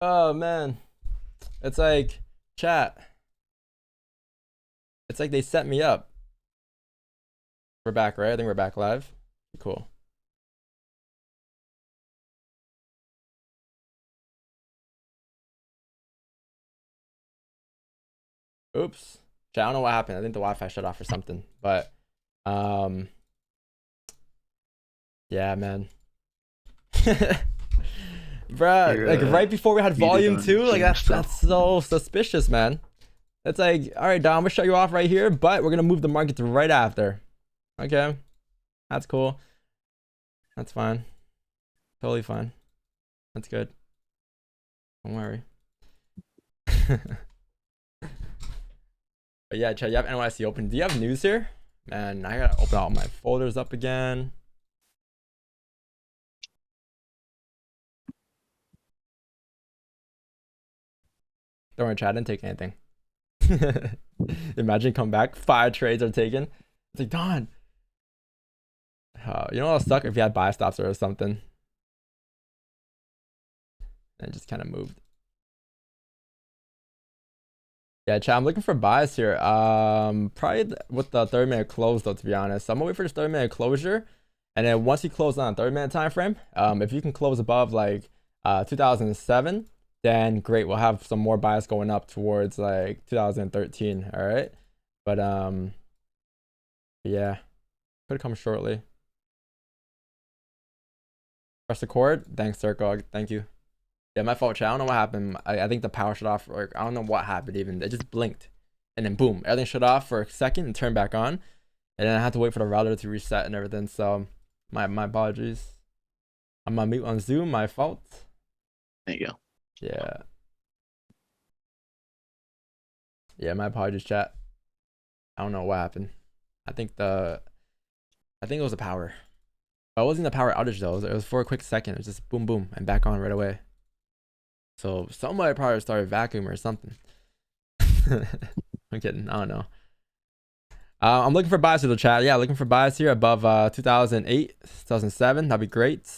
Oh man, it's like chat. It's like they set me up. We're back, right? I think we're back live. Cool. Oops. Chat, I don't know what happened. I think the Wi-Fi shut off or something. But yeah, man. Bruh, like right before we had volume 2, like that's so suspicious, man. It's like, all right, Dom, I'm gonna shut you off right here, but we're gonna move the market to right after. Okay, that's cool. That's fine. Totally fine. That's good. Don't worry. But yeah, chat, you have NYC open. Do you have news here? Man, I gotta open all my folders up again. Don't worry, chat, I didn't take anything. Imagine come back, 5 trades are taken. It's like, Don. You know what'll suck if you had buy stops or something. And it just kind of moved. Yeah, chat, I'm looking for buys here. Probably with the 30-minute close though, to be honest. So I'm gonna wait for this 30-minute closure. And then once you close on a 30-minute time frame, if you can close above like 2007, then great, we'll have some more buys going up towards like 2013. All right. But yeah, could come shortly. Press the cord. Thanks, Circle. Thank you. Yeah, my fault, chat. I don't know what happened. I think the power shut off, or I don't know what happened even. It just blinked. And then boom, everything shut off for a second and turned back on. And then I had to wait for the router to reset and everything. So my apologies. I'm on mute on Zoom, my fault. There you go. Yeah. Yeah, my apologies, chat. I don't know what happened. I think it was the power. But it wasn't the power outage though. It was for a quick second. It was just boom boom and back on right away. So somebody probably started vacuum or something. I'm kidding. I don't know. I'm looking for buys to the chat. Yeah, looking for buys here above 2008, 2007. That'd be great.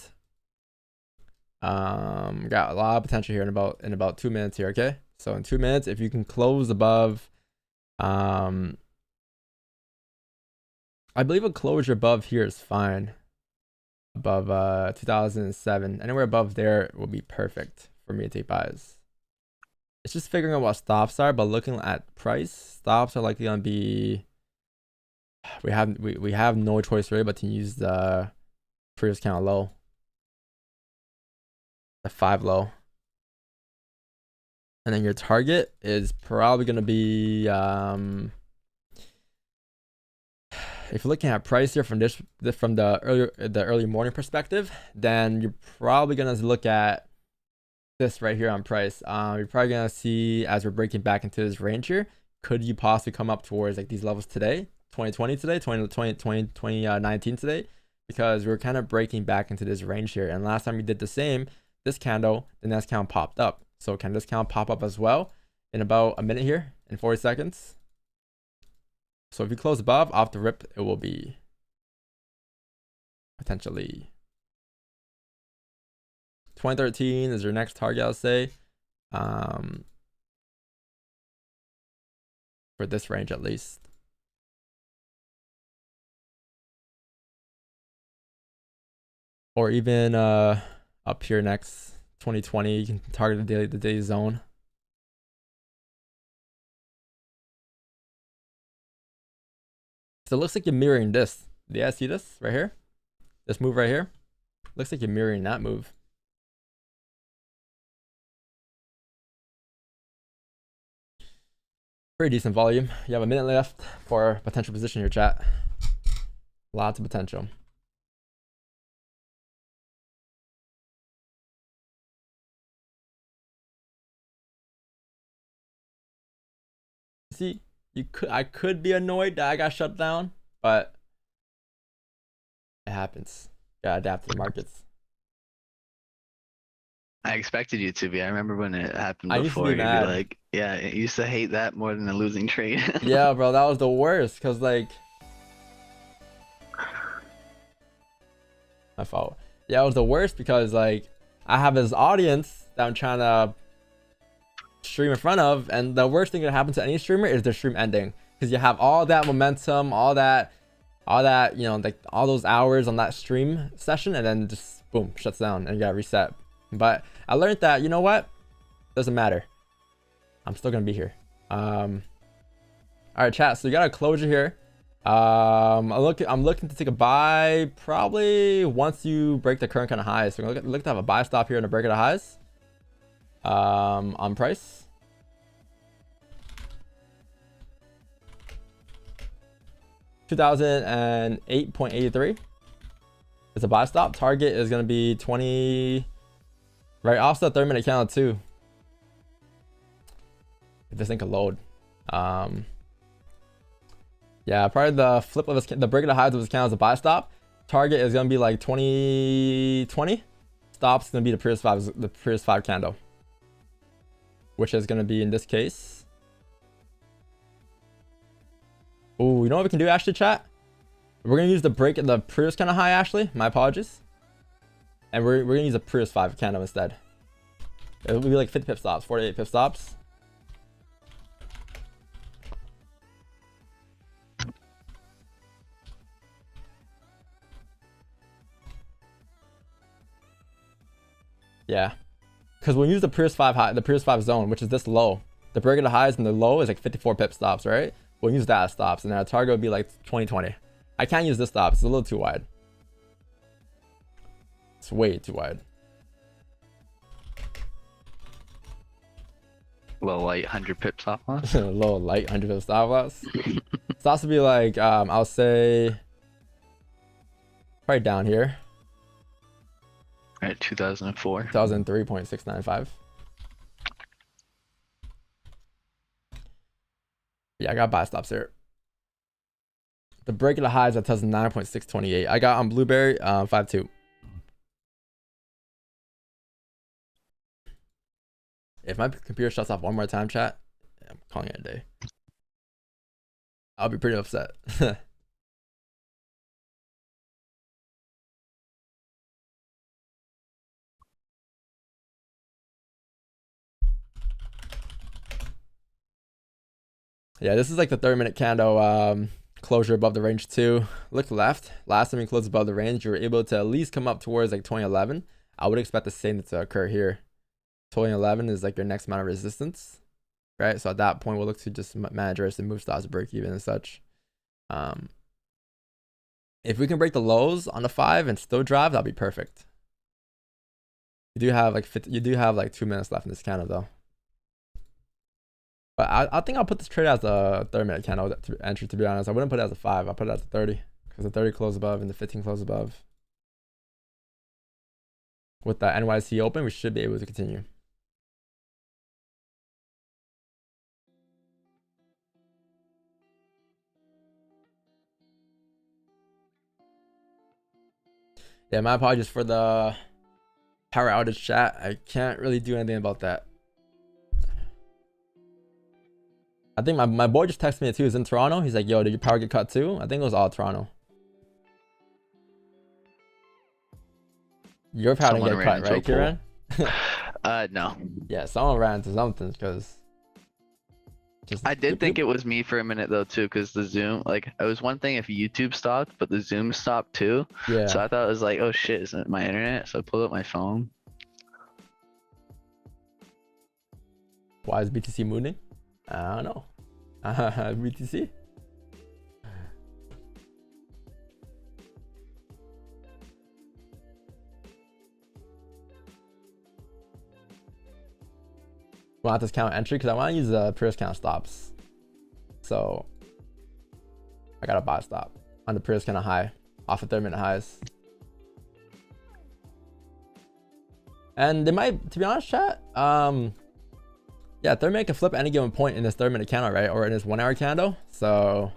Got a lot of potential here in about 2 minutes here. Okay, so in 2 minutes, if you can close above, I believe a closure above here is fine. Above 2007, anywhere above there will be perfect for me to take buys. It's just figuring out what stops are, but looking at price, stops are likely gonna be. We have no choice really but to use the previous count low, the 5 low, and then your target is probably gonna be if you're looking at price here from the early morning perspective, then you're probably gonna look at this right here on price. You're probably gonna see as we're breaking back into this range here, could you possibly come up towards like these levels today, 2020 today, 2019 today, because we're kind of breaking back into this range here. And last time we did the same, this candle, the next candle popped up. So can this candle pop up as well in about a minute here, in 40 seconds? So if you close above, off the rip, it will be potentially 2013 is your next target, I'll say. For this range at least. Or even up here next, 2020, you can target the daily zone. So it looks like you're mirroring this. Do you guys see this right here? This move right here? Looks like you're mirroring that move. Pretty decent volume. You have a minute left for potential position here, chat. Lots of potential. See, I could be annoyed that I got shut down, but it happens. Gotta adapt to the markets. I expected you to be. I remember when it happened I before. used to be mad. Like, yeah, I used to hate that more than a losing trade. Yeah, bro, that was the worst. Cause like, my fault. Yeah, it was the worst because like I have this audience that I'm trying to stream in front of, and the worst thing that happen to any streamer is their stream ending, because you have all that momentum, all that, you know, like all those hours on that stream session, and then just boom, shuts down and you gotta reset. But I learned that, you know what, doesn't matter, I'm still gonna be here. All right, chat, so you got a closure here. I'm looking to take a buy probably once you break the current kind of highs. So we're gonna look to have a buy stop here and a break of the highs on price. $2008.83 is a buy stop. Target is gonna be 20, right off the 30-minute candle too. If this thing could load. Yeah, probably the flip of the break of the highs of this candle is a buy stop. Target is gonna be like 2020. Stop's gonna be the previous 5 candle, which is gonna be in this case. Oh, you know what we can do actually, chat? We're gonna use the break of the previous kind of high. Actually, my apologies. And we're gonna use a previous 5 candle instead. It'll be like 50 pip stops, 48 pip stops. Yeah, because we'll use the previous 5 high, the previous 5 zone, which is this low. The break of the highs and the low is like 54 pip stops, right? We'll use that as stops, and then our target would be like 2020. I can't use this stop; it's a little too wide. It's way too wide. Low light 100 pip stop loss. Low light 100 pip stop loss. Stops to be like I'll say right down here. At 2004. 2003.695. Yeah, I got buy stops here. The break of the highs at 2009.628. I got on Blueberry 5.2. If my computer shuts off one more time, chat, I'm calling it a day. I'll be pretty upset. Yeah, this is like the 30-minute candle closure above the range too. Look left. Last time we closed above the range, you were able to at least come up towards like 2011. I would expect the same to occur here. 2011 is like your next amount of resistance, right? So at that point, we'll look to just manage risk and move stops to break even and such. If we can break the lows on the 5 and still drive, that'll be perfect. You do have like 2 minutes left in this candle though. But I think I'll put this trade as a 30-minute candle entry, to be honest. I wouldn't put it as a 5. I'll put it as a 30 because the 30 closed above and the 15 closed above. With the NYC open, we should be able to continue. Yeah, my apologies for the power outage, chat. I can't really do anything about that. I think my boy just texted me too. He's in Toronto. He's like, yo, did your power get cut too? I think it was all Toronto. Your power didn't get cut, right, Kieran? No. Yeah, someone ran into something because... I did think it was me for a minute though too, because the Zoom, like, it was one thing if YouTube stopped, but the Zoom stopped too. Yeah. So I thought it was like, oh shit, isn't it my internet? So I pulled up my phone. Why is BTC mooning? I don't know. BTC. Want this count entry because I want to use the previous count stops. So I got a buy stop on the previous kind of high off of 30-minute highs. And they might, to be honest, chat, yeah, 30-minute can flip any given point in this 30-minute candle, right? Or in this 1 hour candle. So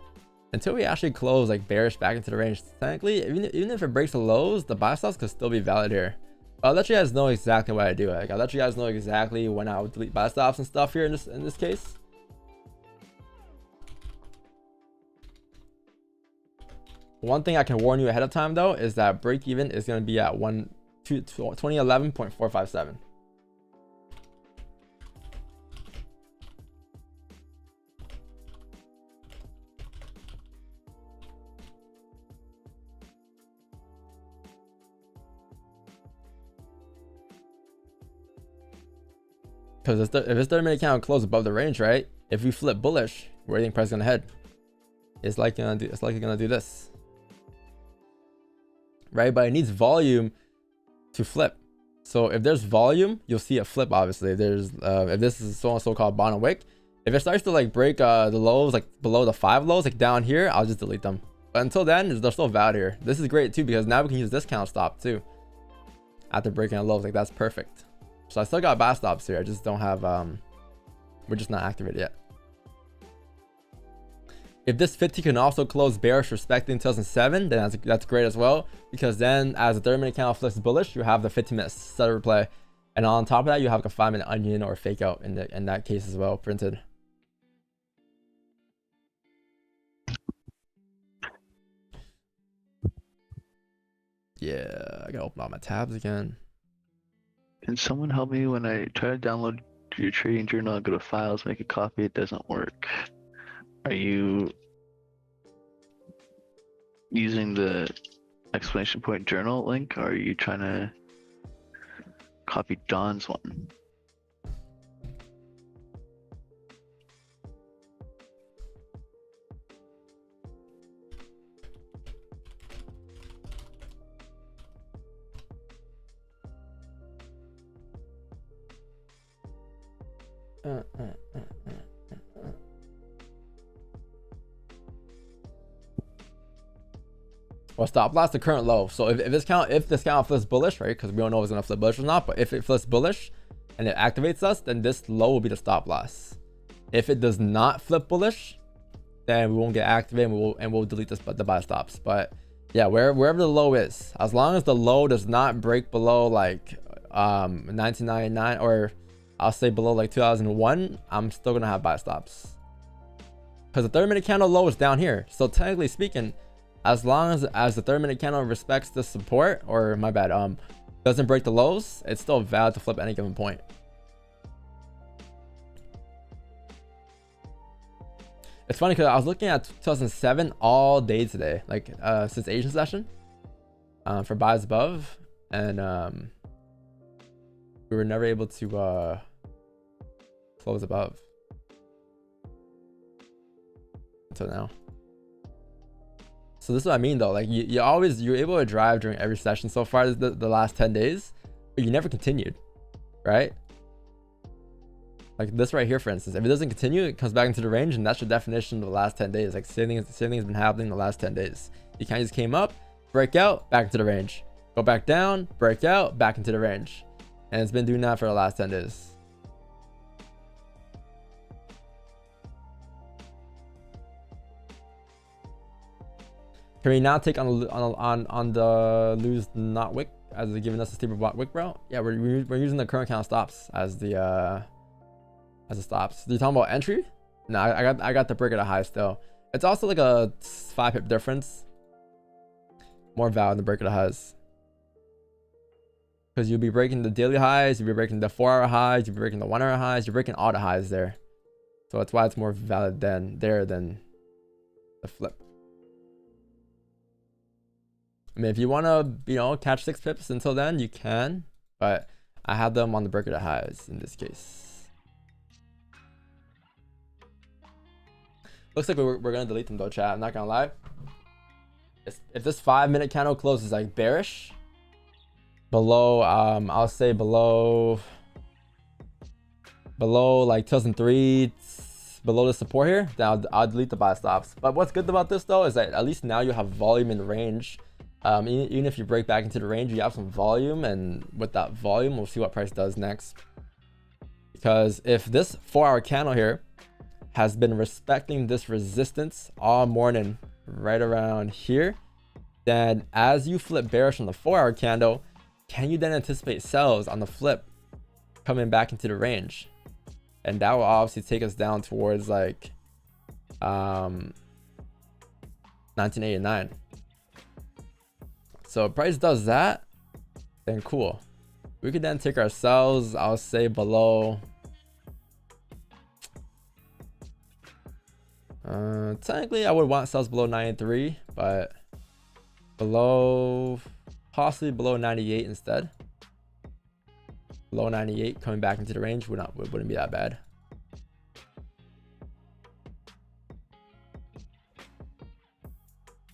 until we actually close like bearish back into the range, technically, even if it breaks the lows, the buy stops could still be valid here. I'll let you guys know exactly what I do. Like, I'll let you guys know exactly when I would delete buy stops and stuff here in this case. One thing I can warn you ahead of time though is that break even is going to be at 2011.457. Because if this 30-minute candle closes above the range, right? If we flip bullish, where do you think price is gonna head? It's likely gonna do this, right? But it needs volume to flip. So if there's volume, you'll see a flip. Obviously, if this is so-called bottom wick, if it starts to like break the lows like below the 5 lows, like down here, I'll just delete them. But until then, they're still valid here. This is great too because now we can use discount stop too after breaking the lows. Like that's perfect. So I still got buy stops here. I just don't have we're just not activated yet. If this 50 can also close bearish respecting 2007, then that's great as well, because then as the 30-minute candle flips bullish, you have the 15-minute setup replay, and on top of that, you have like a 5-minute onion or fake out in that case as well printed. Yeah, I gotta open all my tabs again. Can someone help me when I try to download your trading journal? Go to files, make a copy. It doesn't work. Are you using the exclamation point journal link, or are you trying to copy Don's one? Well, stop loss the current low. So if this candle flips bullish, right? Because we don't know if it's gonna flip bullish or not. But if it flips bullish and it activates us, then this low will be the stop loss. If it does not flip bullish, then we won't get activated, and we'll delete the buy stops. But yeah, wherever the low is, as long as the low does not break below like 1999, or I'll say below like 2001, I'm still gonna have buy stops. Because the 30-minute candle low is down here. So technically speaking, as long as the 30-minute candle respects the support, or my bad, doesn't break the lows, it's still valid to flip at any given point. It's funny because I was looking at 2007 all day today, like since Asian session, for buys above, and we were never able to close above until now. So this is what I mean though, like you're able to drive during every session so far the last 10 days, but you never continued, right? Like this right here, for instance, if it doesn't continue, it comes back into the range, and that's your definition of the last 10 days. Like same thing has been happening the last 10 days. You kind of just came up, break out, back into the range, go back down, break out, back into the range, and it's been doing that for the last 10 days. Can we now take on the lose not wick as they're giving us a steeper wick, bro? Yeah, we're using the current count stops as the stops. You're talking about entry? No, I got the break at a high still. It's also like a 5 pip difference. More valid than break at a highs. Because you'll be breaking the daily highs, you'll be breaking the 4-hour highs, you'll be breaking the 1-hour highs, you're breaking all the highs there. So that's why it's more valid than the flip. I mean, if you want to, catch 6 pips until then, you can. But I had them on the break of the highs in this case. Looks like we're going to delete them though, chat. I'm not going to lie. If this 5-minute candle closes like bearish, below, I'll say below like 2003, below the support here, then I'll delete the buy stops. But what's good about this though is that at least now you have volume in range. Even if you break back into the range, you have some volume, and with that volume, we'll see what price does next. Because if this 4-hour candle here has been respecting this resistance all morning, right around here, then as you flip bearish on the 4-hour candle, can you then anticipate sells on the flip coming back into the range? And that will obviously take us down towards like 1989. So if price does that, then cool. We could then take ourselves, I'll say below technically I would want sells below 93, but below, possibly below 98 instead. Below 98 coming back into the range wouldn't be that bad.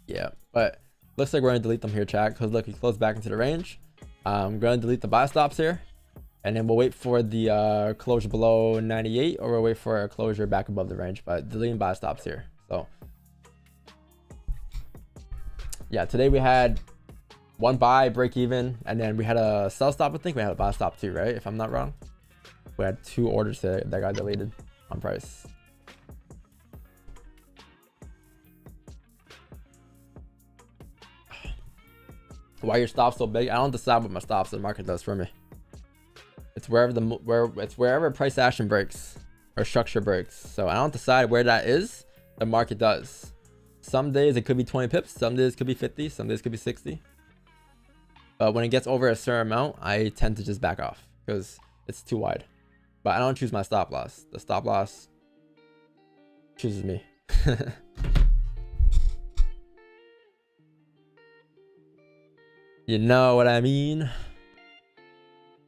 Yeah, but looks like we're gonna delete them here, chat, because look, he closed back into the range. I'm gonna delete the buy stops here, and then we'll wait for the closure below 98, or we'll wait for a closure back above the range. But deleting buy stops here. So yeah, today we had one buy, break even, and then we had a sell stop. I think we had a buy stop too, right? If I'm not wrong, we had 2 orders that got deleted on price. Why your stops so big? I don't decide what my stops. The market does for me. It's wherever price action breaks or structure breaks. So I don't decide where that is. The market does. Some days it could be 20 pips. Some days it could be 50. Some days it could be 60. But when it gets over a certain amount, I tend to just back off because it's too wide. But I don't choose my stop loss. The stop loss chooses me. You know what I mean?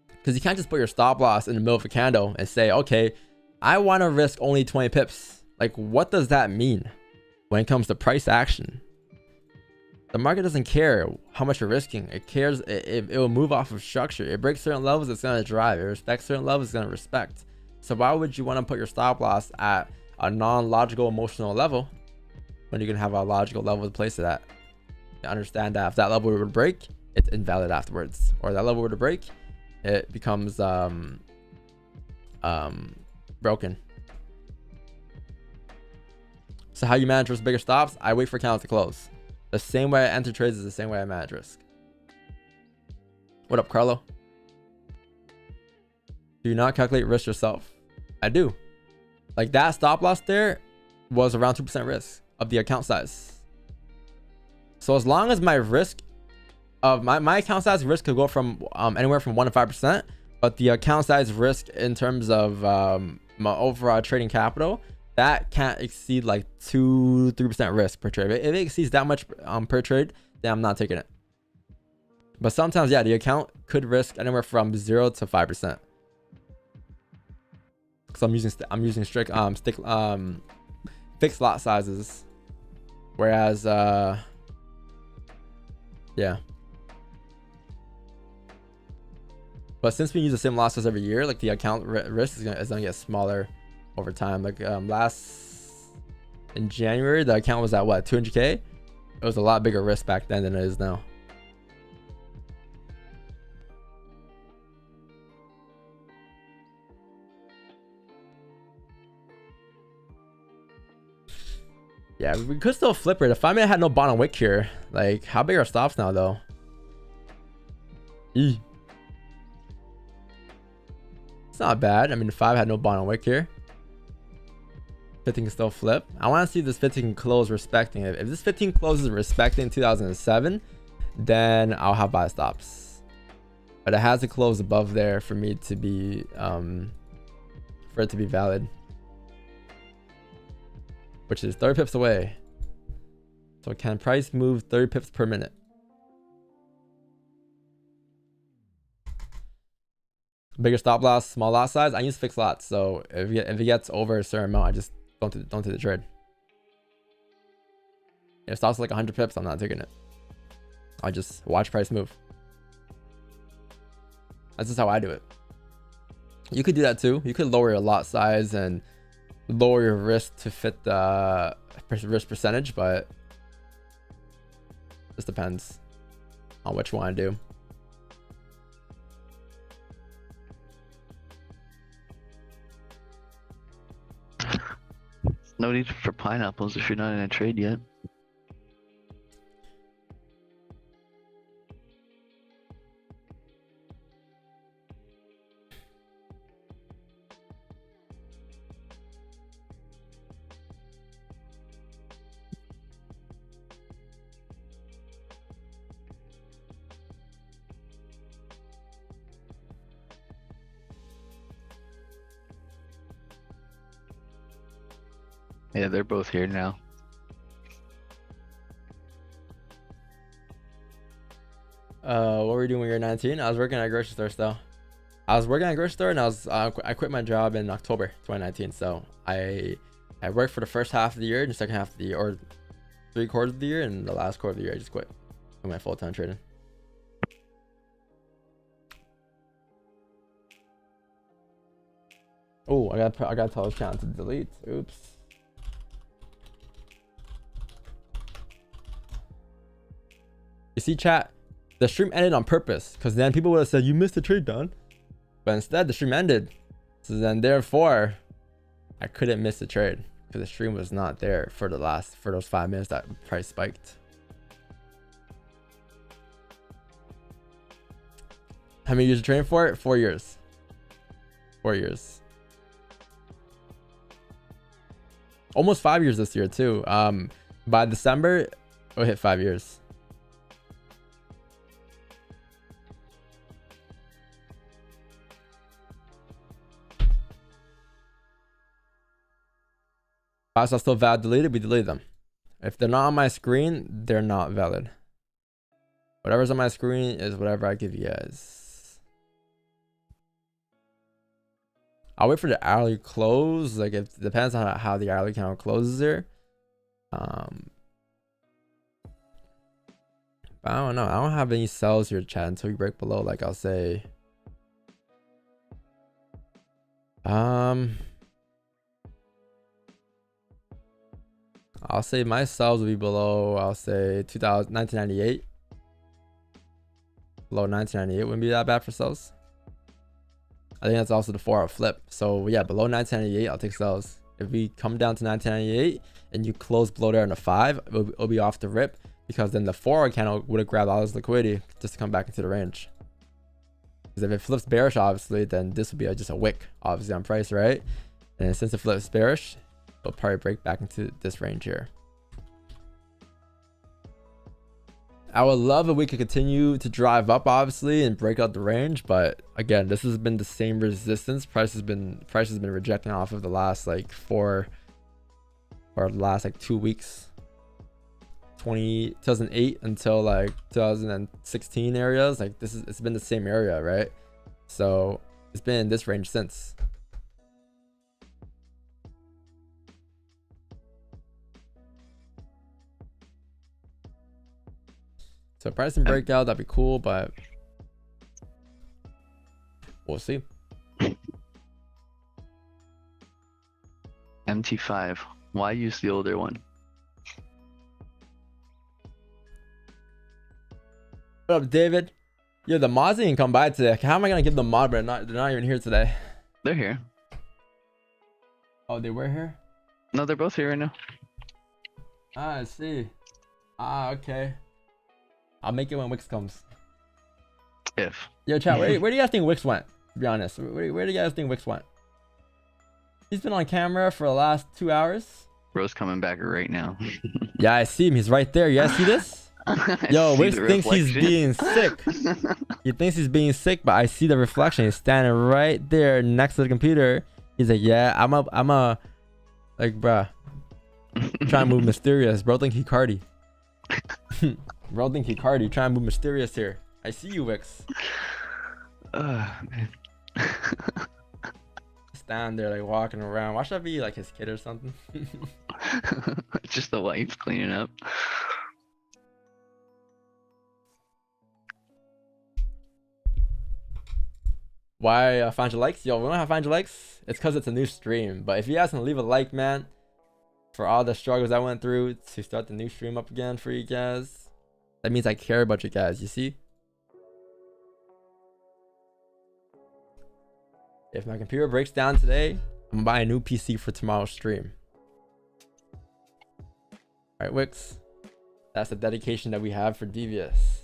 Because you can't just put your stop loss in the middle of a candle and say, okay, I want to risk only 20 pips. Like, what does that mean when it comes to price action? The market doesn't care how much you're risking. It cares. It will move off of structure. It breaks certain levels, it's going to drive. It respects certain levels, it's going to respect. So why would you want to put your stop loss at a non-logical emotional level when you can have a logical level to place it at? You understand that if that level were to break, it's invalid afterwards, or that level were to break, it becomes broken. So how you manage risk bigger stops? I wait for candles to close. The same way I enter trades is the same way I manage risk. What up, Carlo? Do you not calculate risk yourself? I do. Like that stop loss there was around 2% risk of the account size. So as long as my risk of my account size risk could go from anywhere from 1 to 5%, but the account size risk in terms of my overall trading capital, that can't exceed like 2-3% risk per trade. If it exceeds that much per trade, then I'm not taking it. But sometimes, yeah, the account could risk anywhere from 0 to 5%. Because I'm using strict fixed lot sizes, whereas yeah. But since we use the same lot size every year, like the account risk is gonna get smaller over time. Like in January, the account was at what, 200K? It was a lot bigger risk back then than it is now. Yeah, we could still flip it. If I had no bottom wick here, like how big are stops now though? It's not bad. I mean, 5 had no bottom wick here. 15 can still flip. I want to see if this 15 can close respecting it. If this 15 closes respecting 2007, then I'll have buy stops. But it has to close above there for me to be for it to be valid, which is 30 pips away. So can price move 30 pips per minute? Bigger stop loss, small lot size. I use fixed lots, so if it gets over a certain amount, I just don't take the trade. If it stops like 100 pips, I'm not taking it. I just watch price move. That's just how I do it. You could do that too. You could lower your lot size and lower your risk to fit the risk percentage, but just depends on what you want to do. No need for pineapples if you're not in a trade yet. Yeah, they're both here now. What were you doing when you were 19? I was working at a grocery store still. I was working at a grocery store, and I quit my job in October 2019. So I worked for the first half of the year, and the second half of the year, or 3/4 of the year, and the last quarter of the year I just quit with my full-time trading. Oh, I gotta tell this channel to delete. Oops. You see, chat, the stream ended on purpose, because then people would have said you missed the trade, Don. But instead the stream ended, so then therefore I couldn't miss the trade because the stream was not there for those 5 minutes that price spiked. How many years of trading for it? 4 years. 4 years. Almost 5 years this year too. By December we'll hit 5 years. Files are still valid deleted, we delete them. If they're not on my screen, they're not valid. Whatever's on my screen is whatever I give you guys. I'll wait for the hourly close. Like, it depends on how the hourly count closes here. But I don't know. I don't have any sells here, chat, until we break below. Like, I'll say, I'll say my sells will be below, I'll say 1998. Below 1998 wouldn't be that bad for sells. I think that's also the 4-hour flip. So yeah, below 1998, I'll take sells. If we come down to 1998 and you close below there on the 5, it'll be off the rip, because then the 4-hour candle would have grabbed all this liquidity just to come back into the range. Because if it flips bearish, obviously, then this would be just a wick, obviously, on price, right? And since it flips bearish, it'll probably break back into this range here. I would love if we could continue to drive up, obviously, and break out the range, but again, this has been the same resistance. Price has been rejecting off of the last like 4 or the last like 2 weeks. 2008 until like 2016 areas. Like it's been the same area, right? So it's been in this range since. So price and breakout, that'd be cool, but we'll see. MT5. Why use the older one? What up, David? Yeah, the mods didn't come by today. How am I gonna give them mod, but they're not even here today? They're here. Oh, they were here? No, they're both here right now. Ah, I see. Ah, okay. I'll make it when Wix comes. If. Yo, chat, where do you guys think Wix went? To be honest, where do you guys think Wix went? He's been on camera for the last 2 hours. Bro's coming back right now. Yeah, I see him. He's right there. You guys see this? Yo, Wix thinks he's being sick. He thinks he's being sick, but I see the reflection. He's standing right there next to the computer. He's like, yeah, I'm a, like, bruh. Trying to move mysterious. Bro think he Cardi. Bro think he Cardi. Trying to move mysterious here. I see you, Wix. Man. Stand there like walking around. Why should I be like his kid or something? Just the wife cleaning up. Why find your likes? Yo, we don't have find your likes. It's because it's a new stream. But if you guys can leave a like, man, for all the struggles I went through to start the new stream up again for you guys, that means I care about you guys. You see? If my computer breaks down today, I'm gonna buy a new PC for tomorrow's stream. All right, Wix. That's the dedication that we have for Devious.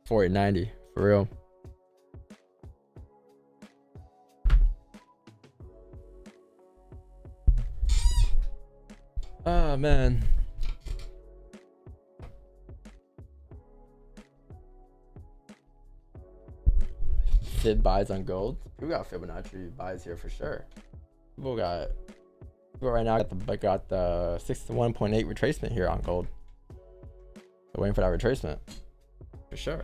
$40.90 for real. Oh man. Fib buys on gold. We got Fibonacci buys here for sure. People right now got the 61.8 retracement here on gold. They're waiting for that retracement for sure.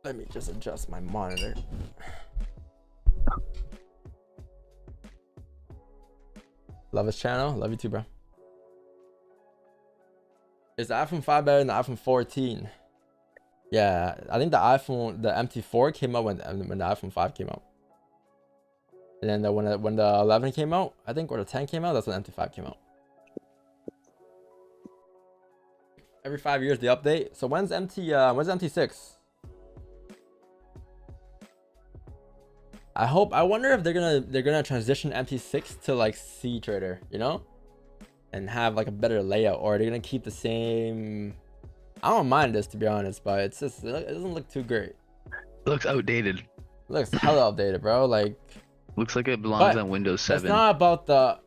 Let me just adjust my monitor. Love his channel. Love you too, bro. Is the iPhone 5 better than the iPhone 14? Yeah, I think the MT4 came out when the iPhone 5 came out. And then when the 11 came out, I think, or the 10 came out, that's when MT5 came out. Every 5 years they update. So when's MT6? I wonder if they're gonna transition MT6 to like C trader, you know, and have like a better layout, or they're gonna keep the same. I don't mind this, to be honest, but it doesn't look too great. It looks outdated. It looks hella outdated, bro. Like, looks like it belongs on Windows 7. It's not about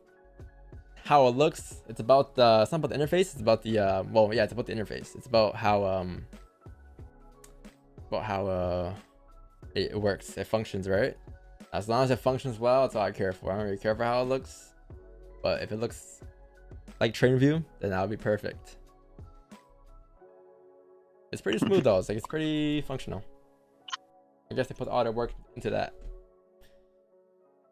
how it looks. It's not about the interface. It's about the well, yeah, it's about the interface. It's about how it works. It functions, right? As long as it functions well, that's all I care for. I don't really care for how it looks, but if it looks like train view, then that'll be perfect. It's pretty smooth though. It's pretty functional. I guess they put all their work into that.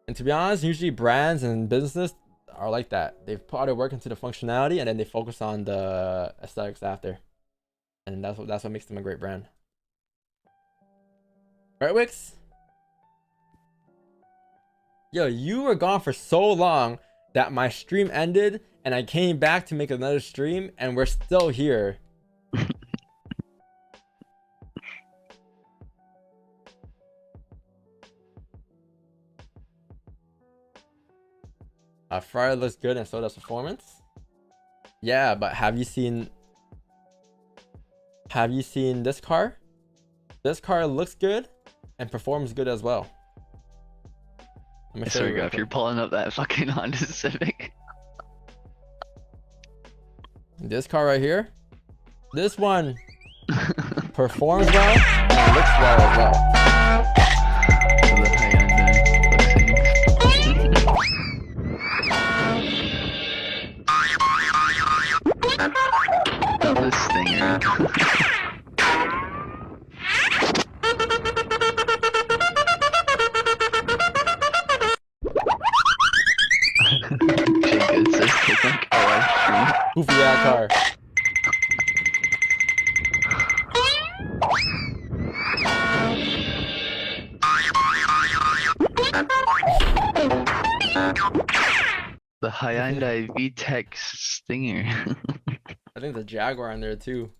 And to be honest, usually brands and businesses are like that. They've put all their work into the functionality, and then they focus on the aesthetics after. And that's what makes them a great brand. Right, Wix? Yo, you were gone for so long that my stream ended, and I came back to make another stream, and we're still here. Friday looks good, and so does performance. Yeah, but have you seen this car? This car looks good and performs good as well. Sorry, if you're pulling up that fucking Honda Civic. This car right here, this one performs well and looks well as well. Not this stinger. Goofy ass car. The Hyundai VTEC Stinger. I think the Jaguar in there too.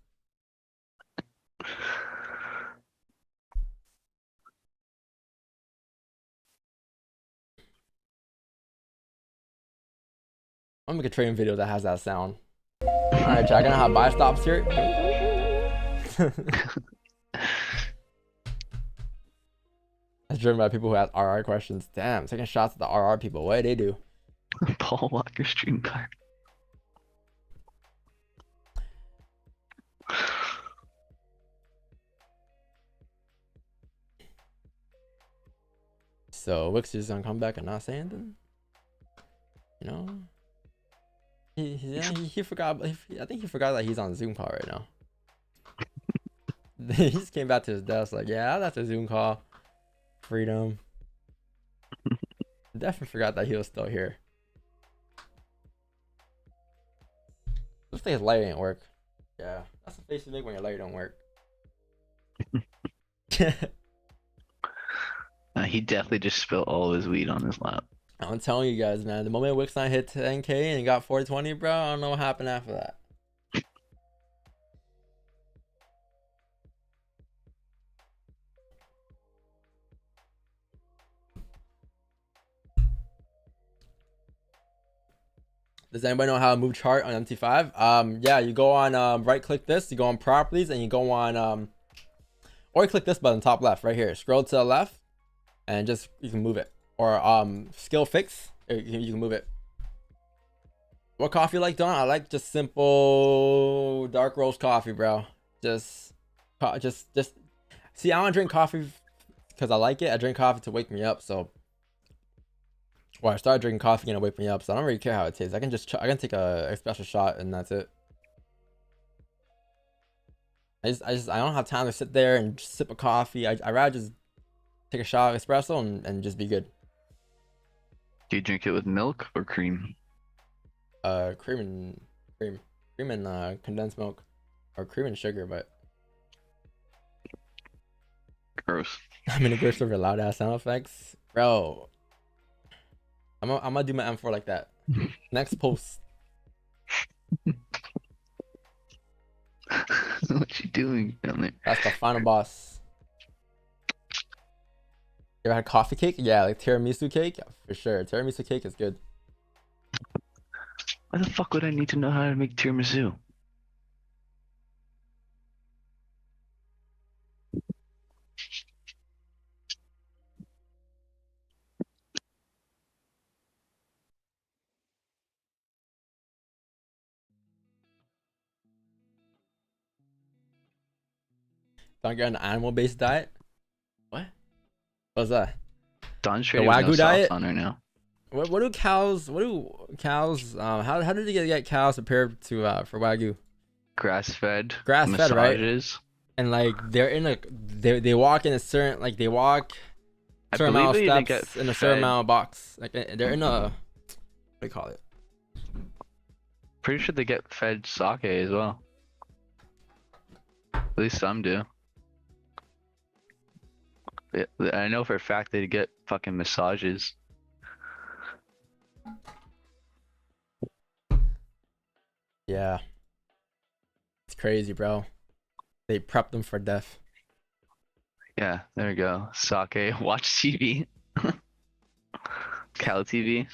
I'm gonna make a trading video that has that sound. Alright, chat, I gonna have buy stops here. That's driven by people who ask RR questions. Damn, taking shots at the RR people. What do they do? Paul Walker stream card. So Wix is gonna come back and not say anything. You know, he forgot. I think he forgot that he's on Zoom call right now. He just came back to his desk like, yeah, that's a Zoom call. Freedom. Definitely forgot that he was still here. Looks like his light didn't work. Yeah, that's the face you make when your light don't work. He definitely just spilled all of his weed on his lap. I'm telling you guys, man. The moment Wixon hit 10K and he got 420, bro, I don't know what happened after that. Does anybody know how to move chart on MT5? Yeah, you go on right click this, you go on properties, and you go on or you click this button top left right here. Scroll to the left and just you can move it. Or skill fix, you can move it. What coffee you like, Don? I like just simple dark roast coffee, bro. Just see, I don't drink coffee because I like it. I drink coffee to wake me up. So, well, I started drinking coffee and it wake me up. So I don't really care how it tastes. I can take a espresso shot and that's it. I don't have time to sit there and just sip a coffee. I rather just take a shot of espresso and just be good. Do you drink it with milk or cream? Cream and condensed milk, or cream and sugar, but Gross. I'm in a grocery store with loud ass sound effects, bro. I'm gonna do my M4 like that. Next post. What you doing down there? That's the final boss. You ever had coffee cake? Yeah, like tiramisu cake, for sure. Tiramisu cake is good. Why the fuck would I need to know how to make tiramisu? Don't get an animal-based diet. What? What's that? Don's The trading with no Wagyu socks diet? on right now. What do cows? How did you get cows prepared to for Wagyu? Grass-fed. Grass-fed, right? Massages. And like they're in a they walk in a certain, like they walk I certain amount of believe they steps get in a certain fed. amount of box. Like they're in a, what do you call it? Pretty sure they get fed sake as well. At least some do. Yeah, I know for a fact they get fucking massages. Yeah, it's crazy, bro. They prep them for death. Yeah, there we go. Sake, watch TV. Cal TV.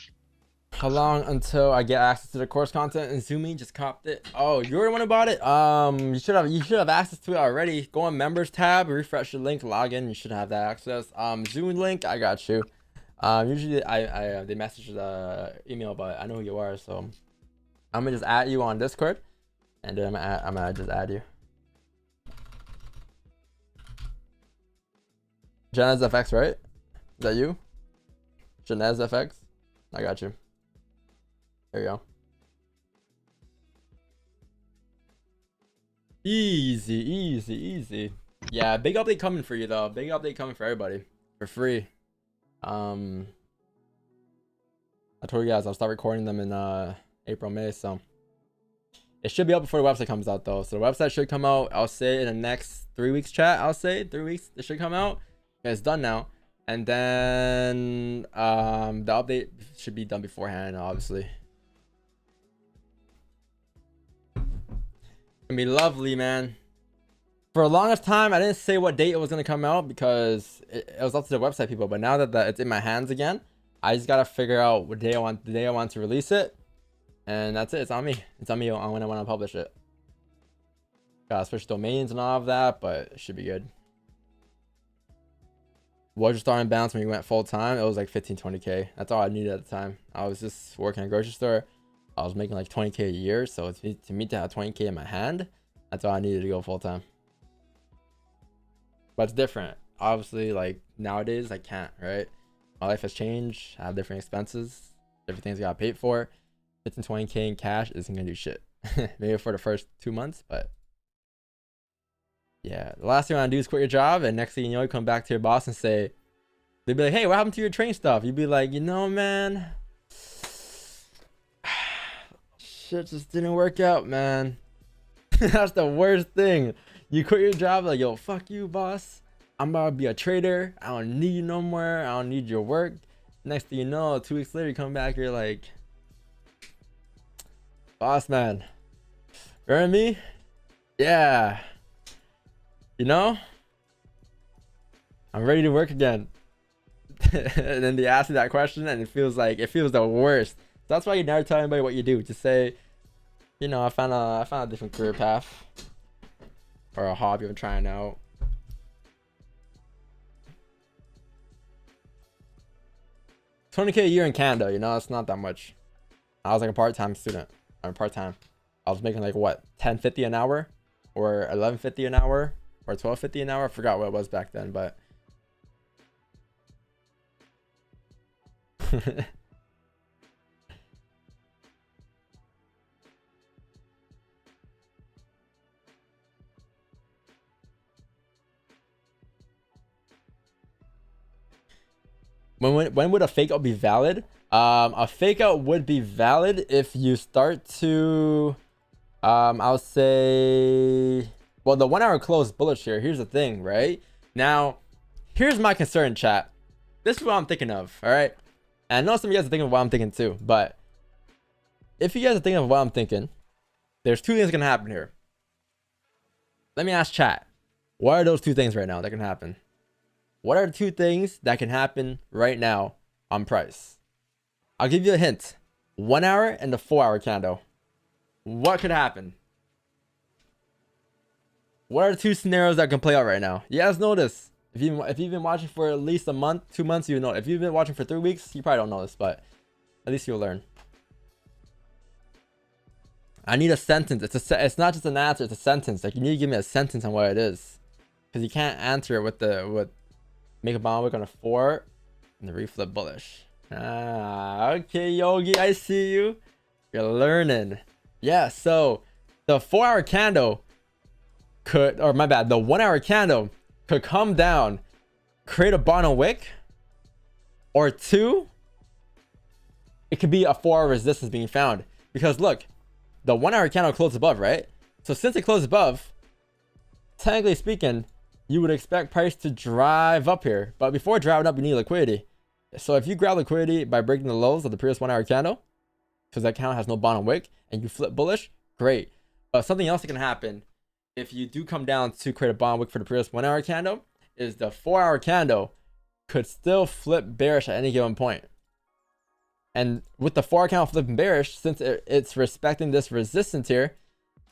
How long until I get access to the course content and Zoomy? Just copped it. Oh, you're the one about it. You should have access to it already. Go on members tab, refresh your link, log in. You should have that access. Zoom link, I got you. Usually they message the email, but I know who you are, so I'm gonna just add you on Discord, and then I'm gonna just add you. Janez FX, right? Is that you? Janez FX? I got you. There you go. Easy, easy, easy. Yeah, big update coming for you though. Big update coming for everybody for free. I told you guys I'll start recording them in April, May, so it should be up before the website comes out though. So the website should come out, I'll say in the next 3 weeks, chat. I'll say 3 weeks it should come out. It's done now. And then the update should be done beforehand, obviously. Gonna be lovely, man. For the longest time, I didn't say what date it was gonna come out because it was up to the website people. But now that it's in my hands again, I just gotta figure out what day I want to release it, and that's it. It's on me. It's on me on when I want to publish it. Gotta switch domains and all of that, but it should be good. Was your starting balance when you went full time? It was like 15-20K. That's all I needed at the time. I was just working at a grocery store. I was making like 20K a year, so to me to have 20K in my hand, that's all I needed to go full time. But it's different. Obviously, like nowadays, I can't, right? My life has changed. I have different expenses. Different things I got paid for. 15-20K in cash isn't gonna do shit. Maybe for the first 2 months, but yeah, the last thing I want to do is quit your job, and next thing you know, you come back to your boss and say, they'd be like, hey, what happened to your train stuff? You'd be like, you know, man, shit just didn't work out, man. That's the worst thing. You quit your job, like, yo, fuck you, boss. I'm about to be a trader. I don't need you no more. I don't need your work. Next thing you know, 2 weeks later, you come back, you're like, boss, man, remember me? Yeah. You know, I'm ready to work again. And then they ask you that question, and it feels the worst. So that's why you never tell anybody what you do. Just say, you know, I found a different career path or a hobby I'm trying out. $20K a year in Canada, you know, it's not that much. I was like a part-time student. on part-time. I was making like what, 10.50 an hour or 11.50 an hour or 12.50 an hour. I forgot what it was back then, but when would a fake out be valid? A fake out would be valid if you start to I'll say, well, the 1 hour close bullish here. Here's the thing, right? Now, here's my concern, chat. This is what I'm thinking of, all right? And I know some of you guys are thinking of what I'm thinking too, but if you guys are thinking of what I'm thinking, there's two things gonna happen here. Let me ask chat, what are those two things right now that can happen? What are the two things that can happen right now on price? I'll give you a hint. 1 hour and the 4 hour candle. What could happen? What are the two scenarios that can play out right now? You guys know this. If you've been watching for at least a month, 2 months, you know. If you've been watching for 3 weeks, you probably don't know this, but at least you'll learn. I need a sentence. It's not just an answer, it's a sentence. Like, you need to give me a sentence on what it is. Because you can't answer it with make a bomb wick on a 4 and the reflip bullish. Ah, okay, Yogi, I see you. You're learning. Yeah, so the 4 hour candle could, or my bad, the 1 hour candle could come down, create a bottom wick, or 2, it could be a 4 hour resistance being found. Because look, the 1 hour candle closed above, right? So since it closed above, technically speaking, you would expect price to drive up here. But before driving up, you need liquidity. So if you grab liquidity by breaking the lows of the previous 1 hour candle, because that candle has no bottom wick, and you flip bullish, great. But something else that can happen if you do come down to create a bottom wick for the previous 1 hour candle is the 4 hour candle could still flip bearish at any given point. And with the 4 hour candle flipping bearish, since it's respecting this resistance here,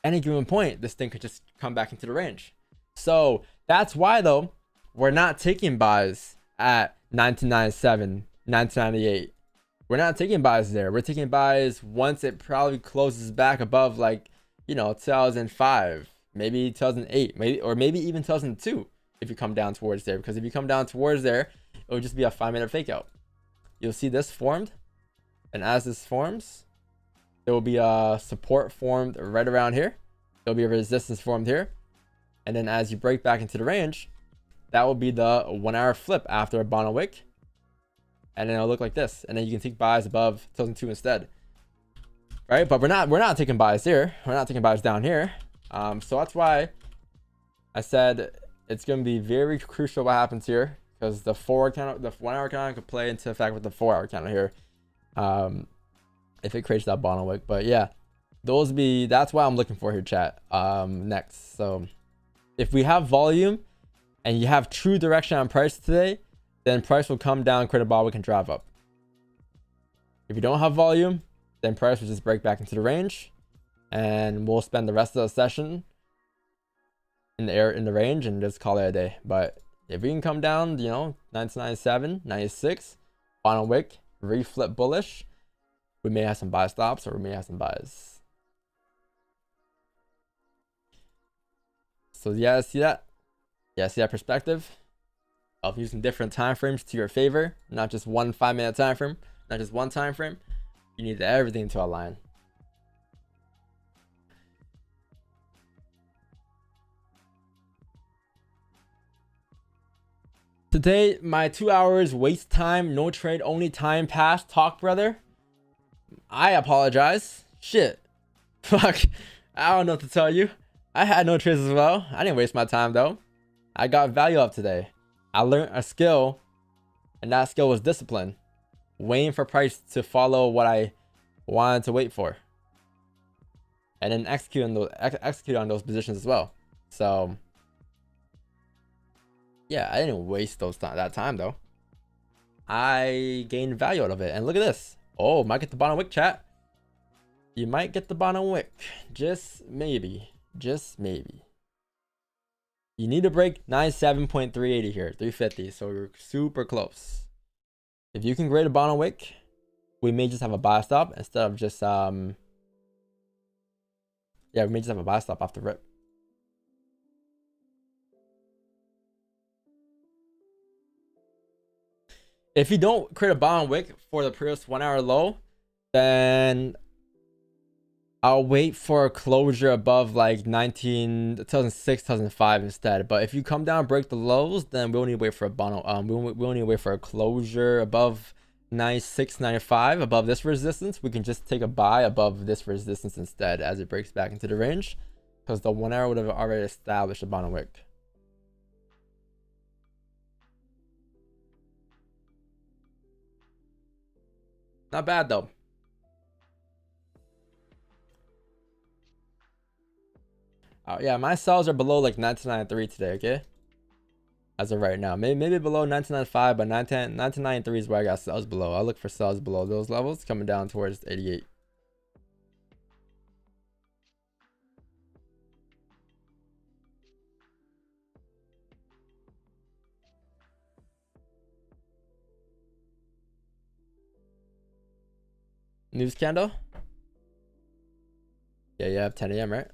any given point, this thing could just come back into the range. So that's why, though, we're not taking buys at 1997, 1998. We're not taking buys there. We're taking buys once it probably closes back above, like, you know, 2005, maybe 2008, maybe even 2002 if you come down towards there. Because if you come down towards there, it will just be a 5-minute fake out. You'll see this formed. And as this forms, there will be a support formed right around here. There'll be a resistance formed here. And then as you break back into the range, that will be the 1 hour flip after a bottom wick. And then it'll look like this. And then you can take buys above 2002 instead. Right? But we're not taking buys here. We're not taking buys down here. So that's why I said it's going to be very crucial what happens here. Because the 1 hour candle could play into effect with the 4 hour candle here. If it creates that bottom wick. But yeah, that's why I'm looking for here, chat. Next. So if we have volume and you have true direction on price today, then price will come down, create a bottom wick, and drive up. If you don't have volume, then price will just break back into the range, and we'll spend the rest of the session in the range and just call it a day. But if we can come down, you know, 1997, 96, bottom wick, reflip bullish, we may have some buy stops or we may have some buys. So yeah, see that? Yeah, see that perspective of using different time frames to your favor, not just one 5-minute time frame, not just one time frame. You need everything to align. Today, my 2 hours waste time, no trade, only time passed. Talk, brother. I apologize. Shit. Fuck. I don't know what to tell you. I had no trades as well. I didn't waste my time though. I got value up today. I learned a skill, and that skill was discipline. Waiting for price to follow what I wanted to wait for. And then execute on those positions as well. So yeah, I didn't waste that time though. I gained value out of it. And look at this. Oh, might get the bottom wick, chat. You might get the bottom wick. Just maybe. Just maybe. You need to break 97.380 here. 350. So we're super close. If you can grade a bottom wick, we may just have a buy stop instead of just Yeah, we may just have a buy stop off the rip. If you don't create a bottom wick for the previous 1 hour low, then I'll wait for a closure above like 2006, 2005 instead. But if you come down, break the lows, then we'll need to wait for a bottom. We'll need to wait for a closure above 96, 95, above this resistance. We can just take a buy above this resistance instead as it breaks back into the range, because the 1 hour would have already established a bottom wick. Not bad though. Yeah, my sells are below like 1993 today, okay? As of right now. Maybe below 1995, but 1993 is where I got sells below. I'll look for sells below those levels, coming down towards 88. News candle? Yeah, you have 10 a.m., right?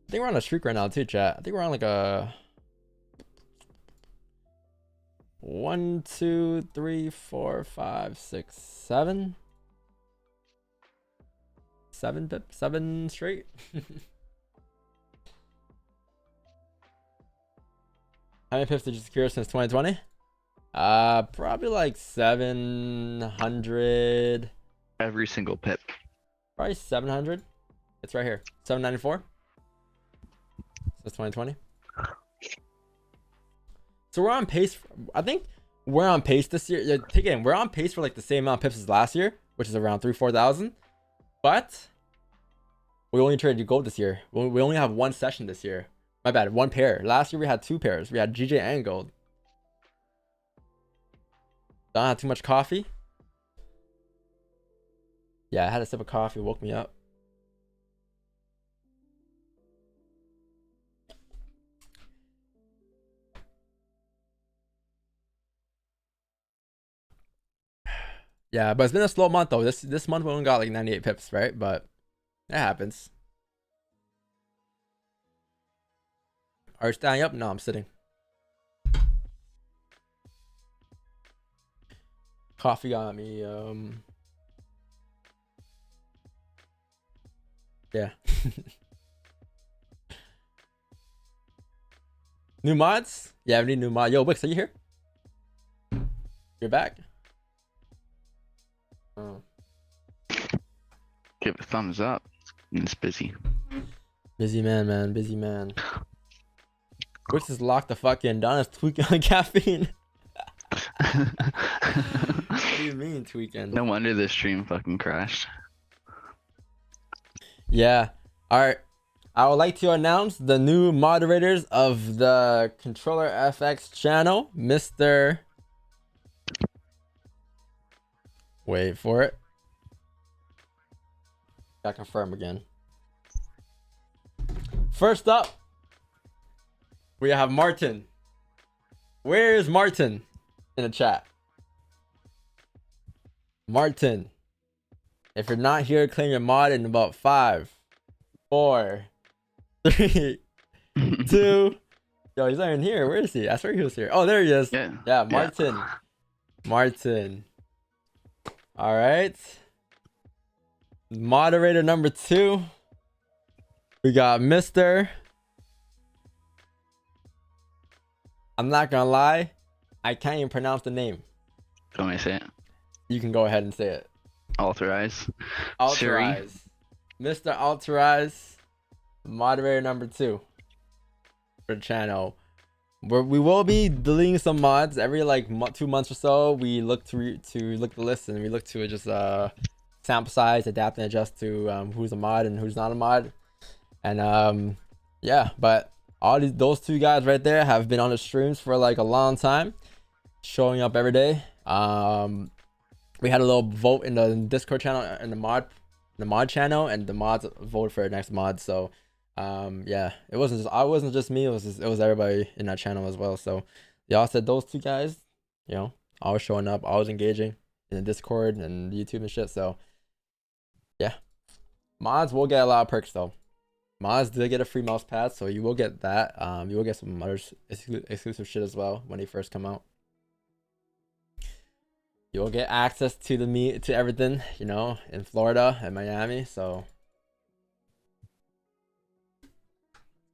I think we're on a streak right now too, chat. I think we're on like a 1, 2, 3, 4, 5, 6, 7. 7 straight. How many pips did you secure since 2020? Probably like 700. Every single pip. Probably 700. It's right here. 794. Since 2020. So we're on pace. I think we're on pace this year. Again, we're on pace for like the same amount of pips as last year, which is around 3,000-4,000. But we only traded gold this year. We only have one session this year. My bad, one pair. Last year we had 2 pairs. We had GJ and gold. Don't have too much coffee. Yeah, I had a sip of coffee. Woke me up. Yeah, but it's been a slow month though. This month we only got like 98 pips, right? But it happens. Are you standing up? No, I'm sitting. Coffee got me. Yeah. New mods? Yeah, we need new mod. Yo, Wix, are you here? You're back? Oh. Give it a thumbs up. It's busy. Busy man. Busy man. Wix is locked the fuck in. Donna's tweaking on caffeine. What do you mean tweaking? No wonder this stream fucking crashed. Yeah. Alright. I would like to announce the new moderators of the Controller FX channel. Mr. Wait for it. Gotta confirm again. First up, we have Martin. Where is Martin in the chat? Martin, if you're not here, claim your mod in about 5, 4, 3, 2. Yo, he's not even here. Where is he? I swear he was here. Oh, there he is. Yeah, Martin. Yeah. Martin. All right. Moderator number 2. We got Mr. I'm not gonna lie, I can't even pronounce the name. Can I say it? You can go ahead and say it. Authorize. Authorize. Mr. Authorize, moderator number 2 for the channel. We will be deleting some mods every like 2 months or so. We look to look at the list, and we look to just sample size, adapt and adjust to who's a mod and who's not a mod. And yeah, but those 2 guys right there have been on the streams for like a long time, showing up every day. We had a little vote in the Discord channel and the mod channel, and the mods voted for the next mod. So yeah, it wasn't just me, it was everybody in that channel as well. So Y'all said those two guys, you know, always showing up, always engaging in the Discord and YouTube and shit. So yeah, mods will get a lot of perks though. Mods did get a free mouse pad, so you will get that. You will get some other exclusive shit as well when they first come out. You'll get access to to everything, you know, in Florida and Miami. So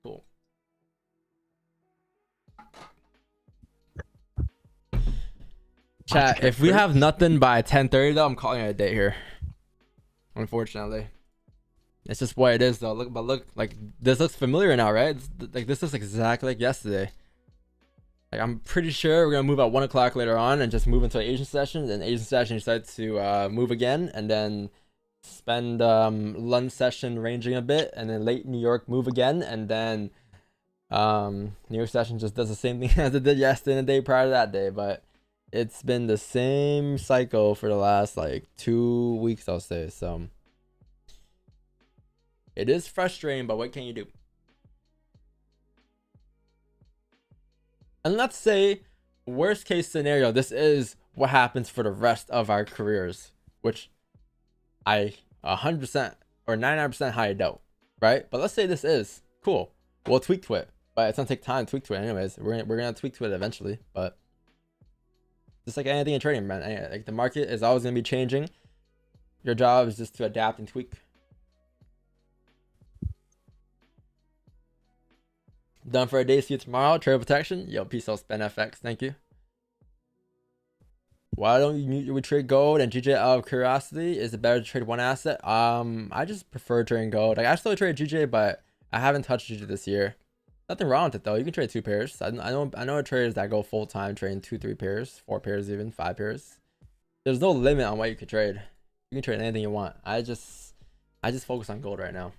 cool. Chat, if we have nothing by 10:30 though, I'm calling it a day here. Unfortunately. It's just what it is though. Look, like this looks familiar now, right? Like this looks exactly like yesterday. Like I'm pretty sure we're gonna move at 1 o'clock later on and just move into an Asian session. Then Asian session decide to move again, and then spend lunch session ranging a bit, and then late New York move again, and then New York session just does the same thing as it did yesterday and the day prior to that day. But it's been the same cycle for the last like 2 weeks, I'll say. So it is frustrating, but what can you do? And let's say, worst case scenario, this is what happens for the rest of our careers, which I 100% or 99% highly doubt, right? But let's say this is cool. We'll tweak to it, but it's gonna take time to tweak to it anyways. We're gonna tweak to it eventually, but just like anything in trading, man, like the market is always gonna be changing. Your job is just to adapt and tweak. Done for a day. See you tomorrow. Trade protection. Yo, peace out, Spend FX. Thank you. Why don't you trade gold and GJ out of curiosity? Is it better to trade one asset? I just prefer trading gold. Like I still trade GJ, but I haven't touched GJ this year. Nothing wrong with it though. You can trade 2 pairs. I know traders that go full time trading 2-3 pairs, 4 pairs, even 5 pairs. There's no limit on what you could trade. You can trade anything you want. I just focus on gold right now.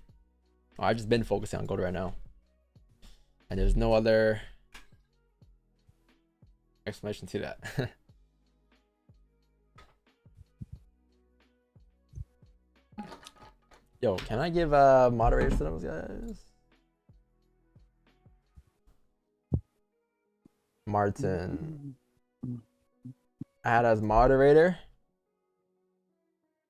Or I've just been focusing on gold right now. And there's no other explanation to that. Yo, can I give moderators to those guys? Martin. Add as moderator.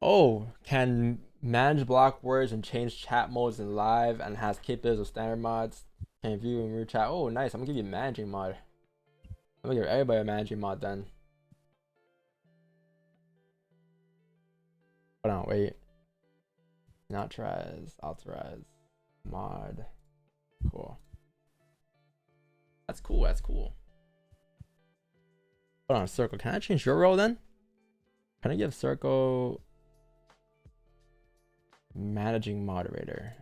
Oh, can manage block words and change chat modes in live and has capabilities of standard mods. Can view and read chat. Oh, nice. I'm gonna give you a managing mod. I'm gonna give everybody a managing mod then. Hold on, wait. Not tries, authorize, mod. Cool. That's cool. That's cool. Hold on, Circle. Can I change your role then? Can I give Circle managing moderator?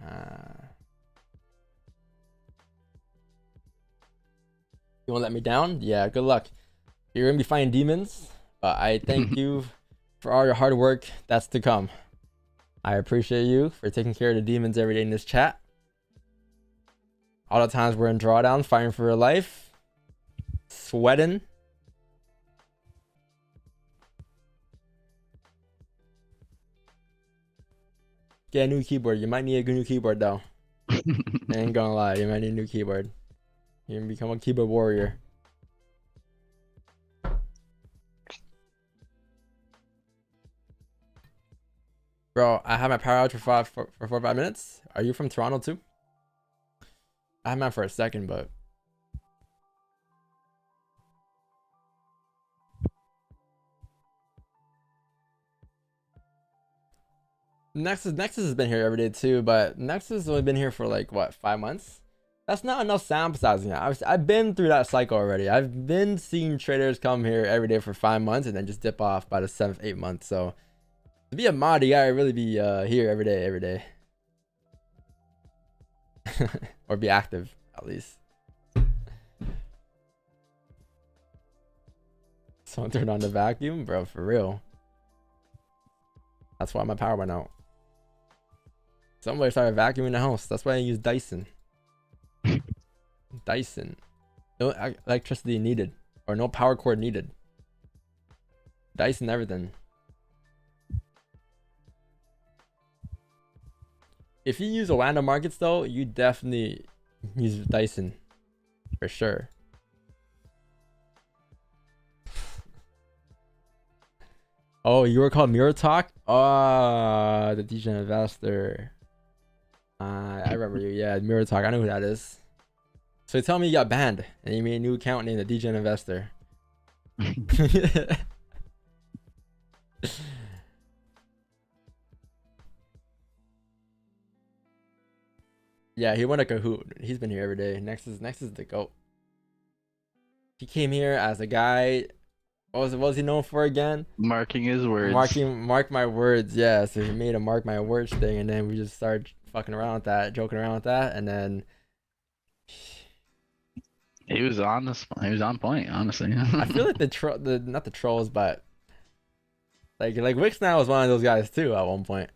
You won't let me down? Yeah, good luck. You're gonna be fighting demons, but I thank you for all your hard work that's to come. I appreciate you for taking care of the demons every day in this chat. All the times we're in drawdown, fighting for your life, sweating. Get a new keyboard. You might need a new keyboard though. I ain't gonna lie, you might need a new keyboard. You can become a keyboard warrior. Bro, I had my power outage for 4 or 5 minutes. Are you from Toronto too? I had mine for a second, but Nexus has been here every day too, but Nexus has only been here for like what, 5 months? That's not enough sample sizing. I've been through that cycle already. I've been seeing traders come here every day for 5 months and then just dip off by the 7th, 8th month. So to be a mod, you gotta really be here every day. Or be active at least. Someone turned on the vacuum, bro, for real. That's why my power went out. Somebody started vacuuming the house. That's why I use Dyson. Dyson. No electricity needed. Or no power cord needed. Dyson everything. If you use BlueberryMarkets though, you definitely use Dyson. For sure. Oh, you were called Mirror Talk? Oh, the DJ investor. I remember you. Yeah, Mirror Talk. I know who that is. So you tell me you got banned and you made a new account named the DJ Investor. Yeah, he went a Kahoot. He's been here every day. Next is the GOAT. He came here as a guy. What was he known for again? Marking his words. Mark my words. Yeah, so he made a mark my words thing, and then we just started fucking around with that, joking around with that, and then He was on this. He was on point, honestly. I feel like not the trolls, but like Wix now was one of those guys too at one point.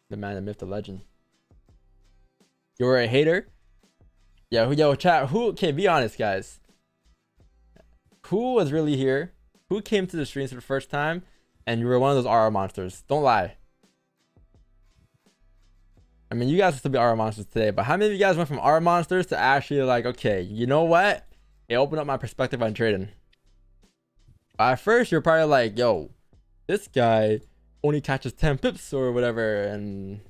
The man, the myth, the legend. You were a hater? Yeah, yo, chat, who, okay, be honest, guys. Who was really here? Who came to the streams for the first time and you were one of those RR monsters? Don't lie. I mean, you guys will still be RR monsters today, but how many of you guys went from RR monsters to actually like, okay, you know what? It opened up my perspective on trading. At first, you're probably like, yo, this guy only catches 10 pips or whatever, and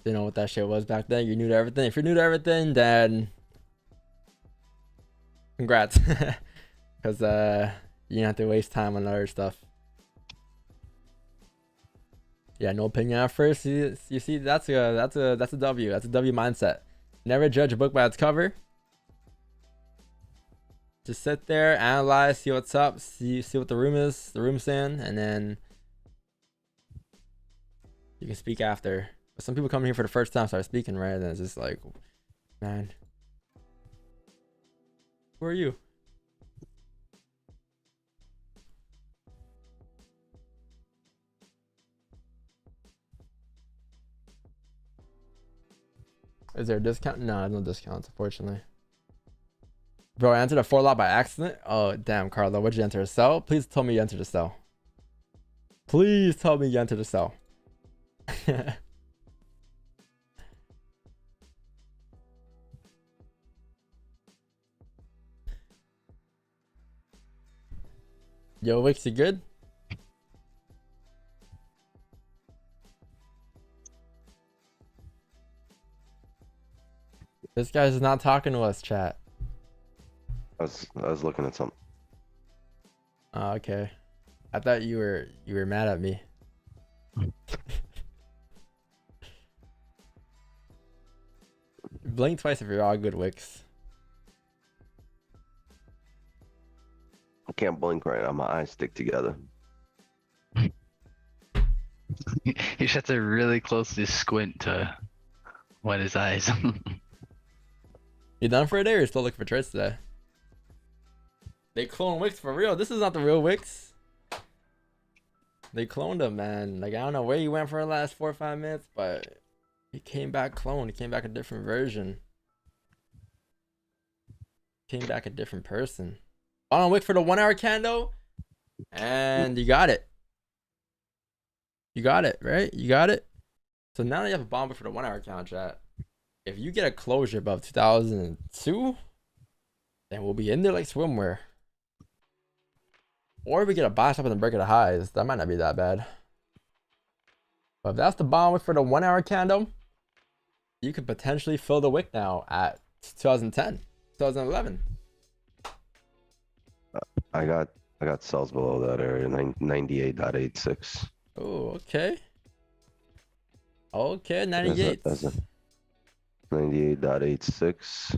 didn't know what that shit was back then. You're new to everything. If you're new to everything, then congrats. Because you don't have to waste time on other stuff. Yeah, no opinion at first. You see, that's a W. That's a W mindset. Never judge a book by its cover. Just sit there, analyze, see what's up, see what the room's saying, and then you can speak after. But some people come here for the first time start speaking, right? And it's just like, man, who are you? Is there a discount? No, there's no discounts, unfortunately. Bro, I entered a 4 lot by accident. Oh, damn, Carlo. What'd you enter? A sell? Please tell me you entered a sell. Please tell me you entered a sell. Yo, Wix, you good? This guy's not talking to us, chat. I was looking at something. Oh, okay. I thought you were mad at me. Blink twice if you're all good, Wix. I can't blink right now. My eyes stick together. You just have to really closely squint to wet his eyes. You done for a day or you still looking for trades today? They cloned Wix for real. This is not the real Wix. They cloned him, man. Like, I don't know where he went for the last 4 or 5 minutes, but he came back cloned. He came back a different version. Came back a different person. On Wix for the 1 hour candle. And you got it. You got it, right? You got it. So now that you have a bomb for the 1 hour count, chat. If you get a closure above 2002, then we'll be in there like swimwear. Or if we get a buy stop and then break of the highs, that might not be that bad. But if that's the bomb for the 1 hour candle, you could potentially fill the wick now at 2010, 2011. I got sells below that area, 98.86. Oh, okay. Okay, 98. That's a 98.86.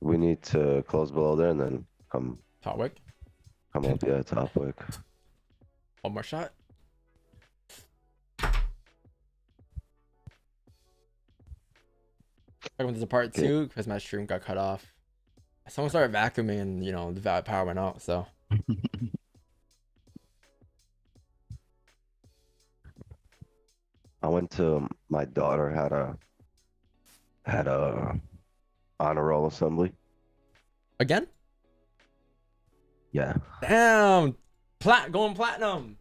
We need to close below there and then come Top wick. up, yeah, top wick. One more shot. Welcome to the part 2 because my stream got cut off. Someone started vacuuming and, you know, the power went out, so. I went to my daughter had a honor roll assembly, Again? Yeah. Damn. Going platinum.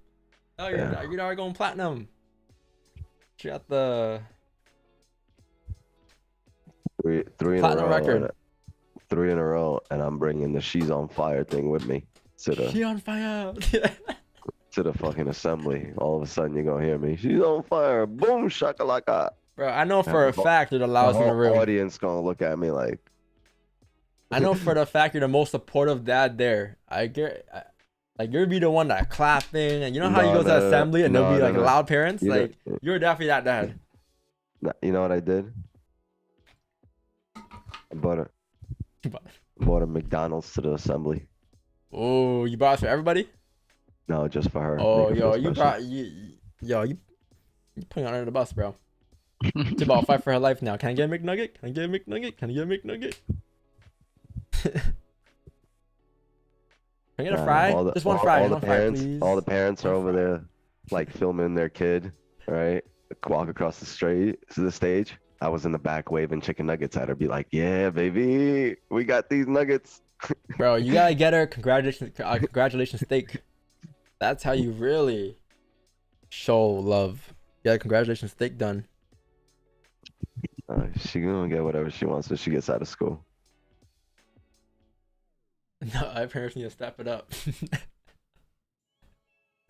Oh, you're already going platinum. She got the Three in a platinum row. record. 3 in a row, and I'm bringing the she's on fire thing with me to the She on fire. to the fucking assembly. All of a sudden, you're gonna hear me. She's on fire. Boom, shakalaka. Bro, I know And for a fact you're the The loudest in the whole room. audience gonna look at me like. I know for the fact you're the most supportive dad there. Like you'll be the one that clapping, and you know how you go to assembly and there'll be like loud parents. Like you're definitely that dad. You know what I did? I bought a McDonald's to the assembly. Oh, you bought it for everybody? No, just for her. Oh, yo, you putting her under the bus, bro. She's about to fight for her life now. Can I get a McNugget? Can I get a McNugget? Can I get a McNugget? Can I get a fry? Just one fry. One fry, please. All the parents are over there, like filming their kid, right? Walk across the street to the stage. I was in the back waving chicken nuggets at her, be like, "Yeah, baby, we got these nuggets." Bro, you gotta get her congratulations steak. That's how you really show love. Yeah, congratulations steak done. She gonna get whatever she wants when she gets out of school. No, our parents need to step it up.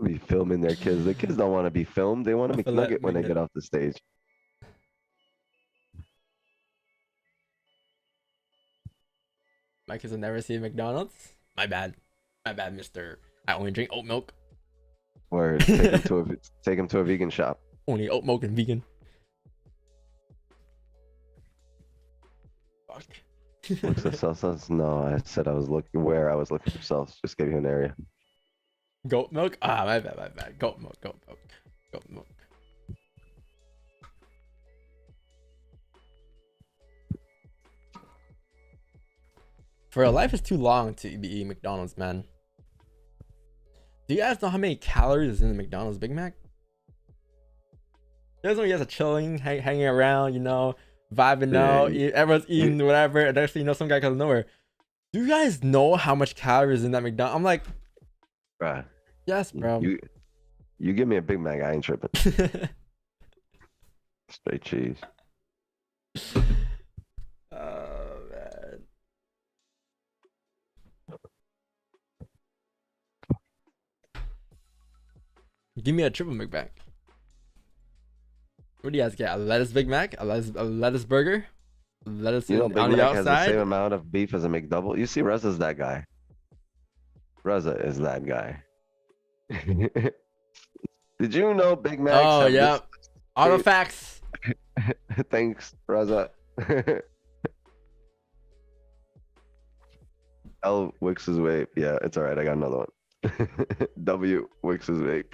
Be filming their kids. The kids don't want to be filmed. They want to McNugget when they get off the stage. My kids will never see McDonald's. My bad, mister. I only drink oat milk. Or take him to a vegan shop. Only oat milk and vegan. Fuck. Looks at salsas? No, I said I was looking for sauce. Just give you an area. Goat milk? Ah, my bad. Goat milk. For a life is too long to be eating McDonald's, man. Do you guys know how many calories is in the McDonald's Big Mac? You guys know you guys are chilling, hanging around, you know, vibing out, everyone's eating whatever, and next thing you know, some guy comes nowhere. Do you guys know how much calories in that McDonald's? I'm like, bruh. Yes, bro. You give me a Big Mac, I ain't tripping. Straight cheese. Oh, man. Give me a triple McBack. What do you guys get? A lettuce Big Mac? A lettuce burger? Lettuce Big on Mac the has the outside? same amount of beef as a McDouble. You see, Reza's that guy. Reza is that guy. Did you know Big Macs? Oh, yeah. Auto facts. Thanks, Reza. L Wix's vape. Yeah, it's all right. I got another one. W Wix's vape.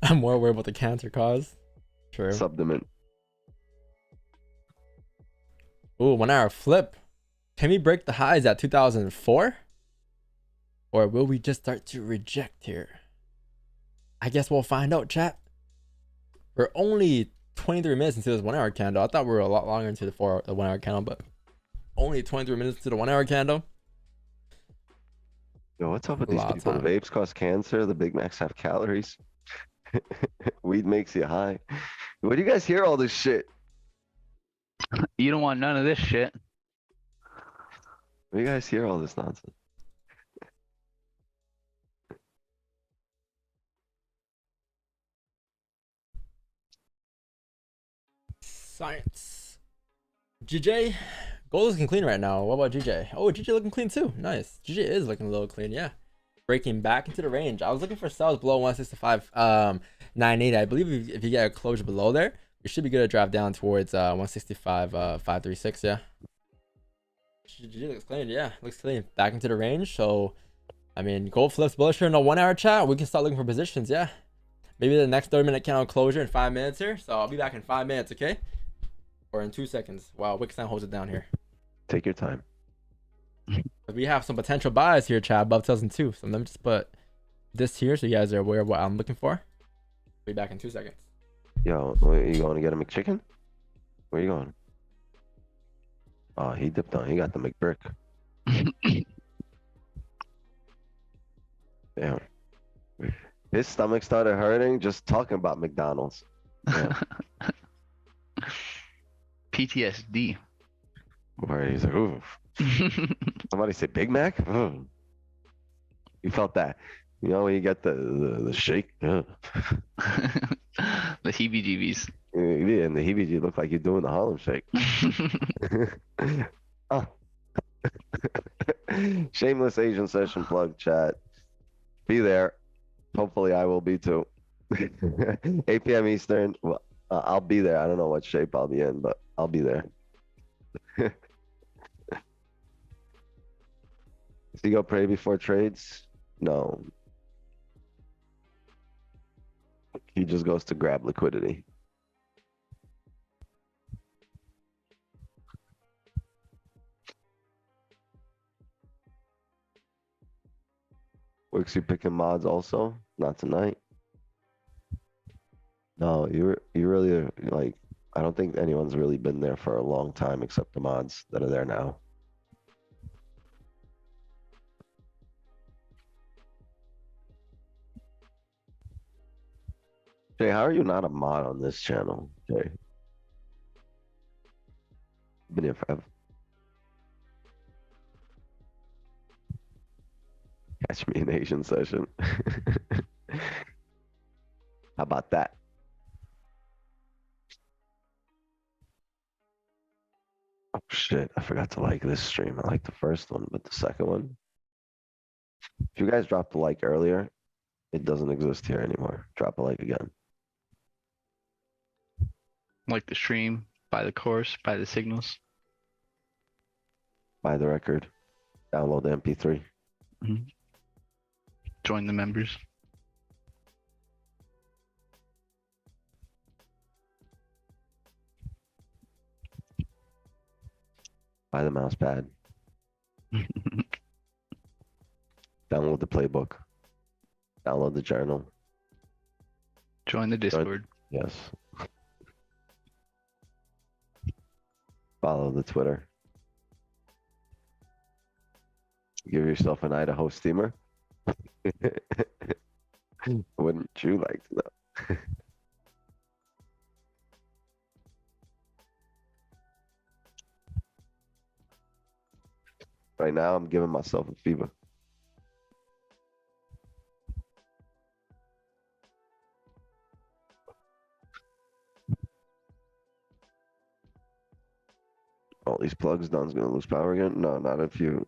I'm more worried about the cancer cause. True. Subdomen. Ooh, 1 hour flip. Can we break the highs at 2004? Or will we just start to reject here? I guess we'll find out, chat. We're only 23 minutes into this 1 hour candle. I thought we were a lot longer into the 1 hour candle, but only 23 minutes into the 1 hour candle. Yo, what's up with these people? The vapes cause cancer. The Big Macs have calories. Weed makes you high. Where do you guys hear all this shit? You don't want none of this shit. Where do you guys hear all this nonsense? Science. GJ, gold is looking clean right now. What about GJ? Oh, GJ looking clean too. Nice. GJ is looking a little clean, yeah. Breaking back into the range. I was looking for sales below 165, 980. I believe if you get a closure below there, you should be good to drive down towards 165, 536. Yeah. GG looks clean. Yeah, looks clean. Back into the range. So, I mean, gold flips bullish in a 1 hour chat. We can start looking for positions. Yeah. Maybe the next 30-minute candle closure in 5 minutes here. So I'll be back in 5 minutes. Okay. Or in 2 seconds. Wow, Wixdown holds it down here. Take your time. We have some potential buys here, chat, above 2002. So let me just put this here so you guys are aware of what I'm looking for. Be back in 2 seconds. Yo, are you going to get a McChicken? Where you going? Oh, he dipped on. He got the McBrick. Damn. His stomach started hurting just talking about McDonald's. Yeah. PTSD. Where he's like, ooh. Somebody say Big Mac? Ooh. You felt that. You know when you get the shake? The heebie-jeebies. Yeah, and the heebie look like you're doing the Harlem Shake. Oh. Shameless Asian session plug chat. Be there. Hopefully I will be too. 8 p.m. Eastern. Well, I'll be there. I don't know what shape I'll be in, but I'll be there. Does he go pray before trades? No. He just goes to grab liquidity. Works you picking mods also? Not tonight. No, you really like. I don't think anyone's really been there for a long time except the mods that are there now. Jay, how are you not a mod on this channel, Jay? Been here forever. Catch me in Asian session. How about that? Oh shit, I forgot to like this stream. I like the first one, but the second one. If you guys dropped a like earlier, it doesn't exist here anymore. Drop a like again. Like the stream, buy the course, buy the signals. Buy the record. Download the MP3. Join the members. Buy the mouse pad. Download the playbook. Download the journal. Join the Discord. Yes. Follow the Twitter. Give yourself an Idaho steamer. Wouldn't you like to know? Right now, I'm giving myself a fever. All these plugs, Don's gonna lose power again. No, not if you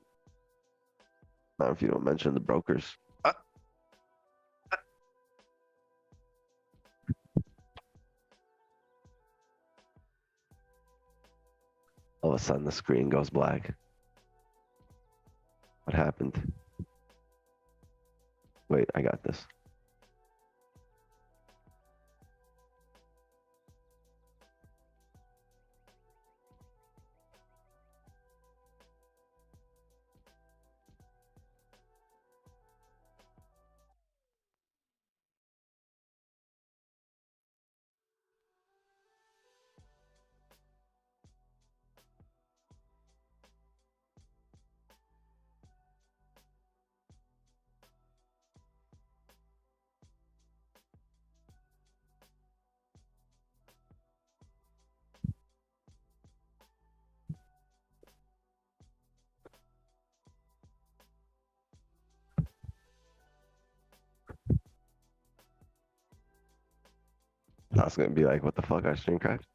don't mention the brokers. All of a sudden, the screen goes black. What happened? Wait, I got this. I was gonna be like, what the fuck, our stream crashed?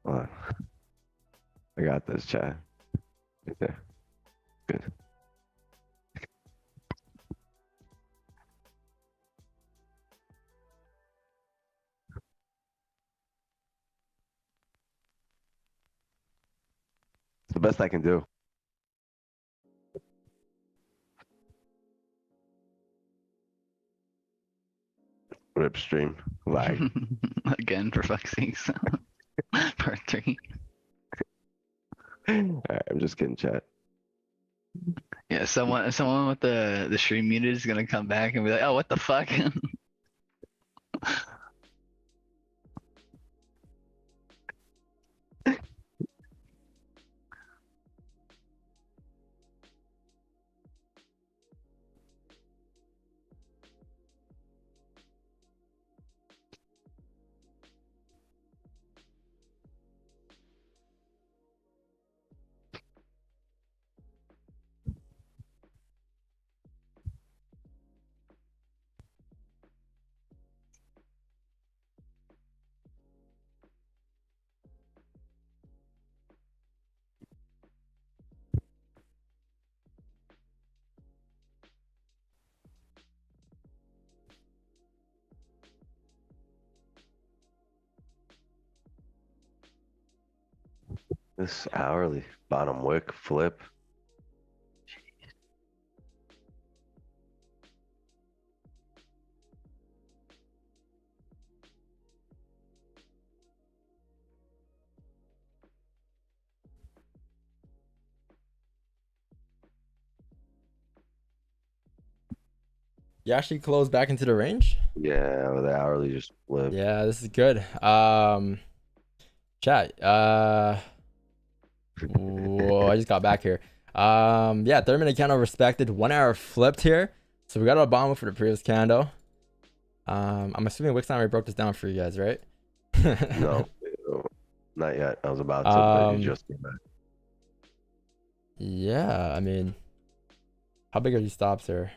Hold on. I got this, chat. Right there. Good. It's the best I can do. Rip stream. Lag. Again, for fuck's sakes. Part 3. Alright, I'm just kidding, chat. Yeah, someone with the stream muted is gonna come back and be like, "Oh, what the fuck?" This hourly bottom wick flip. You actually closed back into the range? Yeah, the hourly just flipped. Yeah, this is good. Chat. Whoa, I just got back here. Yeah, 30-minute candle respected. 1 hour flipped here. So we got our bottom for the previous candle. I'm assuming Wix already broke this down for you guys, right? No, not yet. I was about to, but you just came back. Yeah, I mean, how big are these stops here?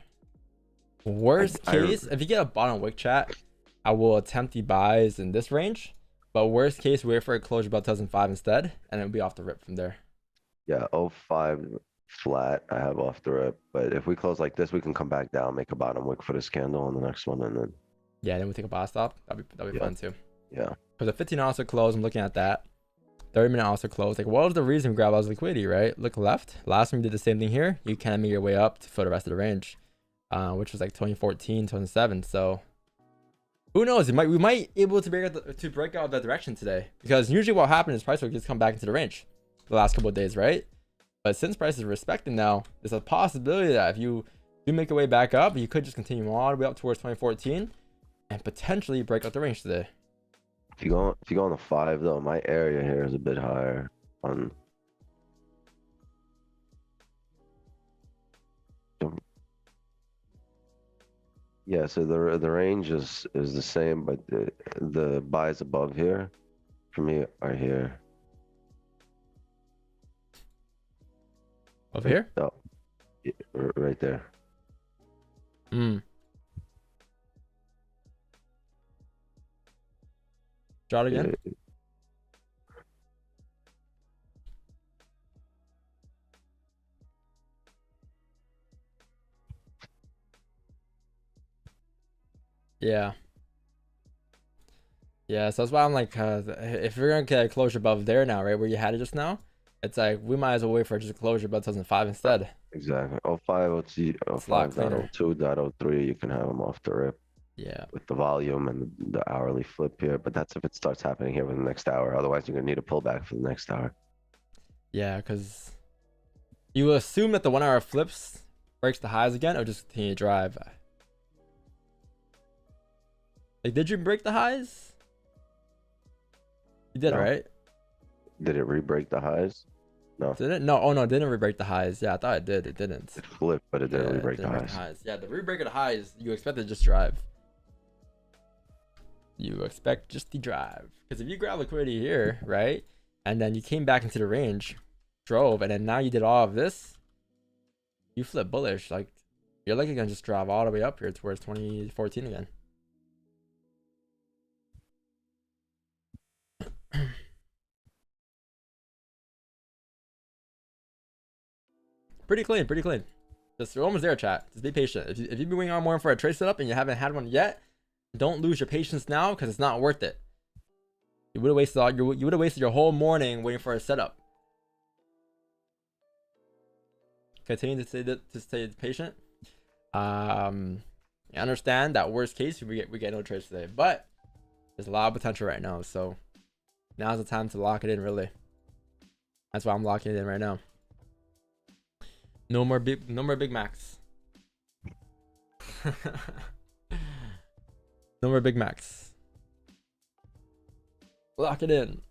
Worst case, if you get a bottom wick chat, I will attempt the buys in this range. But worst case, wait for a closure about 2005 instead, and it'll be off the rip from there. Yeah, 05 flat. I have off the rip, but if we close like this, we can come back down, make a bottom wick for this candle on the next one, and then Yeah, then we take a buy stop. That'd be fun too. yeah. Because the 15 also closed. I'm looking at that. 30-minute also closed. Like, what was the reason we grab all this liquidity, right? Look left. Last time we did the same thing here. You kind of make your way up for the rest of the range, which was like 2014, 2007. So who knows? We might able to break out that direction today, because usually what happens is price will just come back into the range the last couple of days, right? But since price is respecting now, there's a possibility that if you do make your way back up, you could just continue all the way up towards 2014 and potentially break out the range today. If you go on the 5 though, my area here is a bit higher on. Yeah, so the range is the same, but the buys above here for me are here. Over here? No, right there. Draw it again. Yeah. Yeah, so that's why I'm like, if you're gonna get a closure above there now, right, where you had it just now, it's like we might as well wait for just a closure above 2005 instead. Exactly. 05, 05.02.03, you can have them off the rip. Yeah. With the volume and the hourly flip here, but that's if it starts happening here within the next hour. Otherwise, you're gonna need a pullback for the next hour. Yeah, because you assume that the 1 hour flips breaks the highs again, or just continue to drive. Like, did you break the highs? You did, No. right? Did it re-break the highs? No. Did it? No. Oh no, it didn't re-break the highs. Yeah, I thought it did. It didn't. It flipped, but it didn't re-break the highs. Yeah, the re-break of the highs, you expect to just drive. You expect just the drive. Because if you grab liquidity here, right, and then you came back into the range, drove, and then now you did all of this, you flip bullish. Like, you're likely gonna just drive all the way up here towards 2014 again. Pretty clean, pretty clean. Just, you're almost there, chat. Just be patient. If you've been waiting on more for a trade setup and you haven't had one yet, don't lose your patience now, because it's not worth it. You would have wasted your whole morning waiting for a setup. Continue to stay patient. I understand that worst case we get no trades today, but there's a lot of potential right now, so now's the time to lock it in. Really, that's why I'm locking it in right now. No more Big Macs. No more Big Macs. Lock it in.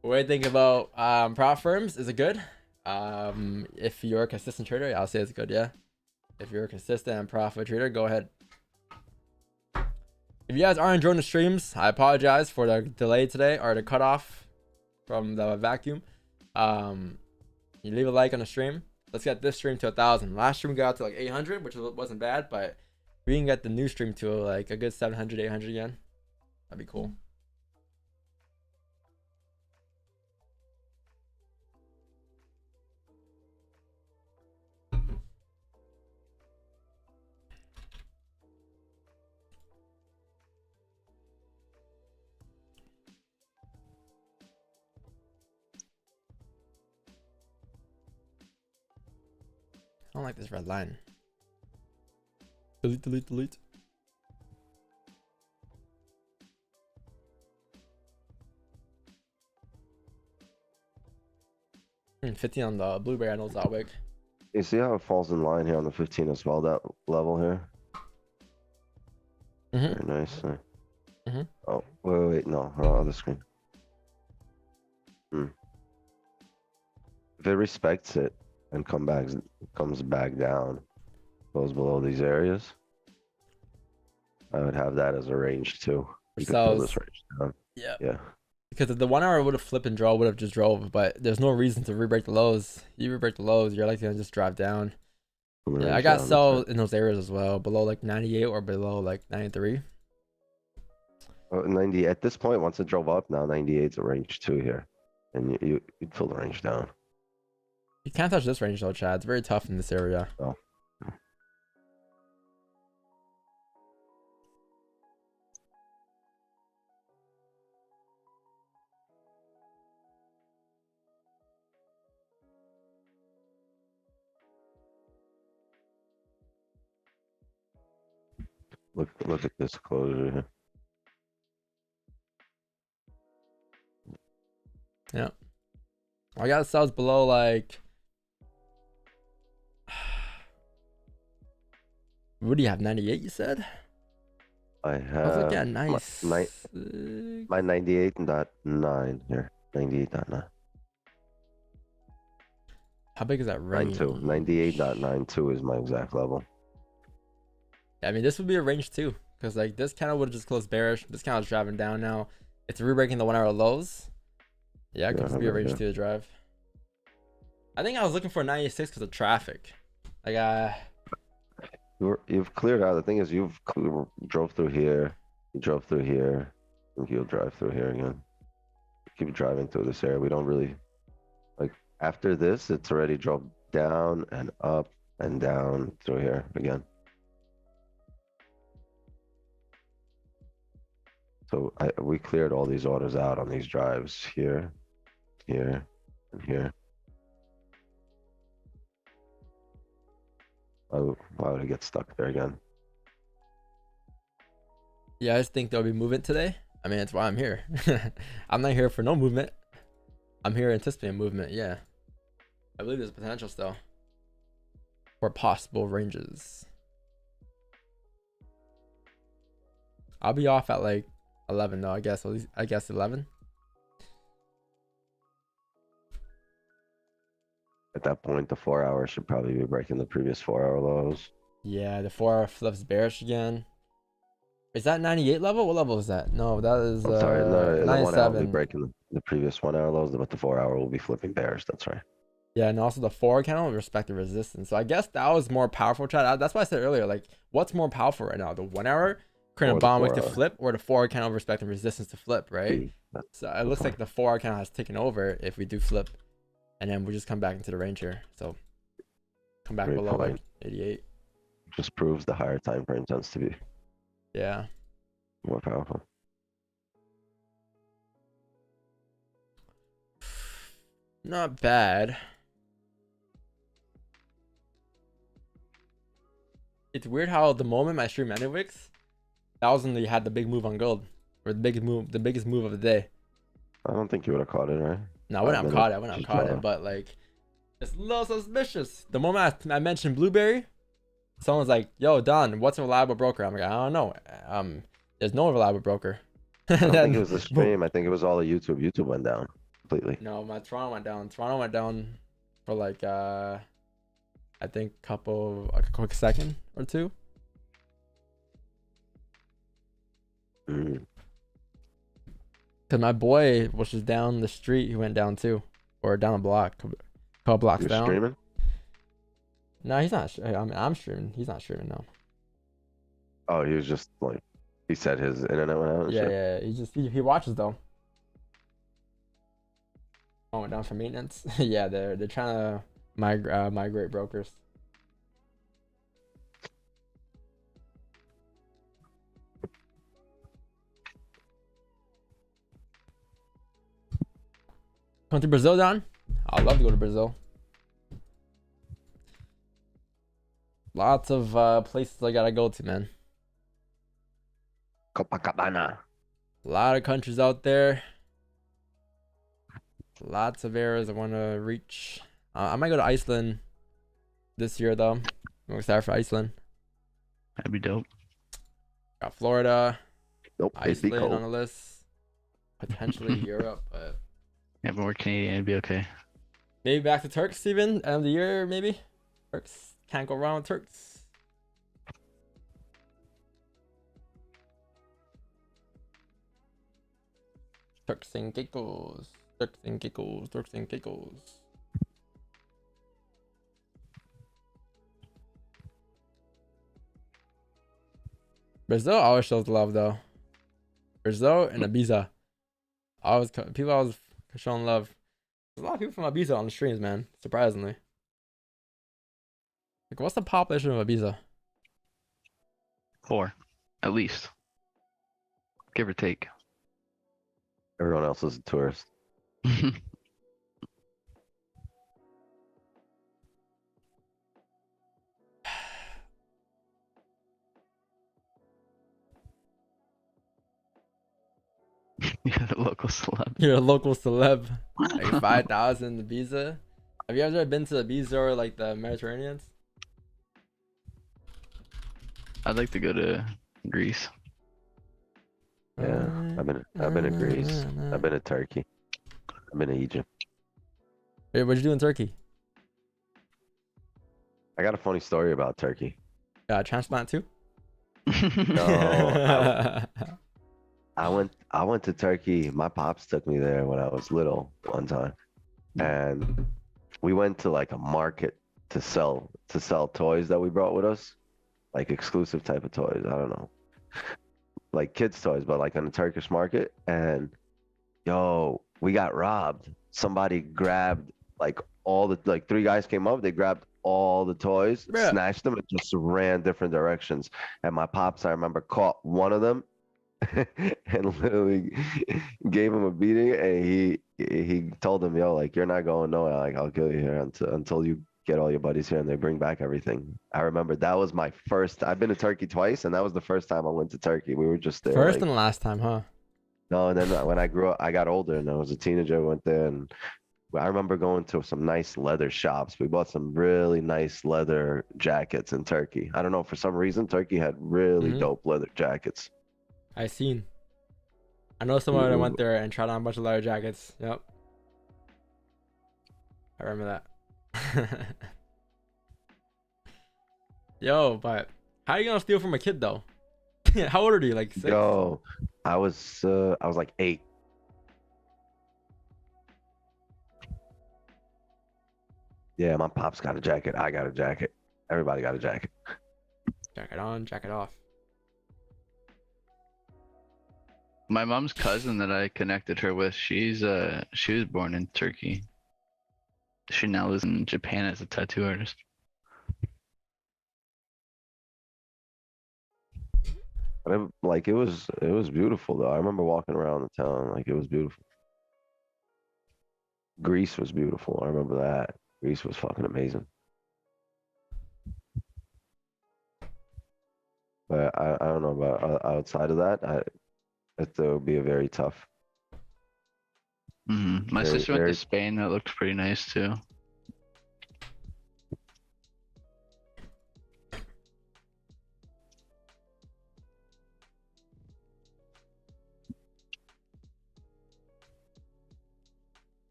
What do you think about prop firms? Is it good? If you're a consistent trader, I'll say it's good. Yeah. If you're a consistent and profit trader, go ahead. If you guys are enjoying the streams, I apologize for the delay today, or the cutoff from the vacuum. You leave a like on the stream. Let's get this stream to 1,000. Last stream we got to like 800, which wasn't bad, but we can get the new stream to like a good 700, 800 again. That'd be cool. I don't like this red line. Delete, delete, delete. 15 on the blueberry. I know it's that big. You see how it falls in line here on the 15 as well, that level here? Very nice. Oh, wait, no, other screen. If it respects it and comes back down, goes below these areas, I would have that as a range too. You could fill this range down. Yeah. Because if the 1 hour would have flipped and draw, would have just drove, but there's no reason to re-break the lows. You re-break the lows, you're likely gonna just drive down. Yeah, I got sell in those areas as well, below like 98 or below like 93. 90 at this point, once it drove up, now 98's a range too here, and you'd fill the range down. You can't touch this range though, Chad. It's very tough in this area. Oh. Look at this closure here. Yeah. I got sells below like. What do you have? 98, you said? I have. I was looking at nice. My 98.9 here. 98.9. How big is that range? 98.92 is my exact level. I mean, this would be a range too, because like this kind of would have just closed bearish. This kind of driving down now. It's re-breaking the 1 hour lows. Yeah, it could just be a range too to drive. I think I was looking for 96 because of traffic. Like You've cleared out. The thing is, drove through here. You drove through here. I think you'll drive through here again. Keep driving through this area. We don't really like after this. It's already drove down and up and down through here again. So we cleared all these orders out on these drives here, here, and here. Why would I get stuck there again? Yeah, I just think there'll be movement today. I mean, that's why I'm here. I'm not here for no movement. I'm here anticipating movement. Yeah, I believe there's potential still for possible ranges. I'll be off at like 11 though. I guess at least 11. At that point, the 4 hour should probably be breaking the previous 4 hour lows. Yeah, the 4 hour flips bearish again. Is that 98 level? What level is that? No, that is I'm sorry, no, the 1 hour will be 97. breaking the previous 1 hour lows, but the 4 hour will be flipping bearish. That's right. Yeah, and also the 4 candle with respect to resistance. So I guess that was more powerful, Chad. That's why I said earlier, like, what's more powerful right now? The 1 hour creating a bottom wick to flip, or the 4 hour candle with respect to resistance to flip, right? So it looks like the 4 hour candle has taken over if we do flip, and then we just come back into the range here. So come back below like 88. Just proves the higher time frame tends to be more powerful. Not bad. It's weird how the moment my stream ended, Wix, that was when they had the big move on gold, or the biggest move of the day. I don't think you would have caught it, right? No, I wouldn't have caught it. But like, it's a little suspicious. The moment I mentioned Blueberry, someone's like, "Yo, Don, what's a reliable broker?" I'm like, "I don't know. There's no reliable broker." I don't think it was the stream. I think it was all the YouTube. YouTube went down completely. No, my Toronto went down. Toronto went down for like I think a quick second or two. Cause my boy, which is down the street, he went down too, or down a block, a couple blocks You're down. Streaming? No, he's not. I mean, I'm streaming. He's not streaming now. Oh, he was just like, he said his internet went out. Yeah. He watches though. Oh, went down for maintenance. Yeah, they're trying to migrate brokers. Going to Brazil, Don? I'd love to go to Brazil. Lots of places I gotta go to, man. Copacabana. A lot of countries out there. Lots of areas I want to reach. I might go to Iceland this year, though. I'm excited for Iceland. That'd be dope. Got Florida, Nope, it'd be Iceland on cold. the list. Potentially Europe, but Yeah, but we're Canadian. It'd be okay. maybe back to Turks even. End of the year, maybe. Turks. Can't go wrong with Turks. Turks and Caicos. Turks and Caicos. Turks and Caicos. Brazil always shows love, though. Brazil and Ibiza. People always showing love. There's a lot of people from Ibiza on the streams, man. Surprisingly. Like, what's the population of Ibiza? 4, at least, give or take. Everyone else is a tourist. Yeah, the local celeb. You're a local celeb. Like 5,000 Ibiza. Have you ever been to Ibiza or like the Mediterranean? I'd like to go to Greece. Yeah, I've been to Greece. I've been to Turkey. I've been to Egypt. Hey, what'd you do in Turkey? I got a funny story about Turkey. Transplant too? No, I went to Turkey. My pops took me there when I was little one time, and we went to like a market to sell toys that we brought with us, like exclusive type of toys. I don't know, like kids toys, but like on a Turkish market. And yo, we got robbed. Somebody grabbed like all the, like 3 guys came up, they grabbed all the toys, Bruh. snatched them, and just ran different directions. And my pops, I remember, caught one of them and literally gave him a beating. And he told him, "Yo, like you're not going nowhere. Like I'll kill you here until you get all your buddies here and they bring back everything." I remember that was my first. I've been to Turkey twice, and that was the first time I went to Turkey. We were just there. First like, and last time, huh? no, and then when I grew up, I got older and I was a teenager. I went there, and I remember going to some nice leather shops. We bought some really nice leather jackets in Turkey. I don't know, for some reason, Turkey had really dope leather jackets. I seen. I know someone that went there and tried on a bunch of leather jackets. Yep. I remember that. Yo, but how you gonna steal from a kid though? How old are you? Like 6? Yo, I was like 8. Yeah, my pops got a jacket. I got a jacket. Everybody got a jacket. Jacket on, jacket off. My mom's cousin that I connected her with, she was born in Turkey. She now lives in Japan as a tattoo artist. But it was beautiful though. I remember walking around the town, like it was beautiful. Greece was beautiful. I remember that. Greece was fucking amazing. But I don't know about outside of that. It would be a very tough. My sister went to Spain. That looked pretty nice too.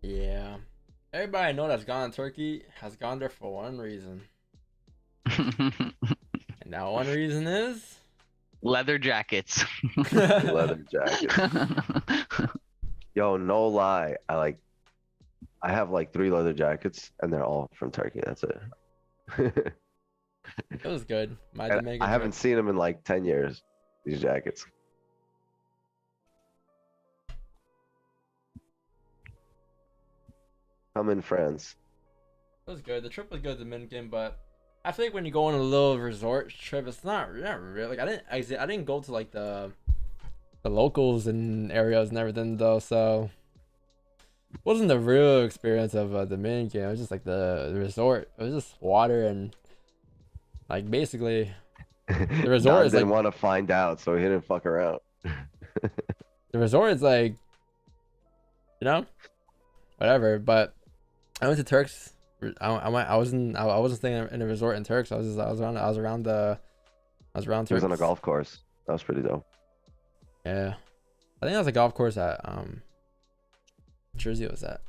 Yeah. Everybody I know that's gone to Turkey has gone there for one reason. And that one reason is leather jackets. Leather jackets. Yo, no lie. I have like 3 leather jackets and they're all from Turkey. That's it. it was good. My And Jamaican I haven't trip. seen them in like 10 years, these jackets. I'm in France. It was good. The trip was good, Dominican, but I feel like when you go on a little resort trip, it's not really like I didn't go to like the the locals and areas and everything though, so it wasn't the real experience of Dominican. It was just like the resort. It was just water and like basically the resort Don is didn't like want to find out, so he didn't fuck around. the resort is like, you know, whatever. But I went to Turks. I wasn't staying in a resort in Turks. I was around He Turks. was on a golf course. That was pretty dope. Yeah, I think that was a golf course at Jersey was that.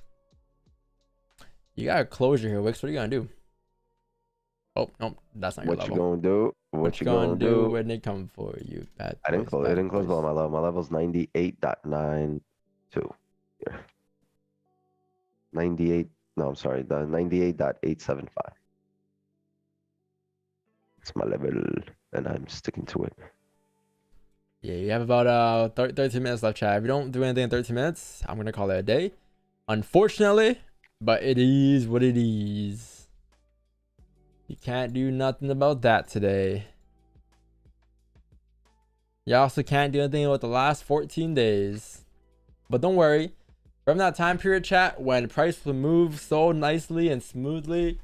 You got a closure here, Wix. What are you gonna do? Oh nope, that's not your What you level. gonna do? What you gonna do do? when they come for you? Bad I didn't boys, close. It bad didn't close boys. below my level. My level's 98.92. Here. 98. No, I'm sorry. The 98.875. It's my level, and I'm sticking to it. Yeah, you have about 13 minutes left, chat. If you don't do anything in 13 minutes, I'm gonna call it a day. Unfortunately, but it is what it is. You can't do nothing about that today. You also can't do anything about the last 14 days. But don't worry. From that time period, chat, when price will move so nicely and smoothly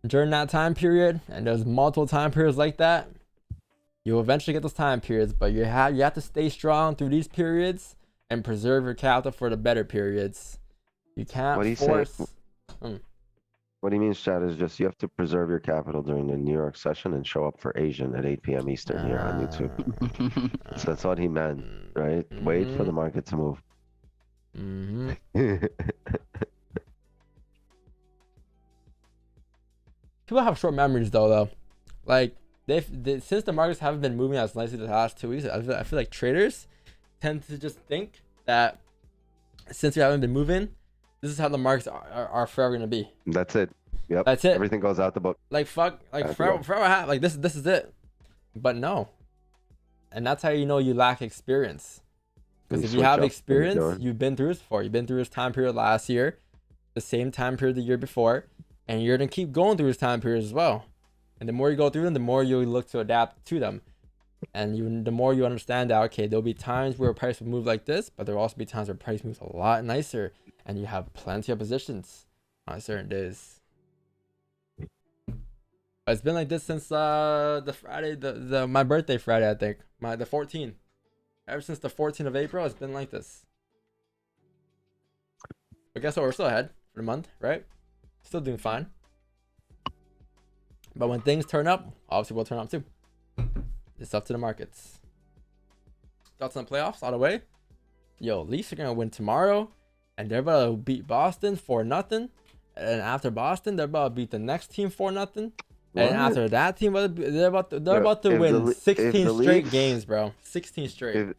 during that time period, and there's multiple time periods like that, you'll eventually get those time periods, but you have to stay strong through these periods and preserve your capital for the better periods. You can't What do you force. say? What do you mean, Chad? Is just you have to preserve your capital during the New York session and show up for Asian at 8 p.m. Eastern here on YouTube. So that's what he meant, right? Wait for the market to move. People have short memories though. Like they since the markets haven't been moving as nicely the last 2 weeks, I feel like traders tend to just think that since we haven't been moving, this is how the markets are forever gonna be. That's it. Yep. That's it. Everything goes out the book. Like fuck, like forever like this is it. But no. And that's how you know you lack experience. Because if you have experience, you've been through this before. You've been through this time period last year, the same time period the year before, and you're gonna keep going through this time period as well. And the more you go through them, the more you look to adapt to them. And the more you understand that, okay, there'll be times where price will move like this, but there'll also be times where price moves a lot nicer, and you have plenty of positions on certain days. But it's been like this since the Friday, my birthday Friday, I think, the 14th. Ever since the 14th of April, it's been like this. But guess what? We're still ahead for the month, right? Still doing fine. But when things turn up, obviously we'll turn up too. It's up to the markets. Thoughts on the playoffs all the way? Yo, Leafs are gonna win tomorrow, and they're about to beat Boston 4-0. And after Boston, they're about to beat the next team 4-0. And after that team, they're about to win 16 straight games, bro. 16 straight. If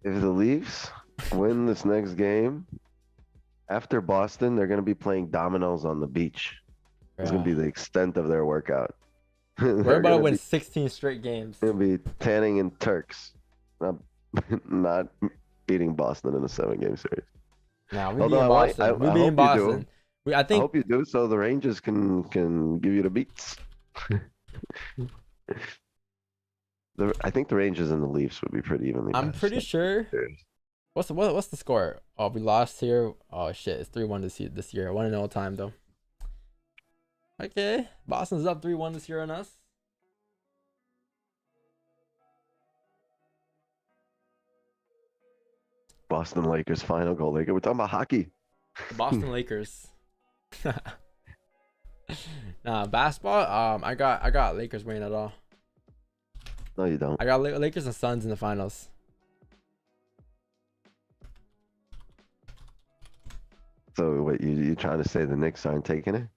the Leafs win this next game, after Boston, they're gonna be playing dominoes on the beach. It's gonna be the extent of their workout. We're about to win 16 straight games. It'll be tanning in Turks, not beating Boston in a 7-game series. Nah, we beating Boston. We beating Boston. I hope you do, so the Rangers can give you the beats. I think the Rangers and the Leafs would be pretty evenly matched. I'm pretty sure. What's the score? Oh, we lost here. Oh shit, it's 3-1 this year. 1-0 time though. Okay, Boston's up 3-1 this year on us. Boston Lakers final goal. We're talking about hockey. Boston Lakers. Nah, basketball. I got Lakers winning it all. No, you don't. I got Lakers and Suns in the finals. So what you trying to say the Knicks aren't taking it?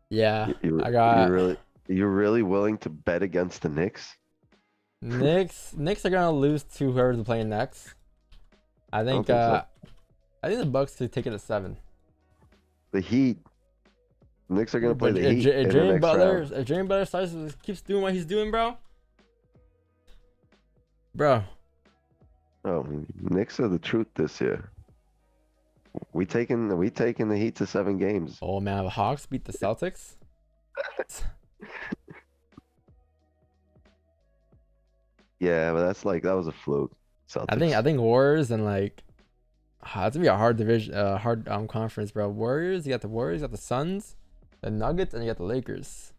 Yeah, You're really willing to bet against the Knicks? Knicks are gonna lose to whoever's playing next. I think I think the Bucks could take it at 7. The Heat. Knicks are gonna play the Heat. If Jimmy Butler keeps doing what he's doing, bro. Oh, Knicks are the truth this year. We taking the Heat to 7 games. Oh man, the Hawks beat the Celtics. Yeah, but that was a fluke. Celtics. I think Warriors and like it's gonna be a hard division, hard conference, bro. Warriors, you got the Warriors, you got the Suns, the Nuggets, and you got the Lakers.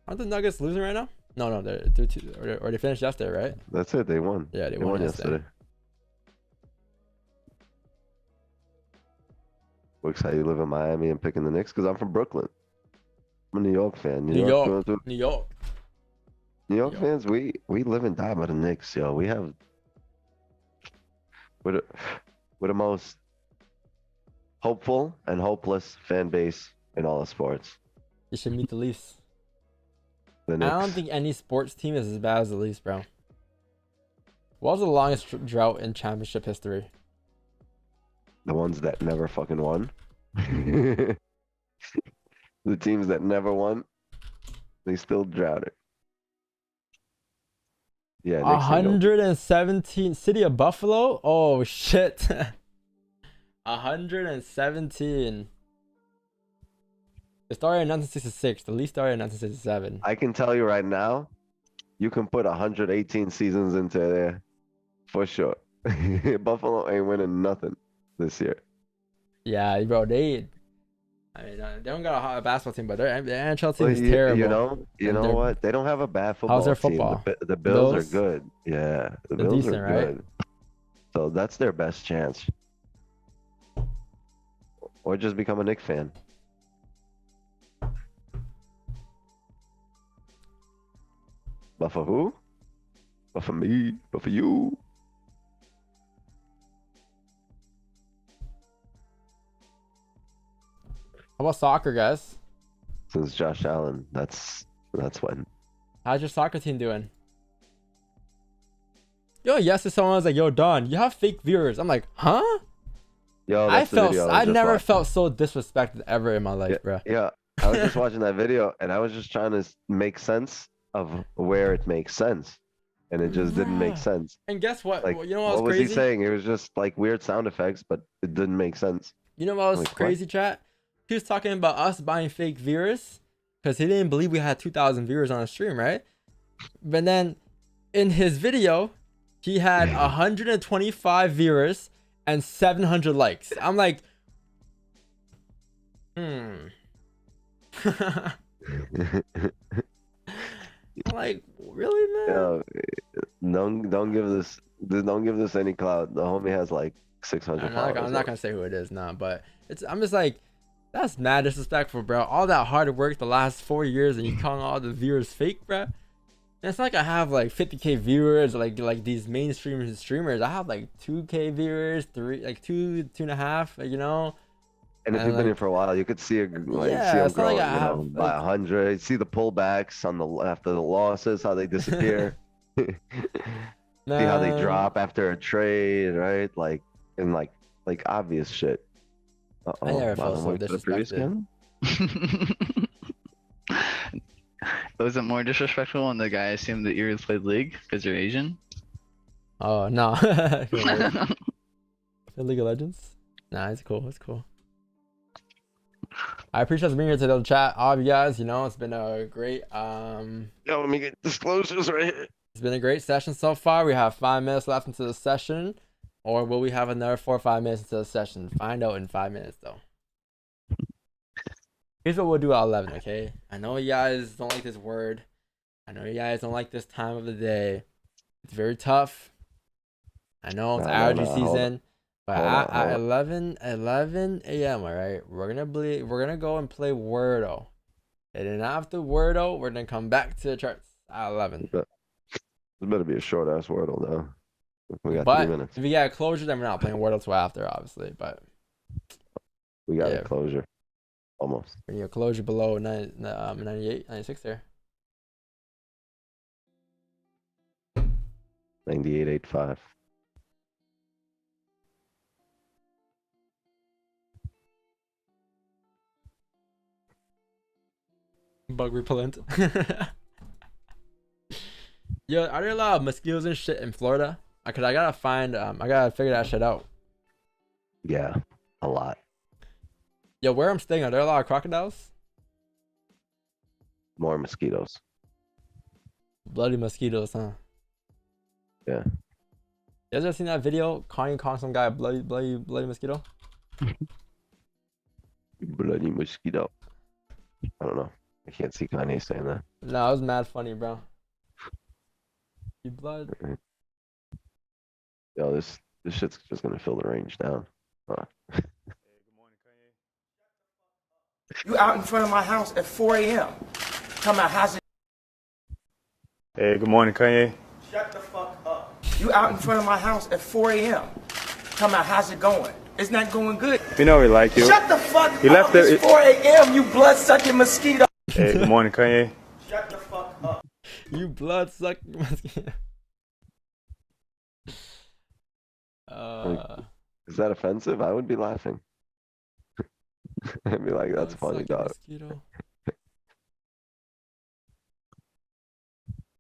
Aren't the Nuggets losing right now? No, they're two, or they finished yesterday, right? That's it. They won. Yeah, they won yesterday. Looks how you live in Miami and picking the Knicks because I'm from Brooklyn. I'm a New York fan. New York. New York fans, we live and die by the Knicks, yo. We're the most hopeful and hopeless fan base in all of sports. You should meet the Leafs. The I Knicks. don't think any sports team is as bad as the Leafs, bro. What was the longest drought in championship history? The ones that never fucking won. The teams that never won, they still droughted. Yeah, Knicks ain't no- 117. City of Buffalo? Oh shit. 117. It started in 1966. The Leafs started in 1967. I can tell you right now, you can put 118 seasons into there for sure. Buffalo ain't winning nothing this year. Yeah, bro, they don't got a basketball team, but the NHL team Well, is terrible. You know what? They don't have a bad football How's their team. football? The Bills Bills? are good. Yeah, the They're Bills decent, are right? good. So that's their best chance. Or just become a Knicks fan. But for who? But for me. But for you. How about soccer, guys? Since Josh Allen, that's when. How's your soccer team doing? Yo, yesterday someone was like, "Yo, Don, you have fake viewers." I'm like, "Huh?" Yo, that's the video I I was just never watching. felt so disrespected ever in my life, bro. Yeah, I was just watching that video and I was just trying to make sense of where it makes sense. And it just didn't make Bruh. sense. And guess what? Like, You know what what was was crazy? he saying? It was just like weird sound effects, but it didn't make sense. You know what was Like, what? crazy, chat? He was talking about us buying fake viewers because he didn't believe we had 2,000 viewers on a stream, right? But then in his video, he had 125 viewers and 700 likes. I'm like, I'm like, really, man? Yo, don't give this any clout. The homie has like 600 followers. I'm not gonna say who it is now, but I'm just like, that's mad disrespectful, bro. All that hard work the last 4 years, and you calling all the viewers fake, bro. And it's not like I have like 50K viewers, like these mainstream streamers. I have like 2K viewers, 2.5, you know. And if And you've been like, here for a while, you could see a see yeah, them it's not grow, like I have, by like- 100. See the pullbacks on the after the losses, how they disappear. See how they man, drop after a trade, right? Like and like obvious shit. I never felt Bottom so way to the previous disrespected. game? Was it more disrespectful when the guy assumed that you played League because you're Asian? Oh no, League of Legends. Nah, it's cool. It's cool. I appreciate you being here today, chat. All of you guys, you know, it's been a great Yo, let me get disclosures right here. it's been a great session so far. We have 5 minutes left into the session, or will we have another 4 or 5 minutes into the session? Find out in 5 minutes though. Here's what we'll do at 11, okay? I know you guys don't like this word. I know you guys don't like this time of the day. It's very tough. I know it's allergy season. But at 11 a.m., all right, we're gonna go and play Wordle, and then after Wordle, we're gonna come back to the charts at 11. This better be a short ass Wordle though. We got But 3 minutes. if we get a closure, then we're not playing Wordle till after, obviously. But We got yeah. a closure. Almost. we need a closure below 98, 96 there. 98.85. Bug repellent. Yo, are there a lot of mosquitoes and shit in Florida? Cause I gotta figure that shit out. Yeah, a lot. Yo, where I'm staying, are there a lot of crocodiles? more mosquitoes. Bloody mosquitoes, huh? Yeah. You guys ever seen that video? Kanye calling some guy a bloody mosquito? Bloody mosquito. I don't know. I can't see Kanye saying that. No, it was mad funny, bro. You blood. Yo, this shit's just gonna fill the range down. You out in front of my house at 4 a.m. Come out, how's it? Hey, good morning, Kanye. Shut the fuck up. You out in front of my house at 4 a.m. Come out, how's it going? It's not going good. We know we like you. Shut the fuck You up. left it- It's 4 a.m. You blood-sucking mosquito. Hey, good morning, Kanye. Shut the fuck up. You blood sucking mosquito. Is that offensive? I would be laughing. I'd be like, that's funny, dog. Mosquito.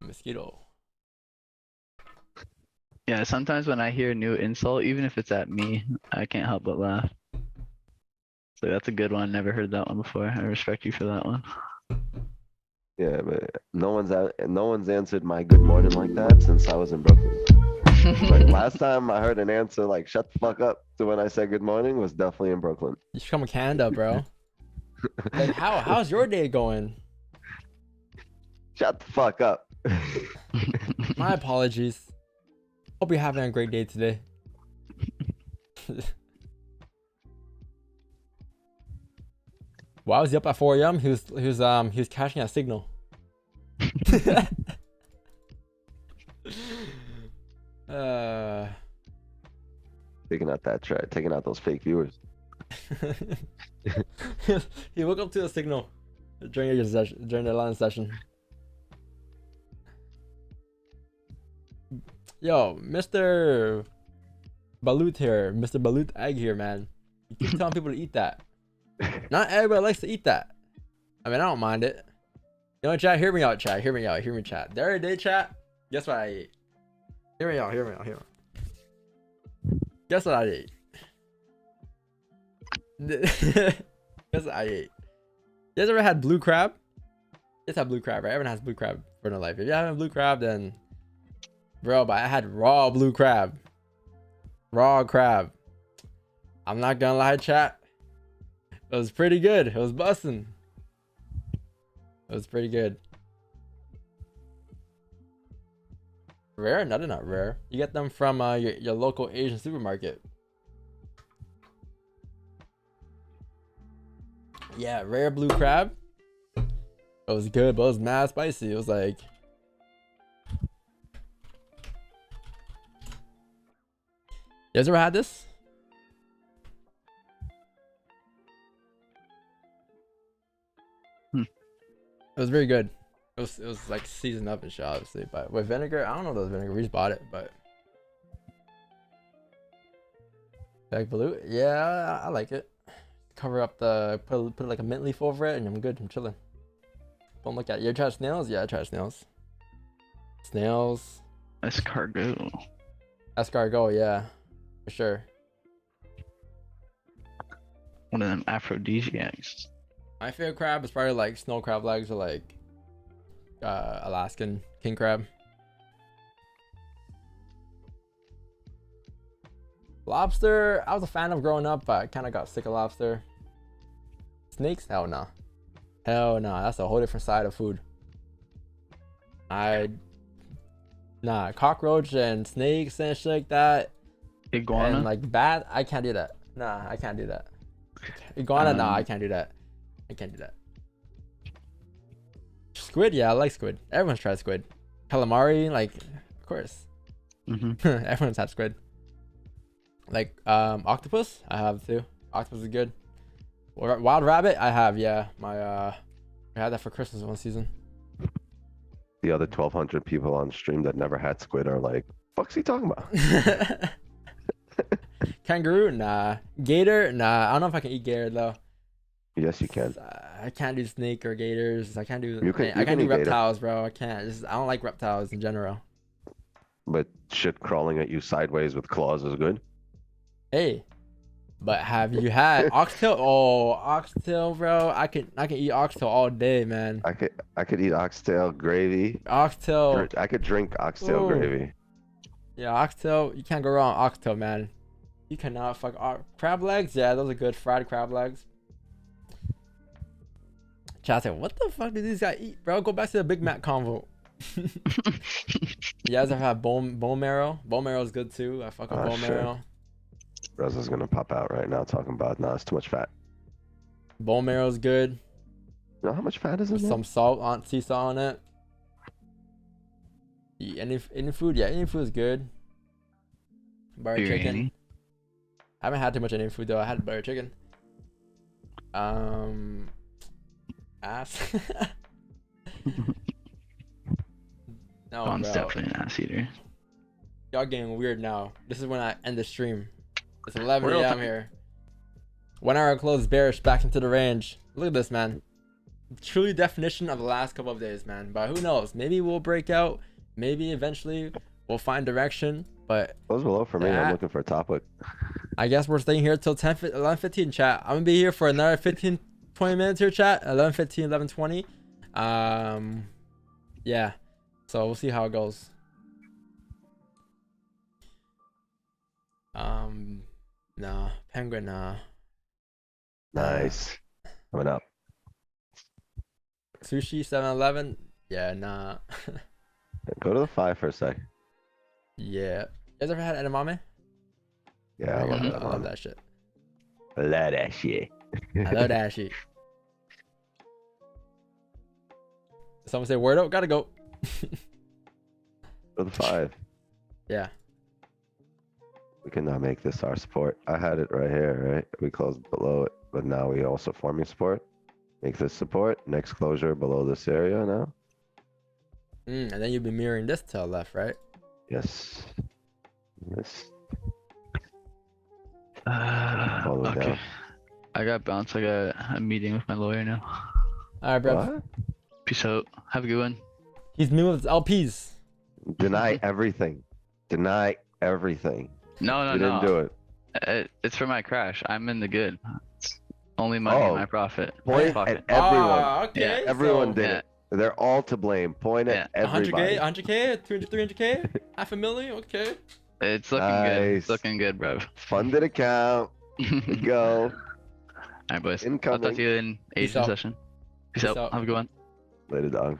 Mosquito. Yeah, sometimes when I hear a new insult, even if it's at me, I can't help but laugh. So that's a good one. Never heard that one before. I respect you for that one. Yeah, but no one's answered my good morning like that since I was in Brooklyn. Like last time I heard an answer like "shut the fuck up" to when I said good morning was definitely in Brooklyn. You should come to Canada, bro. Like, how's your day going? Shut the fuck up. My apologies. Hope you're having a great day today. Why was he up at 4 a.m.? He was catching a signal. Taking out that track, taking out those fake viewers. He woke up to a signal during the lunch session. Yo, Mr. Balut here, Mr. Balut Egg here, man. You keep telling people to eat that. Not everybody likes to eat that. I mean, I don't mind it. You know, chat, hear me out, chat. Hear me out, chat. The other day, chat, guess what I ate? Hear me out. Guess what I ate? Guess what I ate? You guys ever had blue crab? It's had blue crab, right? Everyone has blue crab for their life. If you haven't blue crab, then bro, but I had raw blue crab. Raw crab. I'm not gonna lie, chat. It was pretty good. It was busting. It was pretty good. Rare? No, they're not rare. You get them from your local Asian supermarket. Yeah, rare blue crab. It was good, but it was mad spicy. It was like, you guys ever had this? It was very good. It was like seasoned up and shit, obviously, but with vinegar, I don't know if it was vinegar. We just bought it, but black blue, yeah, I like it. Cover up put like a mint leaf over it, and I'm good. I'm chilling. Don't look at it. You ever tried snails? Yeah, I tried snails. Snails. Escargot. Escargot, yeah, for sure. One of them aphrodisiacs. My favorite crab is probably like snow crab legs or like Alaskan king crab. Lobster, I was a fan of growing up, but I kind of got sick of lobster. Snakes? Hell no. Hell no. That's a whole different side of food. Nah, cockroach and snakes and shit like that. Iguana? And like bat, I can't do that. Nah, I can't do that. Iguana, nah, I can't do that. I can't do that. Squid, yeah, I like squid. Everyone's tried squid. Calamari, like, of course. Everyone's had squid. Like, octopus, I have too. Octopus is good. Wild rabbit, I have, yeah. I had that for Christmas one season. The other 1,200 people on stream that never had squid are like, "Fuck's he talking about?" Kangaroo, nah. Gator, nah. I don't know if I can eat gator though. Yes, you can. I can't do snake or gators. I can't do. You I can't do eat gator. reptiles, bro. I can't. I don't like reptiles in general. But shit crawling at you sideways with claws is good. Hey, But have you had oxtail? Oh, oxtail, bro. I can eat oxtail all day, man. I could eat oxtail gravy. Oxtail. I could drink oxtail Ooh. gravy. Yeah, oxtail. You can't go wrong with oxtail, man. You cannot fuck crab legs. Yeah, those are good fried crab legs. Chat said, what the fuck did these guys eat, bro? Go back to the Big Mac convo. You guys ever had bone marrow? Bone marrow is good too. I fuck with bone shit. marrow. Rosa's gonna pop out right now talking about, nah, it's too much fat. Bone marrow is good. You know how much fat is in there? Some salt on sea salt on it. Any food, yeah, Indian food is good. Butter chicken. Biryani. I haven't had too much Indian food though. I had butter chicken. Ass. No, Don's bro. definitely an ass eater. Y'all getting weird now. This is when I end the stream. It's 11 Real a.m. time. here. 1 hour close bearish back into the range. Look at this, man. Truly definition of the last couple of days, man. But who knows? Maybe we'll break out. Maybe eventually we'll find direction. But Close below for me. I'm looking for a top wick. I guess we're staying here till 11:15, chat. I'm gonna be here for another 15, 20 minutes here, chat. 11:15, 11:20. Yeah. So we'll see how it goes. Nah, penguin, nah. Nice. Coming up. Sushi 7-Eleven, yeah, nah. Go to the 5 for a sec. Yeah. You guys ever had edamame? Yeah, I love I that. love that shit. I love that shit. I love that shit. Someone say word out, gotta go. Go to the 5. Yeah. We cannot make this our support. I had it right here, right? We closed below it, but now we also forming support. Make this support. Next closure below this area now. And then you'll be mirroring this to the left, right? Yes. Yes. Okay. Down. I got bounced. I got a meeting with my lawyer now. All right, bro. What? Peace out. Have a good one. He's meeting with his LPs. Deny everything. Deny everything. No, You didn't do it. It's for my crash. I'm in the good. It's only money in my profit. Point Pocket. at everyone. Ah, okay. Yeah, Everyone so did it. They're all to blame. Point at everybody. 100K, 200, 300K, $500,000. Okay. It's looking good. It's Nice. looking good, bro. Funded account. Go. Alright, boys. I'll Incoming. talk to you in Peace Asian out. session. Peace Peace out. out. Have a good one. Later, dog.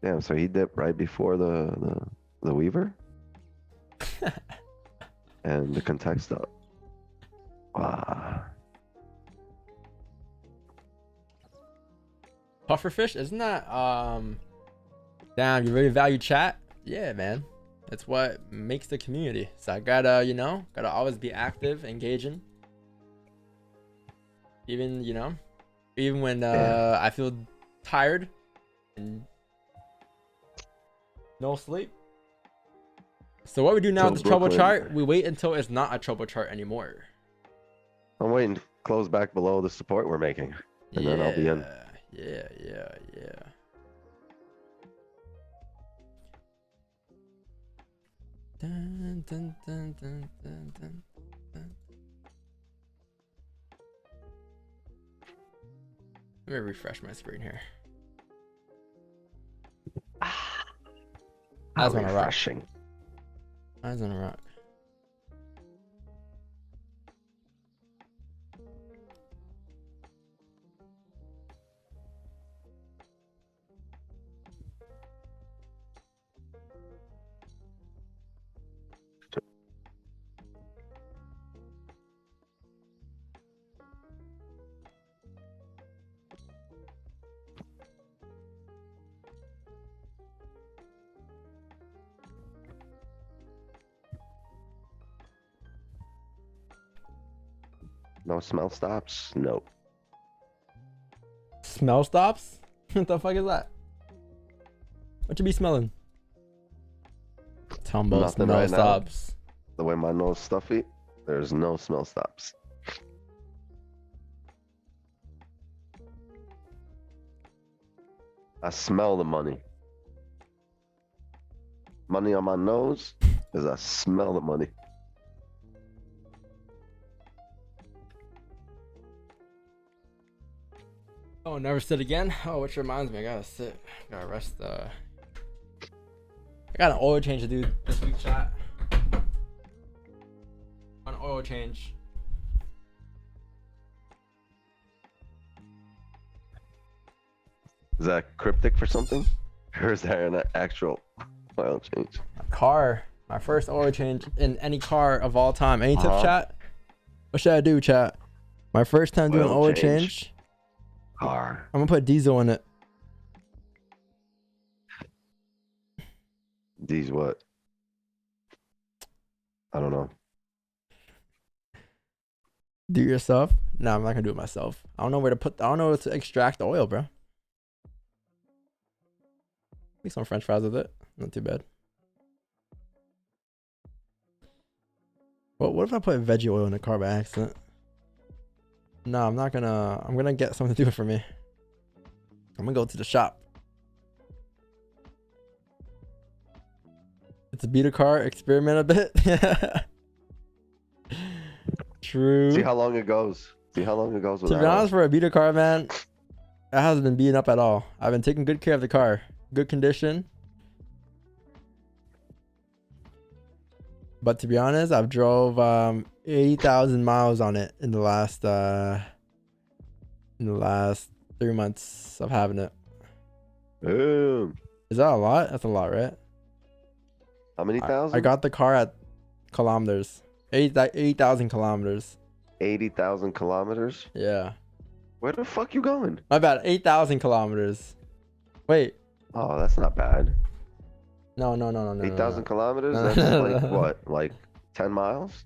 Damn, so he dipped right before the Weaver? And the context up. Wow. Pufferfish, isn't that damn, you really value chat? Yeah, man. That's what makes the community. So I gotta, gotta always be active, engaging. Even, even when I feel tired and no sleep. So what we do now Till with the trouble Brooklyn. chart, we wait until it's not a trouble chart anymore. I'm waiting to close back below the support we're making. And then I'll be in. Yeah. Dun, dun, dun, dun, dun, dun, dun. Let me refresh my screen here. Eyes on a rock. Refreshing. Eyes on a rock. No smell stops? Nope. Smell stops? What the fuck is that? What you be smelling? Tumble Nothing smell right now. stops. The way my nose stuffy, there's no smell stops. I smell the money. Money on my nose is I smell the money. Oh, never sit again. Oh, which reminds me, I gotta sit. Gotta rest. I got an oil change to do this week, chat. An oil change. Is that cryptic for something? Or is that an actual oil change? Car. My first oil change in any car of all time. Any tips, chat? What should I do, chat? My first time doing oil change. Car. I'm gonna put diesel in it. These what? I don't know. Do it yourself? No, I'm not gonna do it myself. I don't know where to put. I don't know where to extract the oil, bro. Make some French fries with it. Not too bad. Well, what if I put veggie oil in the car by accident? No, I'm not gonna. I'm gonna get someone to do it for me. I'm gonna go to the shop. It's a beta car. Experiment a bit. True. See how long it goes. See how long it goes. To be honest, for a beta car, man, it hasn't been beaten up at all. I've been taking good care of the car. Good condition. But to be honest, I've drove 80,000 miles on it in the last 3 months of having it. Boom. Is that a lot? That's a lot, right? How many thousand? I got the car at kilometers. 80,000 kilometers. 80,000 kilometers? Yeah. Where the fuck you going? My bad. 8,000 kilometers. Wait. Oh, that's not bad. No. 8,000 kilometers? No, That's no, like no. what? Like 10 miles?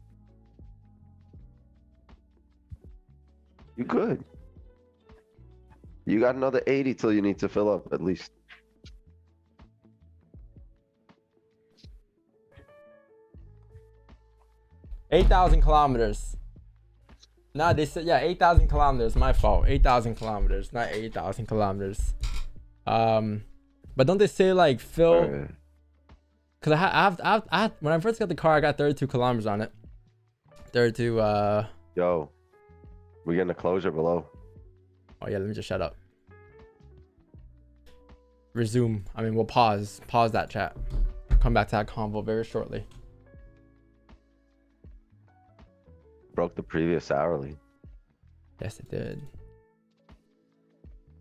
You good. You got another 80 till you need to fill up at least. $8,000 kilometers. No, they said, yeah, 8,000 kilometers. My fault. 8,000 kilometers, not 8,000 kilometers. But don't they say like fill? Cause I have when I first got the car, I got 32 kilometers on it. 32. Yo, we getting a closure below. Oh yeah, let me just shut up. Resume. I mean, we'll pause that chat. Come back to that convo very shortly. Broke the previous hourly. Yes, it did.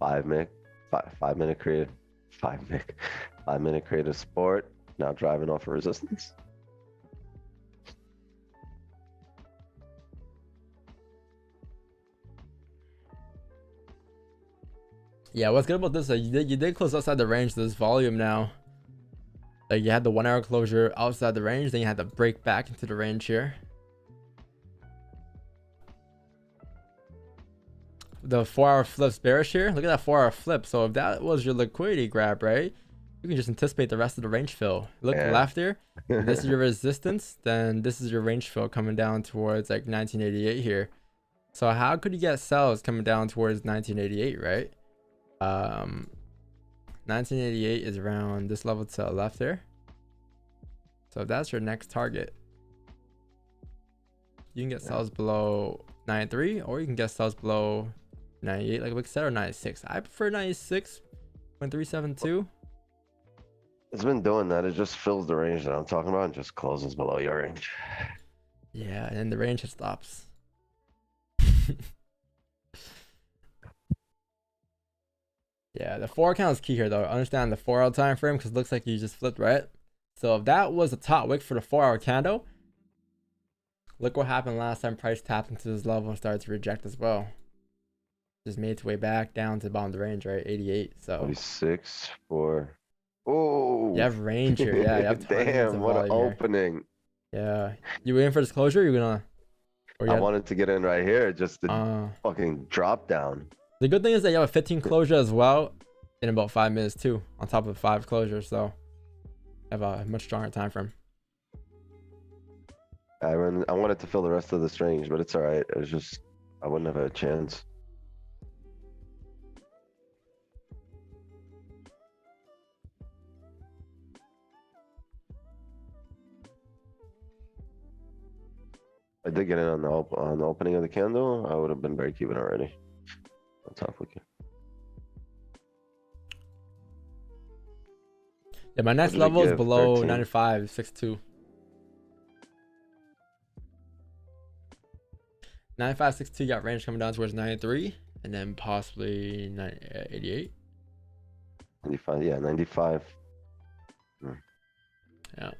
5 minute creative. 5 minute creative sport. Now driving off of resistance. Yeah, what's good about this? You did close outside the range. There's volume now. Like you had the 1 hour closure outside the range, then you had to break back into the range here. The 4 hour flips bearish here. Look at that 4 hour flip. So if that was your liquidity grab, right? You can just anticipate the rest of the range fill. Look left here. This is your resistance. Then this is your range fill coming down towards like 1988 here. So how could you get sells coming down towards 1988, right? 1988 is around this level to the left there. So if that's your next target, you can get sells below 93, or you can get sells below 98, like we said, or 96. I prefer 96.372. It's been doing that. It just fills the range that I'm talking about and just closes below your range. Yeah, and then the range just stops. Yeah, the 4 count is key here though. Understand the 4 hour time frame, because it looks like you just flipped, right? So if that was the top wick for the 4 hour candle, look what happened last time price tapped into this level and started to reject as well. Just made its way back down to the bottom of the range, right? 88. So 46 for. Oh, you have range here. Yeah, you have damn, what an opening. Yeah, you waiting for this closure? You're gonna. I wanted to get in right here, just to fucking drop down. The good thing is that you have a 15 closure as well in about 5 minutes too, on top of 5 closures. So you have a much stronger time frame. I wanted to fill the rest of this range, but it's all right. It was just I wouldn't have a chance. I did get in on the opening of the candle. I would have been break even already. On top of it. Yeah, my next What did it level is give? below 13? 95.62. 95.62 got range coming down towards 93, and then possibly 88. 95, yeah, 95. Yeah.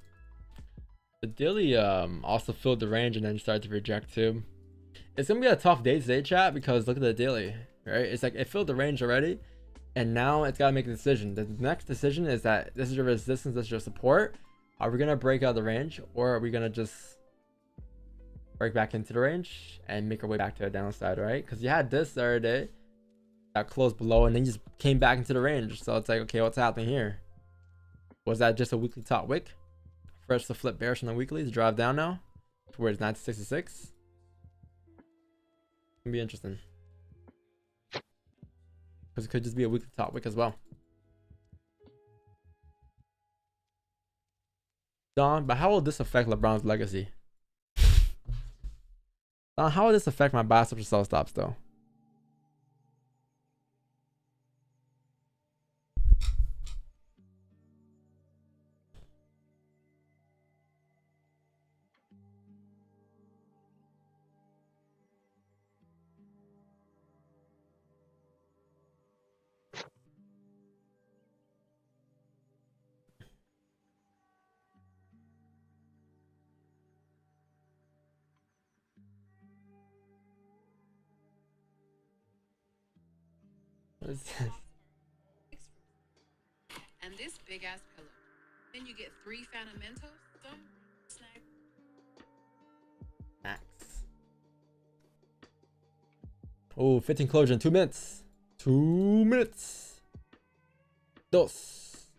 The daily also filled the range and then started to reject too. It's gonna be a tough day today, chat, because look at the daily, right? It's like it filled the range already, and now it's gotta make a decision. The next decision is that this is your resistance, this is your support. Are we gonna break out of the range, or are we gonna just break back into the range and make our way back to the downside, right? Because you had this the other day that closed below and then just came back into the range. So it's like, okay, what's happening here? Was that just a weekly top wick for us to flip bearish on the weekly to drive down now towards 966? Gonna be interesting, because it could just be a weekly top wick as well. Don, but how will this affect LeBron's legacy? Don, how will this affect my buy stops or sell stops though? What is this? And this big ass pillow. Then you get 3 Phantom Mentos. Some snack. Max. Oh, 15 closure in 2 minutes. 2 minutes. Dos.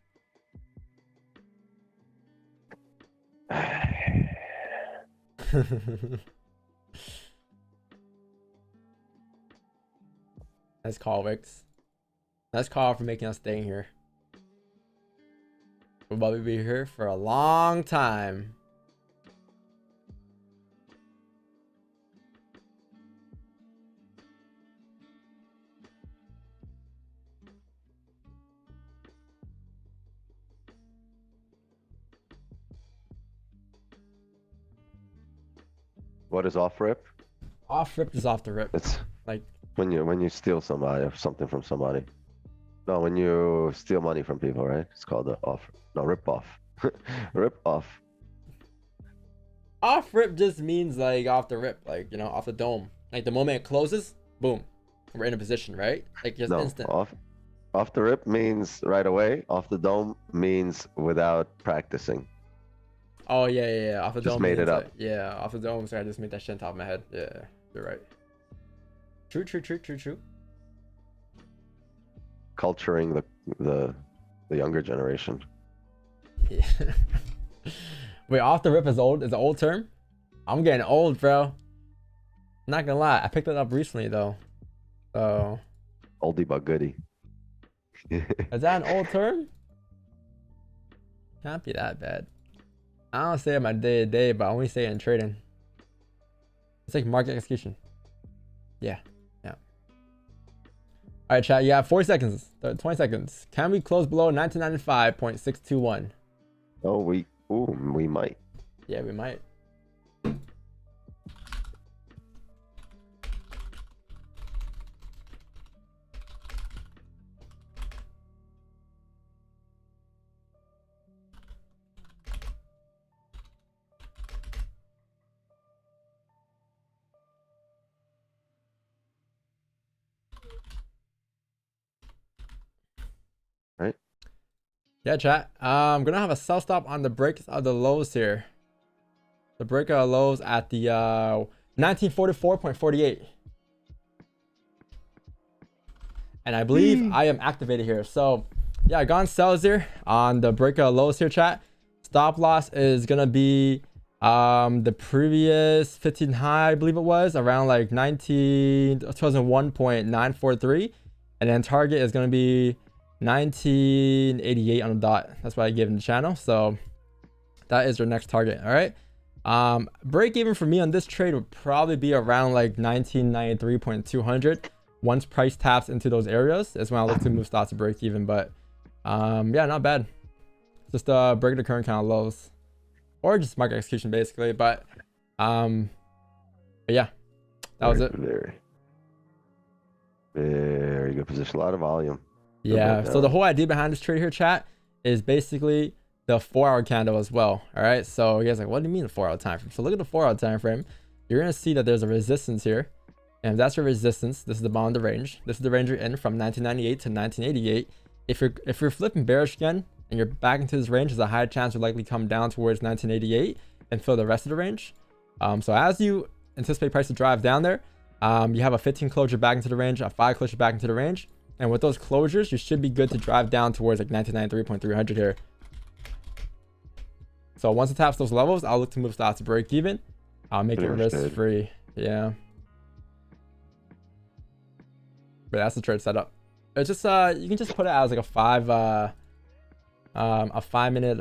Nice call, Wix. Nice call for making us stay here. We'll probably be here for a long time. What is off rip? Off rip is off the rip. It's Like, when you steal somebody or something from somebody. No, when you steal money from people, right? It's called the off. No, rip off. Rip off. off rip just means like off the rip, like, you know, off the dome. Like the moment it closes, boom, we're in a position, right? Like just No, instant. off the rip means right away. Off the dome means without practicing. Oh yeah. Off the Just dome. made means it up. like- yeah, off the dome. Sorry, I just made that shit on top of my head. Yeah, you're right. True. Culturing the younger generation. Yeah. Wait, off the rip is old. Is an old term? I'm getting old, bro. Not gonna lie, I picked it up recently though. So Oldie but goodie. is that an old term? Can't be that bad. I don't say it my day to day, but I only say it in trading. It's like market execution. Yeah. All right, chat. You have 40 seconds. 20 seconds. Can we close below 1995.621? Oh, we might. Yeah, we might. Right? Yeah, chat. I'm gonna have a sell stop on the breaks of the lows here. The break of lows at the 1944.48. And I believe I am activated here. So yeah, I gone sells here on the break of lows here, chat. Stop loss is gonna be the previous 15 high, I believe it was, around like 2001.943. And then target is gonna be 1988 on the dot. That's what I gave in the channel. So that is your next target. All right. Break even for me on this trade would probably be around like 1993.200. Once price taps into those areas is when I look to move stocks to break even. But yeah, not bad. Just break the current kind of lows, or just market execution basically. But yeah, that was it. Very good position. A lot of volume. Yeah. So the whole idea behind this trade here, chat, is basically the 4-hour candle as well. All right. So you guys are like, what do you mean the 4-hour time frame? So look at the 4-hour time frame. You're gonna see that there's a resistance here, and if that's your resistance, this is the bottom of the range. This is the range you're in from 1998 to 1988. If you're flipping bearish again and you're back into this range, there's a high chance you'll likely come down towards 1988 and fill the rest of the range. So as you anticipate price to drive down there, you have a 15 closure back into the range, a 5 closure back into the range, and with those closures, you should be good to drive down towards like 1993.300 here. So once it taps those levels, I'll look to move stocks to break even. I'll make it risk free. Yeah. But that's the trade setup. It's just you can just put it as like a 5 minute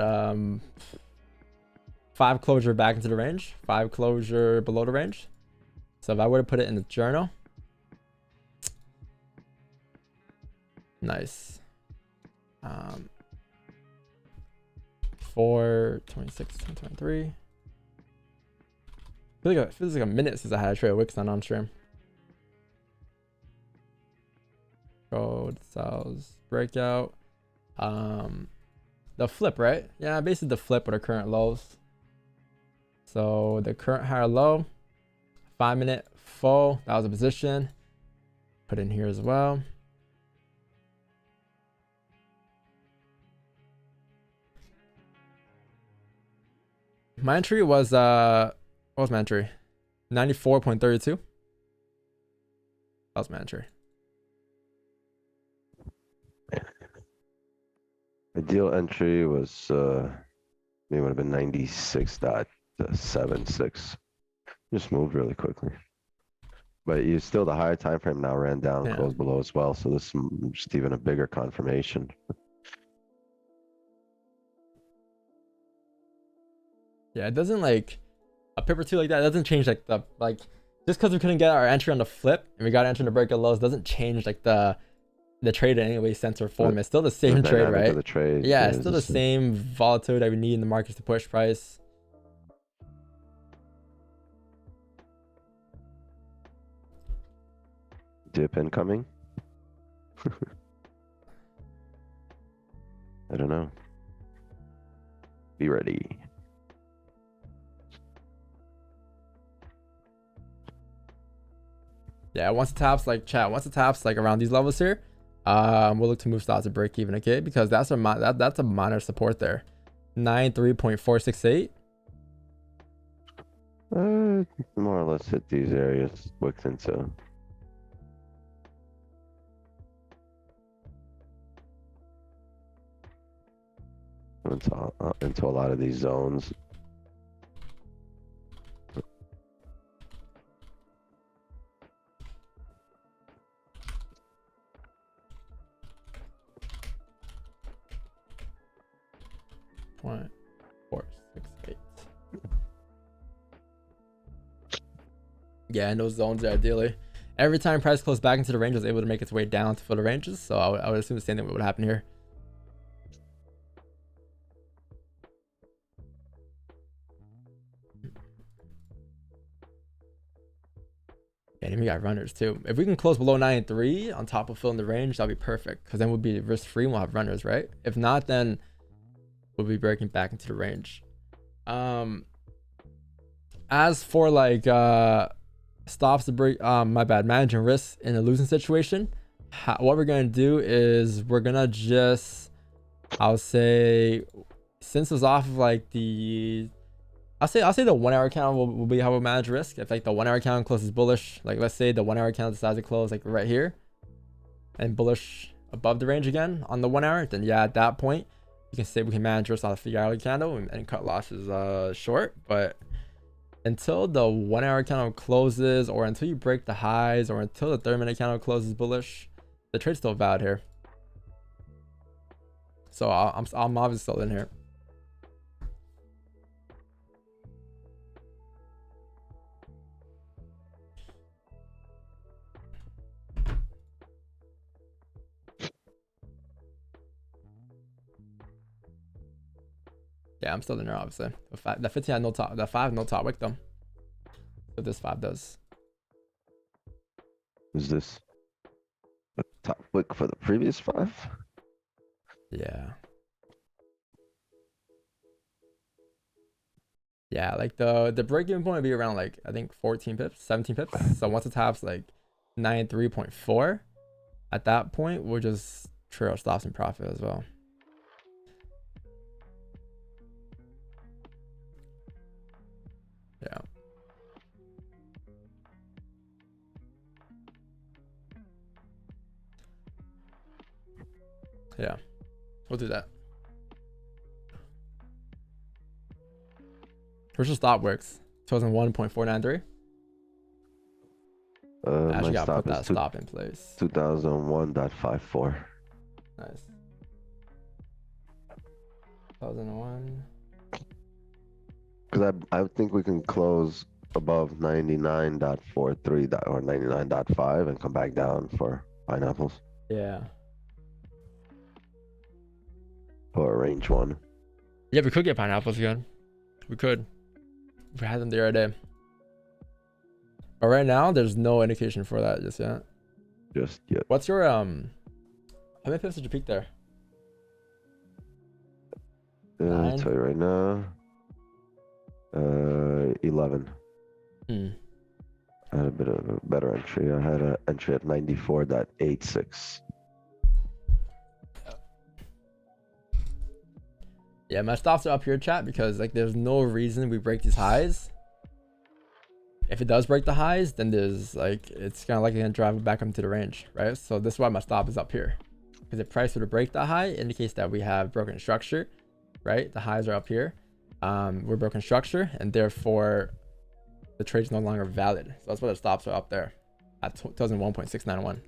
5 closure back into the range, 5 closure below the range. So if I were to put it in the journal, nice. 4/26/2023. Feels like a minute since I had a trade Wix on stream. Gold sells breakout. The flip, right? Yeah, basically the flip with our current lows. So the current higher low, 5 minute full. That was a position. Put in here as well. My entry was what was my entry? 94.32. That was my entry. Ideal entry was it would have been 96.76. Just moved really quickly. But you still, the higher time frame now ran down, Yeah. closed below as well. So this is just even a bigger confirmation. Yeah, it doesn't like a pip or two like that. It doesn't change like just because we couldn't get our entry on the flip and we got entry on the breakout lows doesn't change like the trade in any way, sense, or form. It's still the same trade, right? The trade, yeah, it's still the same volatility that we need in the markets to push price. Dip incoming. I don't know. Be ready. Yeah, once it taps like around these levels here, we'll look to move stocks to break even, okay? Because that's a minor support there. 93.468. More or less hit these areas wicked into. Into a lot of these zones. .468. Yeah, in those zones there, ideally. Every time price closed back into the range, it was able to make its way down to fill the ranges. So I would assume the same thing would happen here. Yeah, and we got runners too. If we can close below 93 on top of filling the range, that'll be perfect. Because then we'll be risk free and we'll have runners, right? If not, then we'll be breaking back into the range. As for like stops to break, managing risks in a losing situation, what we're gonna do is we're gonna just, I'll say, since it's off of like the, I'll say the 1 hour candle will be how we manage risk. If like the 1 hour candle closes bullish, like let's say the 1 hour candle decides to close like right here and bullish above the range again on the 1 hour, then yeah, at that point you can say we can manage risk on the 3 hour candle and cut losses short. But until the 1 hour candle closes, or until you break the highs, or until the 30-minute candle closes bullish, the trade's still valid here. So I'm obviously still in here. Yeah, I'm still in there, obviously. The 15 had no top, the 5 no top wick though. So this 5 does. Is this a top wick for the previous 5? Yeah. Yeah, like the break-even point would be around like, I think 14 pips, 17 pips. So once it taps like 93.4, at that point, we'll just trail stops and profit as well. Yeah. Yeah, we'll do that. First stop works 2001.493. I My actually gotta stop put is that stop in place. 2001.54. Nice. 2001. Because I think we can close above 99.43 or 99.5 and come back down for pineapples Yeah. for a range 1. Yeah, we could get pineapples again. We could. If we had them the other day. But right now, there's no indication for that just yet. Just yet. What's your how many pips did you peak there? I'll 9? tell you right now. 11. I had a bit of a better entry. I had an entry at 94.86. Yeah, my stops are up here, chat, because like there's no reason we break these highs. If it does break the highs, then there's like it's kind of like gonna drive it back up into the range, right? So this is why my stop is up here, because if price were to break the high, it indicates that we have broken structure, right? The highs are up here. We're broken structure, and therefore the trade's no longer valid. So that's why the stops are up there at 2001.691.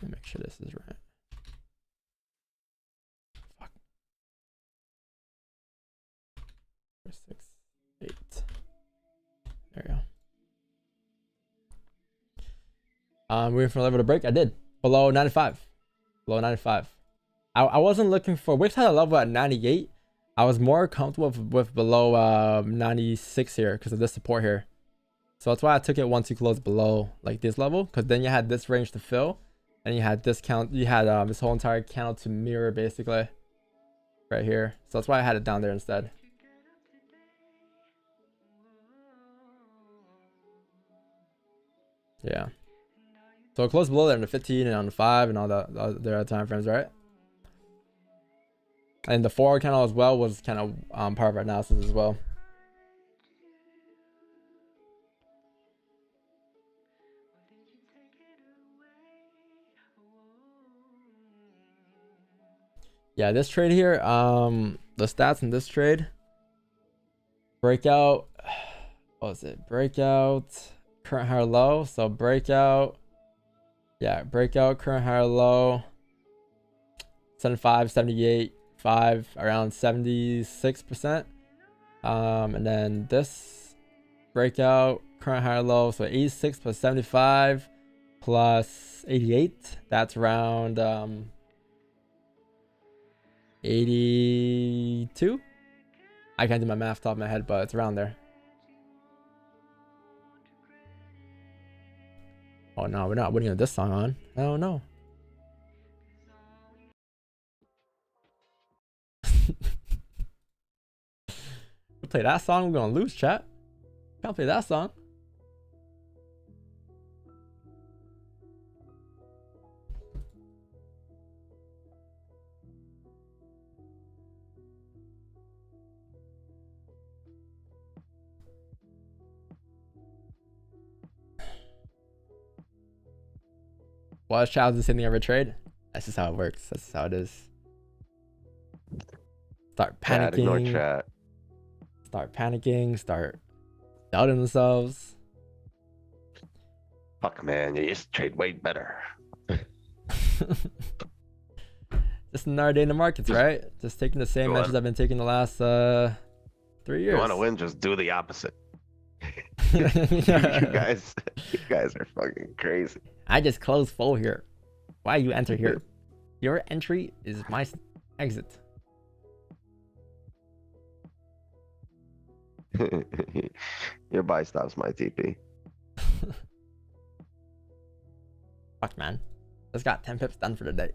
Let me make sure this is right. Fuck. 4, 6, 8. There we go. Waiting for a level to break. I did. Below 95. Below 95. I wasn't looking for. Wix had a level at 98. I was more comfortable with below 96 here because of this support here. So that's why I took it once you close below like this level, because then you had this range to fill, and you had this count. You had this whole entire candle to mirror basically right here. So that's why I had it down there instead. Yeah. So it closed below there on the 15 and on the 5 and all the other time frames, right? And the 4 candle as well was kind of part of our analysis as well. Yeah, this trade here, the stats in this trade, breakout, what was it? Breakout, current higher low. So breakout, yeah, breakout, current higher low, 75, 78, 5, around 76%. And then this breakout, current higher low, so 86 plus 75 plus 88, that's around 82. I can't do my math off the top of my head, but it's around there. Oh no, we're not putting this song on. Oh no. We play that song, we're gonna lose, chat. Can't play that song. Watch Child's the same thing every trade. That's just how it works. That's just how it is. Start Chat, ignore panicking. chat. Start panicking. Start doubting themselves. Fuck, man, you used to trade way better. Just another day in the markets, right? Just taking the same Go on. measures I've been taking the last 3 years. You want to win? Just do the opposite. Yeah. you guys are fucking crazy. I just closed full here. Why you enter here? Your entry is my exit. Your buy stops my TP. Fuck, man. Just got 10 pips done for the day.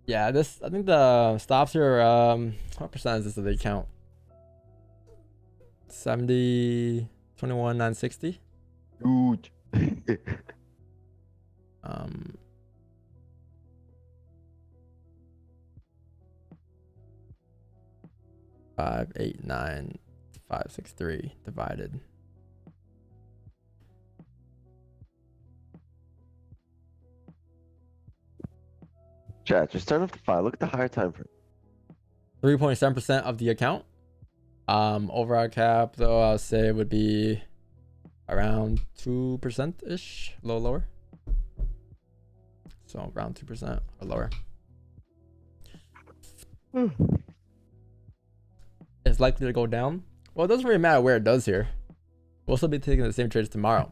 Yeah, I think the stops are what percent is this of the account? 70, 21, 960. Huge. 5, 8, 9, 5, 6, 3 divided. Chat, just turn off the file. Look at the higher time frame. 3.7% of the account. Overall cap though, I'll say would be around 2% ish, a little lower. So around 2% or lower. It's likely to go down. Well, it doesn't really matter where it does here. We'll still be taking the same trades tomorrow.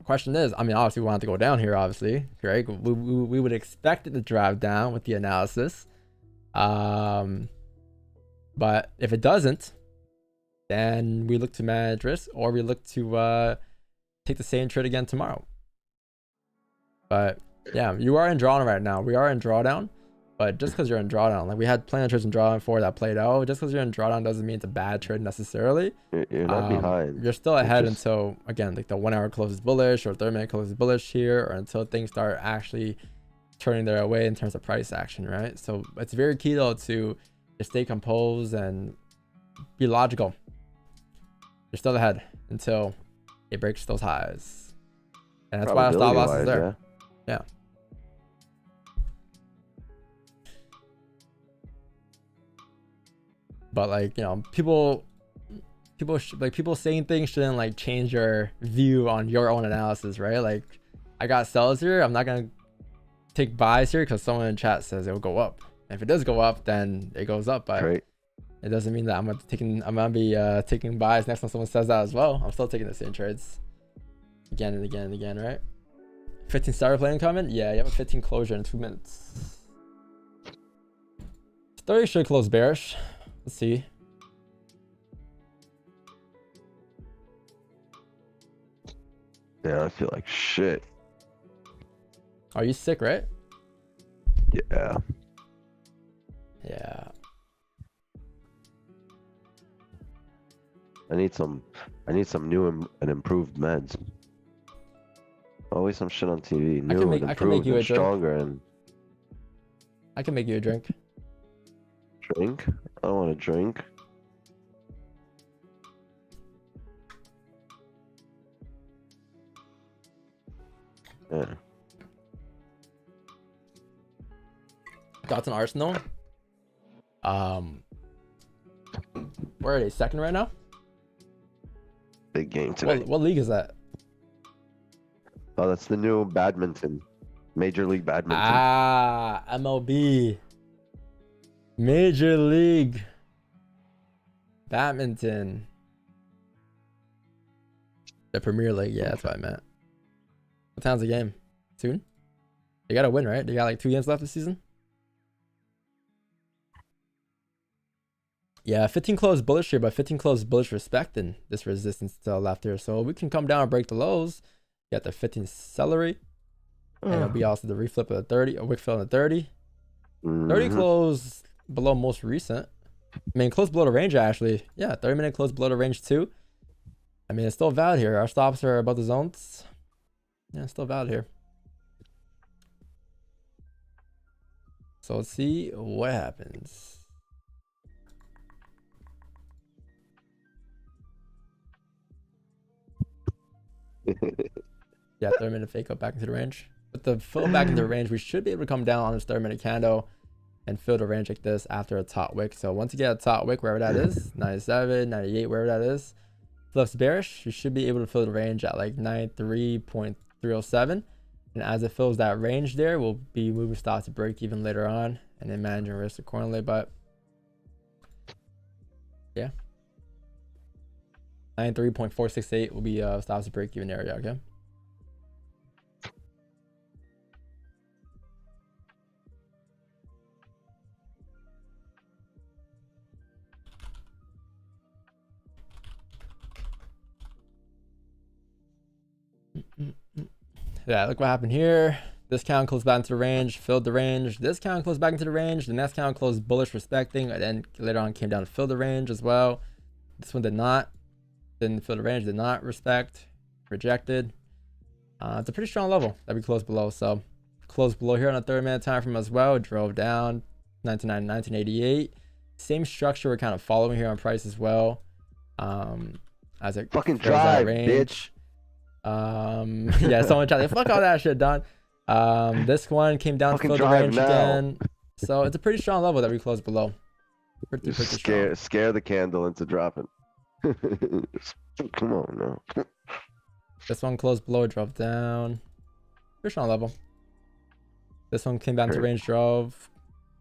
Question is, I mean, obviously we want it to go down here, obviously, right? We would expect it to drive down with the analysis. But if it doesn't, then we look to manage risk, or we look to take the same trade again tomorrow. But yeah, you are in drawdown right now. We are in drawdown, but just because you're in drawdown, like we had plenty of trades in drawdown before that played out. Just because you're in drawdown doesn't mean it's a bad trade necessarily. You're not behind. You're still ahead until, again, like the 1 hour closes bullish or 30-minute closes bullish here, or until things start actually turning their way in terms of price action, right? So it's very key though to just stay composed and be logical. You're still ahead until it breaks those highs, and that's why our stop loss is there. Yeah. But like, you know, people saying things shouldn't like change your view on your own analysis, right? Like, I got sells here. I'm not gonna take buys here because someone in chat says it will go up. And if it does go up, then it goes up. But it doesn't mean that I'm gonna be taking buys next time someone says that as well. I'm still taking the same trades again and again and again, right? 15 starter playing comment. Yeah, you have a 15 closure in 2 minutes. 30 should close bearish. Let's see. Yeah, I feel like shit. Are you sick, right? Yeah. Yeah. I need some new and improved meds. Always some shit on TV. New and improved and stronger and. I can make you a drink. Drink? I don't want to drink. Yeah. Got an Arsenal. Where are they? Second right now? Big game today. What league is that? Oh, that's the new badminton. Major League Badminton. Ah, MLB. Major League Badminton. The Premier League. Yeah, that's what I meant. What time's the game? Soon? They gotta win, right? They got like 2 games left this season. Yeah, 15 closed bullish here, but 15 closed bullish respecting this resistance to the left here. So we can come down and break the lows. Got the 15 celery. And it'll be also the reflip of the 30, a wick fill on the 30. 30 close below most recent. I mean, close below the range actually. Yeah, 30-minute close below the range too. I mean, it's still valid here. Our stops are above the zones. Yeah, it's still valid here. So let's see what happens. Yeah, 30-minute fake up back into the range. With the fill back into the range, we should be able to come down on this 30-minute candle and fill the range like this after a top wick. So once you get a top wick, wherever that is, 97, 98, wherever that is, flips bearish, you should be able to fill the range at like 93.307. And as it fills that range there, we'll be moving stops to break even later on and then managing risk accordingly. But yeah, 93.468 will be stops to break even area. Okay. Yeah, look what happened here. This count closed back into the range, filled the range. This count closed back into the range. The next count closed bullish, respecting, and then later on came down to fill the range as well. This one did not. Didn't fill the range, did not respect, rejected. It's a pretty strong level that we closed below. So closed below here on a 30-minute time frame as well. Drove down 1988. Same structure we're kind of following here on price as well. As it Fucking fills that drive, range. bitch. Yeah, someone tried to fuck all that shit, Don. This one came down Fucking to fill the drive range now. again. So it's a pretty strong level that we closed below. Pretty strong. Scare the candle into dropping. Come on now. This one closed below, drove down. Pretty strong level. This one came down to range, drove,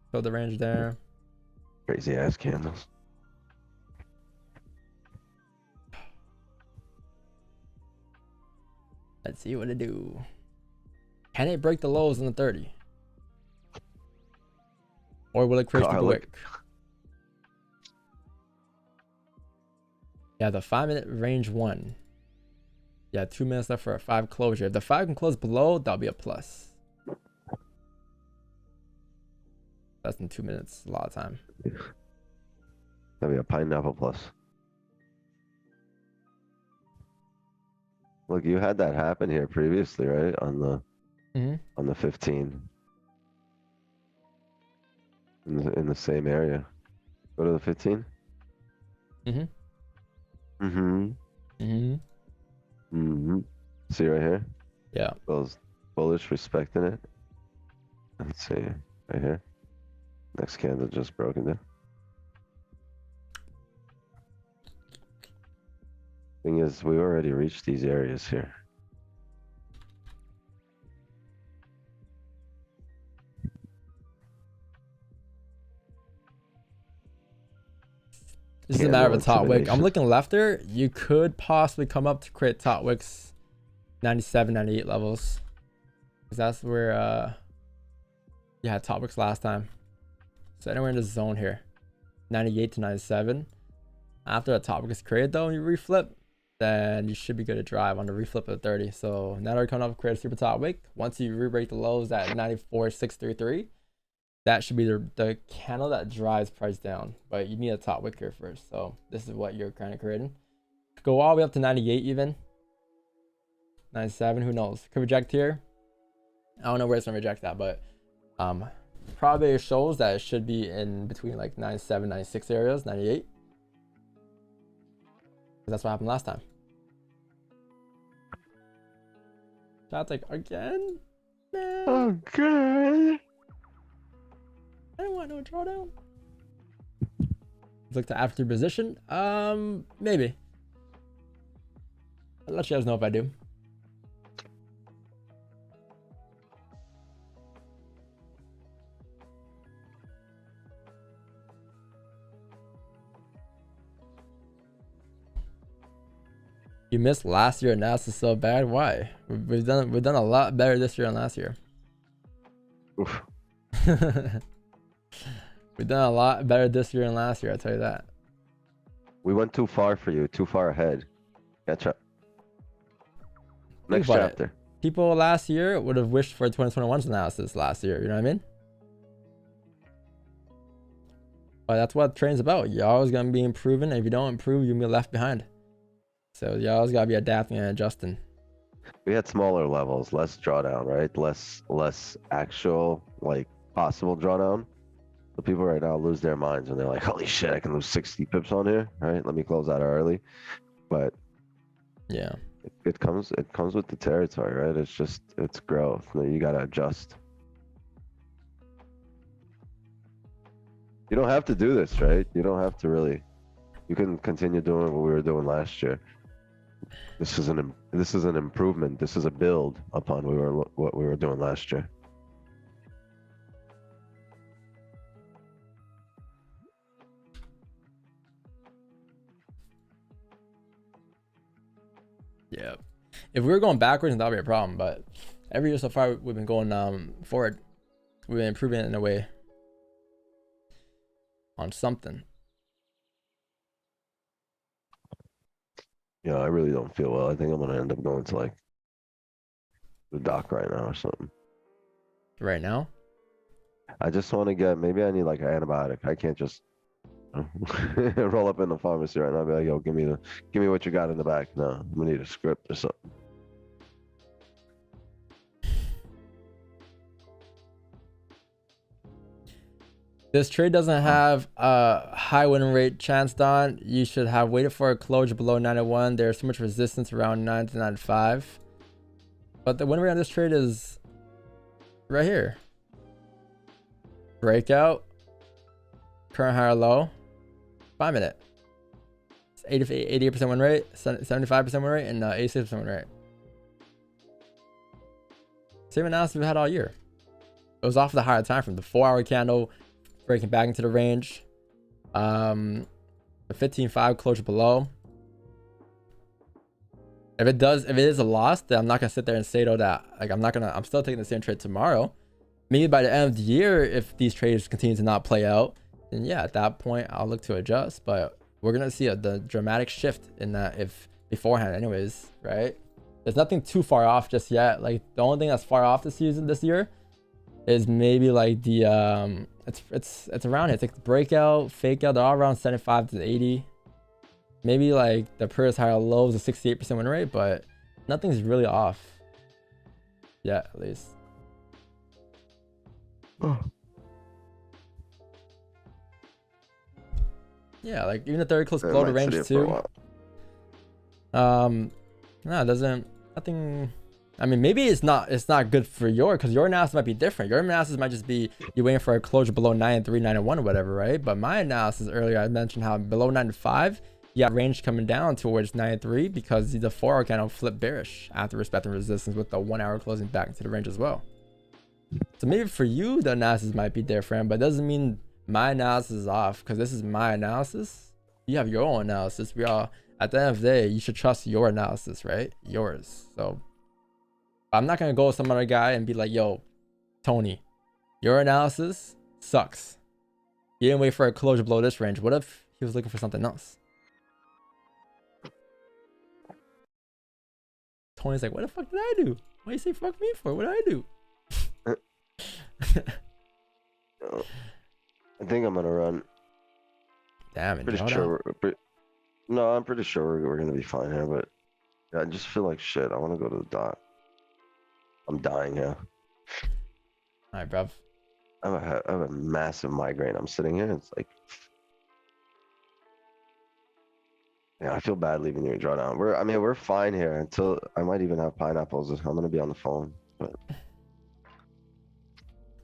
filled the range there. Crazy ass candles. Let's see what it do. Can it break the lows in the 30? Or will it crash the wick? Yeah, the 5-minute range 1. Yeah, 2 minutes left for a 5 closure. If the 5 can close below, that'll be a plus. Less than 2 minutes, a lot of time. That'd be a pineapple plus. Look, you had that happen here previously, right? On the 15. In the same area. Go to the 15. See right here? Yeah. Those bullish respecting it. Let's see. Right here. Next candle just broken down. Thing is, we already reached these areas here. This is a matter of a top wick. I'm looking left there. You could possibly come up to create top wicks 97, 98 levels. Because that's where you had top wicks last time. So anywhere in this zone here. 98 to 97. After a top wick is created though, and you reflip, then you should be good to drive on the reflip of 30. So now that we're coming up, create a super top wick. Once you re-break the lows at 94.633, that should be the candle that drives price down. But you need a top wick here first. So this is what you're kind of creating. Go all the way up to 98 even. 97, who knows? Could reject here. I don't know where it's gonna reject that, but probably shows that it should be in between like 97, 96 areas, 98. That's what happened last time. Shots like again? Man. Okay. I don't want no drawdown. Look to after position. Maybe. I'll let you guys know if I do. You missed last year analysis so bad. Why? We've done a lot better this year than last year. Oof. We've done a lot better this year than last year, I'll tell you that. We went too far for you, too far ahead. Catch up. Next Think about chapter. it. People last year would have wished for 2021's analysis last year, you know what I mean? But that's what training's about. You're always gonna be improving, and if you don't improve, you're gonna be left behind. So you always gotta be adapting and adjusting. We had smaller levels, less drawdown, right? Less actual, like, possible drawdown. So people right now lose their minds and they're like, holy shit, I can lose 60 pips on here, right? Let me close out early. But yeah, It comes with the territory, right? It's growth. You gotta adjust. You don't have to do this, right? You don't have to really. You can continue doing what we were doing last year. This is an improvement. This is a build upon what we were doing last year. Yeah. If we were going backwards, then that would be a problem. But every year so far, we've been going forward. We've been improving it in a way on something. Yeah, I really don't feel well. I think I'm gonna end up going to like the doc right now or something. Right now? I just want to get, maybe I need like an antibiotic. I can't just roll up in the pharmacy right now and be like, yo, give me what you got in the back. No, I'm gonna need a script or something. This trade doesn't have a high win rate chance, Don. You should have waited for a closure below 91. There's so much resistance around 9 to 95. But the win rate on this trade is right here. Breakout. Current higher low. 5 minute. It's 88% win rate, 75% win rate, and 86% win rate. Same analysis we had all year. It was off the higher time frame. The 4-hour candle breaking back into the range. The 15.5 closure below. If it is a loss, then I'm not gonna sit there and say though that like I'm still taking the same trade tomorrow. Maybe by the end of the year, if these trades continue to not play out, then yeah, at that point I'll look to adjust. But we're gonna see the dramatic shift in that if beforehand, anyways, right? There's nothing too far off just yet. Like the only thing that's far off this year is maybe like the it's around here. It's like the breakout, fake out. They're all around 75 to 80. Maybe like the previous higher low is a 68% win rate, but nothing's really off yet, at least. Yeah, like even the 30 close below the range too. No, it doesn't. Nothing. I mean, maybe it's not good for because your analysis might be different. Your analysis might just be you're waiting for a closure below 93, 91 or whatever, right? But my analysis earlier, I mentioned how below 95, you got range coming down towards 93 because the 4-hour candle flipped bearish after respecting resistance with the 1-hour closing back into the range as well. So maybe for you, the analysis might be different, but it doesn't mean my analysis is off because this is my analysis. You have your own analysis. We all, at the end of the day, you should trust your analysis, right? Yours. So I'm not gonna go with some other guy and be like, yo, Tony, your analysis sucks. You didn't wait for a closure below this range. What if he was looking for something else? Tony's like, what the fuck did I do? Why you say fuck me for? What did I do? I think I'm gonna run. Damn it. Pretty sure no, I'm pretty sure we're gonna be fine here, but yeah, I just feel like shit. I want to go to the dock. I'm dying here. All right, bruv. I have a massive migraine. I'm sitting here. It's like, yeah, I feel bad leaving you in drawdown. We're fine here until I might even have pineapples. I'm gonna be on the phone. But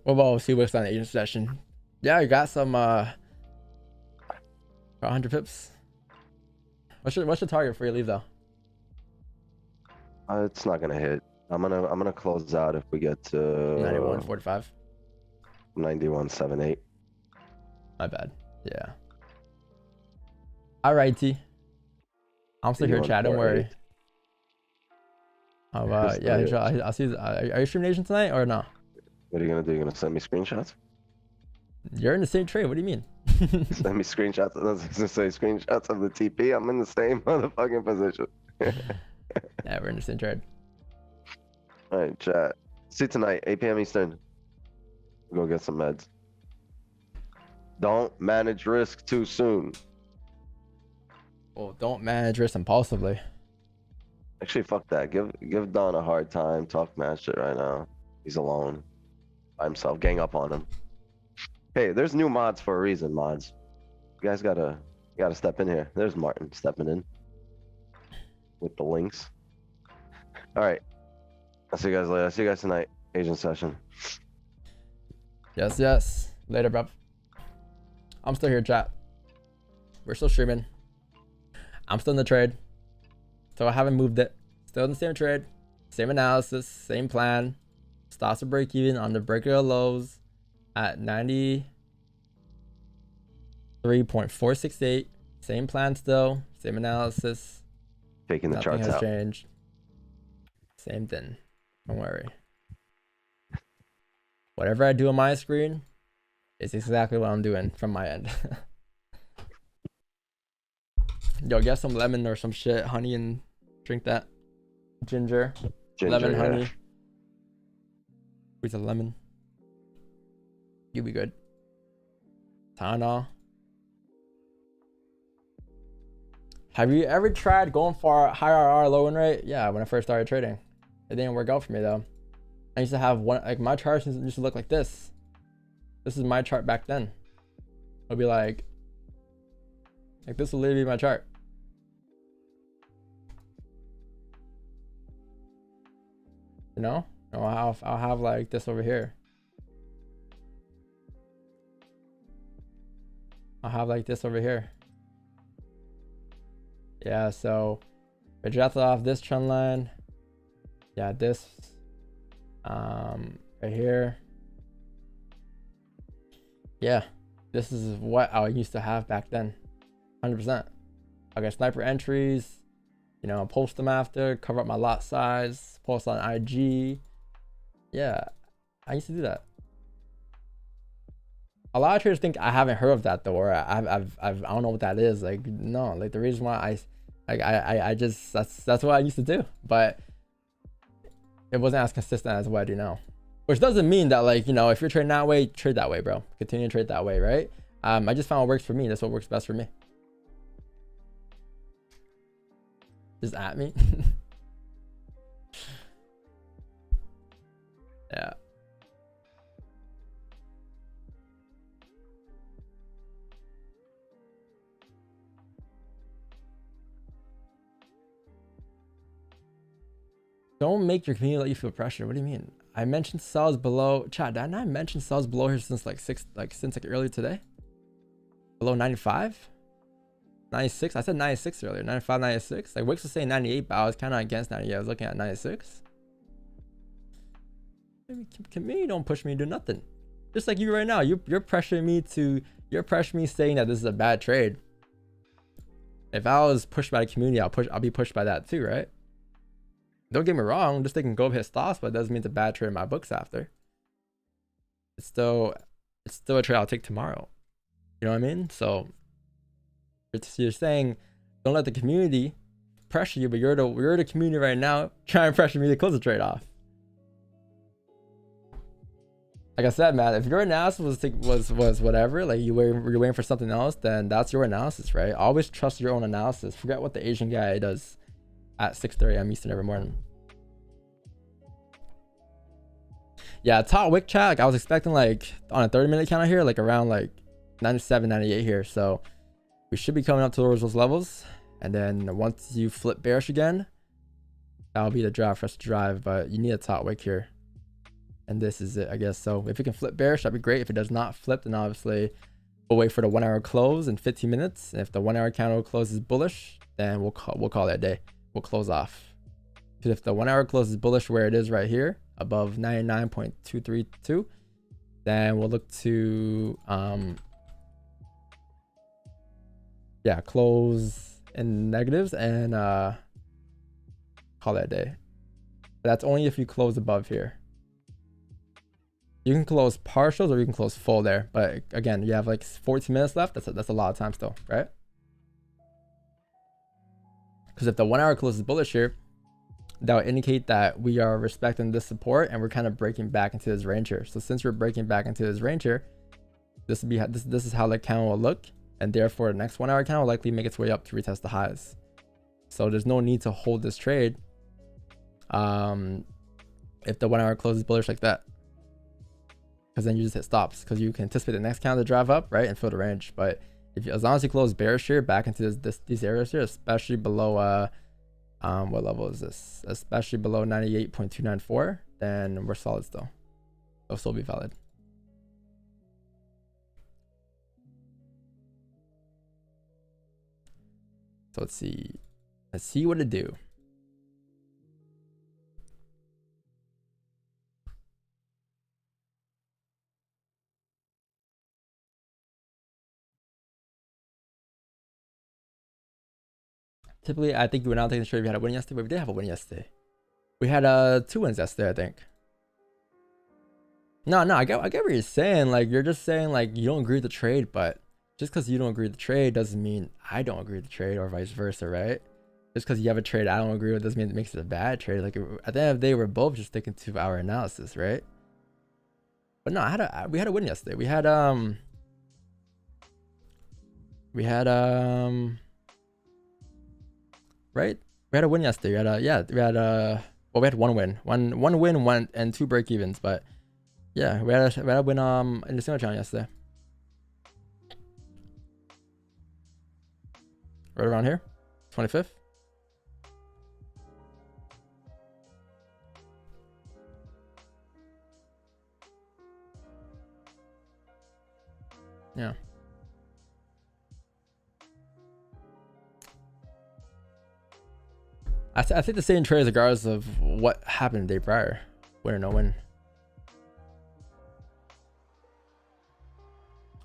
What about see what's on the agent session? Yeah, you got some 100 pips. What's your target for your leave though? it's not gonna hit. I'm gonna close out if we get to 91.45. 91.78. My bad. Yeah. All right, T. I'm still here, chat. Don't worry. Yeah, I'll see you. Are you streaming Asian tonight or no? What are you gonna do? You gonna send me screenshots? You're in the same trade. What do you mean? Send me screenshots. I was gonna say screenshots of the TP. I'm in the same motherfucking position. Yeah, we're in the same trade. All right, chat. See you tonight, 8 p.m. Eastern. Go get some meds. Don't manage risk too soon. Well, don't manage risk impulsively. Actually, fuck that. Give Don a hard time. Talk mad shit right now. He's alone by himself. Gang up on him. Hey, there's new mods for a reason, mods. You guys gotta step in here. There's Martin stepping in with the links. All right. I'll see you guys later. I'll see you guys tonight. Asian session. Yes. Later, bro. I'm still here, chat. We're still streaming. I'm still in the trade. So I haven't moved it. Still in the same trade. Same analysis. Same plan. Stops to break even on the breaker lows at 93.468. Same plan still. Same analysis. Taking the Nothing charts has out. changed. Same thing. Don't worry. Whatever I do on my screen is exactly what I'm doing from my end. Yo, get some lemon or some shit, honey, and drink that. Ginger, lemon, yeah. honey. With a lemon. You'll be good. Tylenol. Have you ever tried going for higher RR low win rate? Yeah, when I first started trading. It didn't work out for me though. I used to have one, like my charts used to look like this. This is my chart back then. It'll be like this will literally be my chart. You know? I'll have like this over here. I'll have like this over here. Yeah, so rejected off this trend line. Yeah, this right here. Yeah, this is what I used to have back then. 100%. I got sniper entries, you know, post them after, cover up my lot size, post on IG. Yeah, I used to do that. A lot of traders think I haven't heard of that though, or I don't know what that is. Like, no, like the reason why I just that's what I used to do, but it wasn't as consistent as what I do now. Which doesn't mean that, like, you know, if you're trading that way, trade that way, bro. Continue to trade that way, right? I just found what works for me. That's what works best for me. Just at me. Yeah. Don't make your community let you feel pressure. What do you mean? I mentioned sells below. Chat, did I not mention sells below here since since earlier today? Below 95? 96? I said 96 earlier. 95, 96. Like Wix was saying 98, but I was kind of against 98. I was looking at 96. Community don't push me to do nothing. Just like you right now. You're pressuring me saying that this is a bad trade. If I was pushed by the community, I'll be pushed by that too, right? Don't get me wrong, just they can go hit stops, but it doesn't mean it's a bad trade in my books after. It's still a trade I'll take tomorrow. You know what I mean? So you're saying don't let the community pressure you, but you're the community right now trying to pressure me to close the trade off. Like I said, man, if your analysis was whatever, like you're waiting for something else, then that's your analysis, right? Always trust your own analysis. Forget what the Asian guy does at 6:30 a.m. Eastern every morning. Yeah, top wick chat, like I was expecting like on a 30-minute counter here, like around like 97, 98 here. So we should be coming up towards those levels. And then once you flip bearish again, that'll be the drive for us to drive, but you need a top wick here. And this is it, I guess. So if it can flip bearish, that'd be great. If it does not flip, then obviously we'll wait for the 1 hour close in 15 minutes. And if the 1 hour candle closes bullish, then we'll call that a day. We'll close off. Because if the 1 hour closes bullish where it is right here, above 99.232, then we'll look to yeah, close in negatives and call that a day. But that's only if you close above here. You can close partials or you can close full there, but again, you have like 14 minutes left. That's a lot of time still, right? Because if the 1 hour closes bullish here, that would indicate that we are respecting this support and we're kind of breaking back into this range here. So since we're breaking back into this range here, this is how the candle will look, and therefore the next 1 hour candle will likely make its way up to retest the highs. So there's no need to hold this trade if the 1 hour closes bullish like that, because then you just hit stops, because you can anticipate the next candle to drive up, right, and fill the range. But if as long as you close bearish here back into these areas here, especially below What level is this? Especially below 98.294, then we're solid still. It'll still be valid. So let's see. Let's see what it do. Typically, I think we would not take the trade if we had a win yesterday, but we did have a win yesterday. We had 2 wins yesterday, I think. No, I get what you're saying. Like, you're just saying like you don't agree with the trade, but just because you don't agree with the trade doesn't mean I don't agree with the trade, or vice versa, right? Just because you have a trade I don't agree with doesn't mean it makes it a bad trade. Like, at the end of the day, we're both just sticking to our analysis, right? But no, we had a win yesterday. We had right? We had a win yesterday. We had well, we had one win, one win, and 2 break evens. But yeah, we had a win in the single channel yesterday. Right around here, 25th. Yeah. I think the same trade regardless of what happened the day prior, win or no win.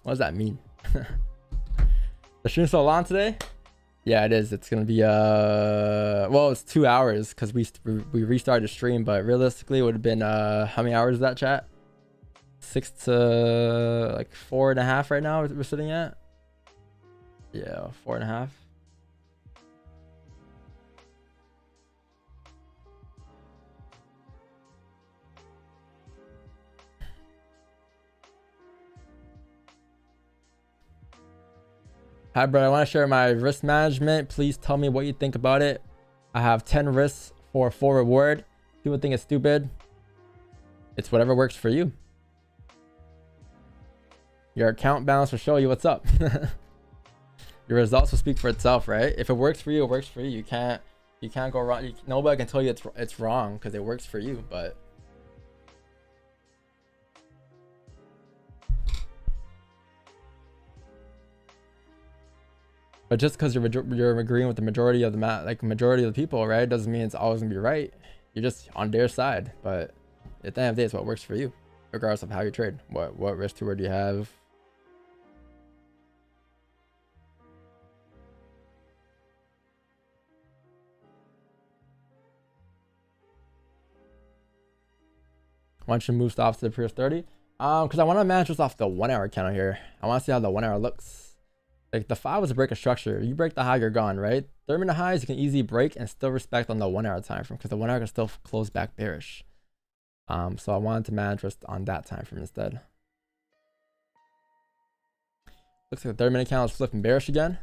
What does that mean? The stream's still on today? Yeah, it is. It's gonna be well, it's 2 hours because we restarted the stream, but realistically it would have been how many hours is that, chat? 6 to like 4.5 right now we're sitting at. Yeah, 4.5. Hi, bro. I want to share my risk management. Please tell me what you think about it. I have 10 risks for 4 reward. People think it's stupid. It's whatever works for you. Your account balance will show you what's up. Your results will speak for itself, right? If it works for you, it works for you. You can't go wrong. Nobody can tell you it's wrong because it works for you, but just because you're agreeing with the majority of the majority of the people, right, doesn't mean it's always gonna be right. You're just on their side. But at the end of the day, it's what works for you, regardless of how you trade. What risk reward do you have? Why don't you move stops to the previous 30? Because I want to manage this off the 1 hour candle here. I want to see how the 1 hour looks. Like, the 5 was a break of structure. You break the high, you're gone, right? 30-minute highs you can easily break and still respect on the 1 hour time frame because the 1 hour can still close back bearish. So I wanted to manage just on that time frame instead. Looks like the 30-minute candle is flipping bearish again.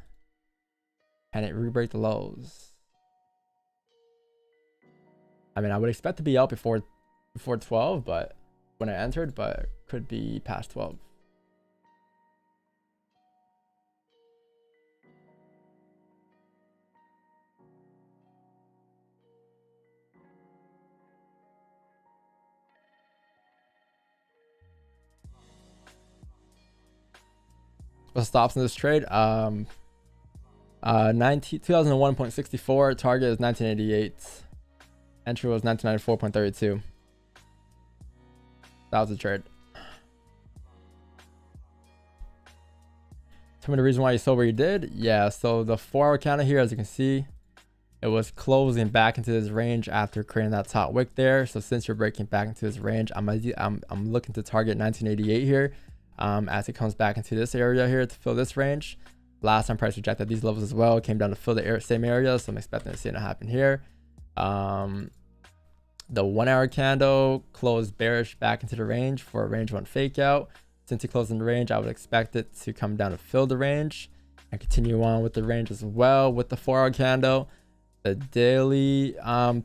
And it re-break the lows. I mean, I would expect to be out before 12, but when I entered, but could be past 12. What stops in this trade? 2001.64. Target is 1988. Entry was 1994.32. That was the trade. Tell me the reason why you sold where you did. Yeah, so the 4 hour candle here, as you can see, it was closing back into this range after creating that top wick there. So since you're breaking back into this range, I'm looking to target 1988 here. As it comes back into this area here to fill this range. Last time price rejected these levels as well, came down to fill the same area, so I'm expecting to see it happen here. The 1 hour candle closed bearish back into the range for a range 1 fake out. Since it closed in the range, I would expect it to come down to fill the range and continue on with the range as well. With the 4 hour candle, the daily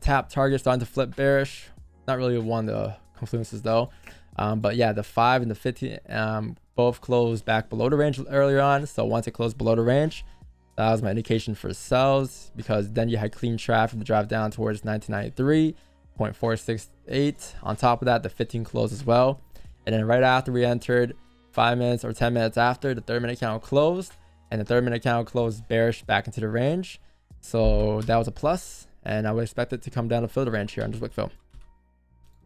tap target starting to flip bearish. Not really one of the confluences though. But yeah, the 5 and the 15 both closed back below the range earlier on. So once it closed below the range, That was my indication for sells, because then you had clean traffic to drive down towards 1993.468. On top of that, the 15 closed as well. And then right after we entered, 5 minutes or 10 minutes after, the 30-minute candle closed, and the 30-minute candle closed bearish back into the range. So that was a plus, and I would expect it to come down to fill the range here on this wick fill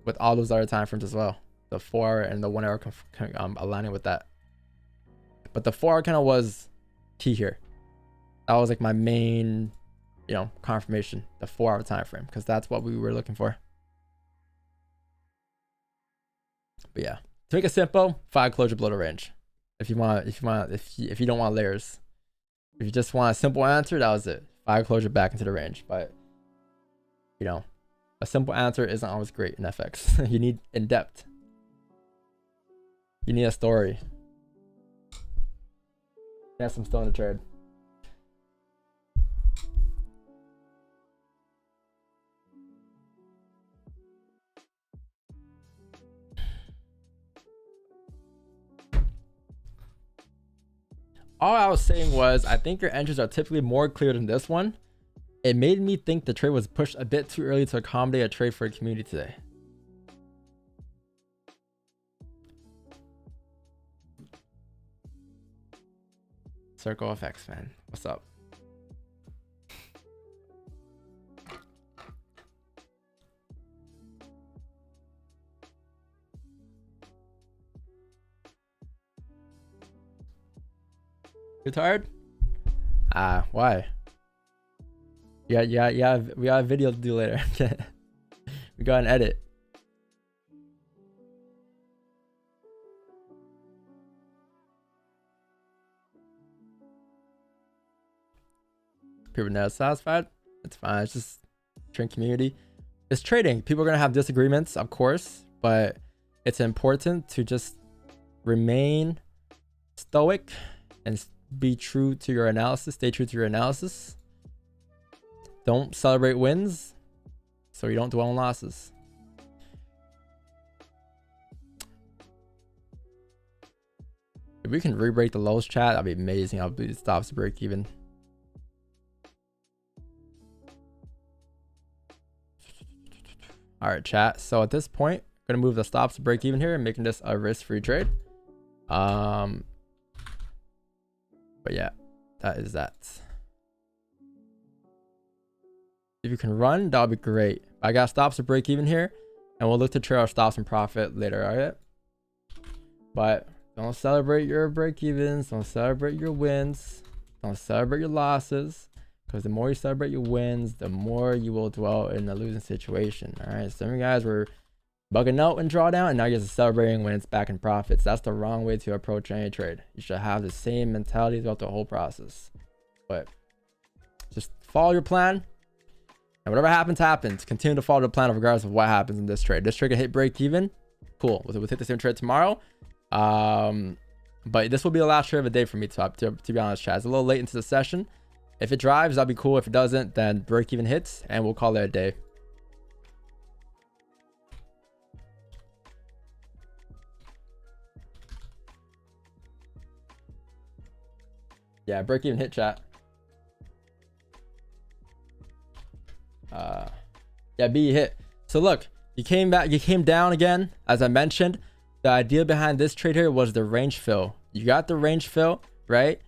with all those other time frames as well. The 4 and the 1 hour aligning with that. But the 4 hour candle was key here. That was like my main, you know, confirmation, the 4 hour time frame, because that's what we were looking for. But yeah, to make it simple, 5 closure below the range. If you don't want layers, if you just want a simple answer, that was it. 5 closure back into the range. But you know, a simple answer isn't always great in FX. You need in depth. You need a story. Yes, I'm still in the trade. All I was saying was, I think your entries are typically more clear than this one. It made me think the trade was pushed a bit too early to accommodate a trade for a community today. Circle FX, man. What's up? You tired? Why? Yeah. We got a video to do later. We got an edit. People not satisfied. It's fine. It's just trading community. It's trading. People are gonna have disagreements, of course, but it's important to just remain stoic and be true to your analysis. Stay true to your analysis. Don't celebrate wins, so you don't dwell on losses. If we can re-break the lows, chat, that'd be amazing. I'll be stops to break even. All right, chat. So at this point, I'm gonna move the stops to break even here and making this a risk-free trade. But yeah, that is that. If you can run, that would be great. I got stops to break even here, and we'll look to trade our stops and profit later, all right? But don't celebrate your break evens. Don't celebrate your wins. Don't celebrate your losses, because the more you celebrate your wins, the more you will dwell in a losing situation, all right? Some of you guys were bugging out in drawdown, and now you're just celebrating when it's back in profits. That's the wrong way to approach any trade. You should have the same mentality throughout the whole process. But just follow your plan, and whatever happens, happens. Continue to follow the plan regardless of what happens in this trade. This trade can hit break even. Cool. We'll hit the same trade tomorrow. But this will be the last trade of the day for me, to be honest, chat. It's a little late into the session. If it drives, that'll be cool. If it doesn't, then break even hits, and we'll call it a day. Yeah, break even hit, chat. Yeah, B hit. So look, you came down again. As I mentioned, the idea behind this trade here was the range fill. You got the range fill, right?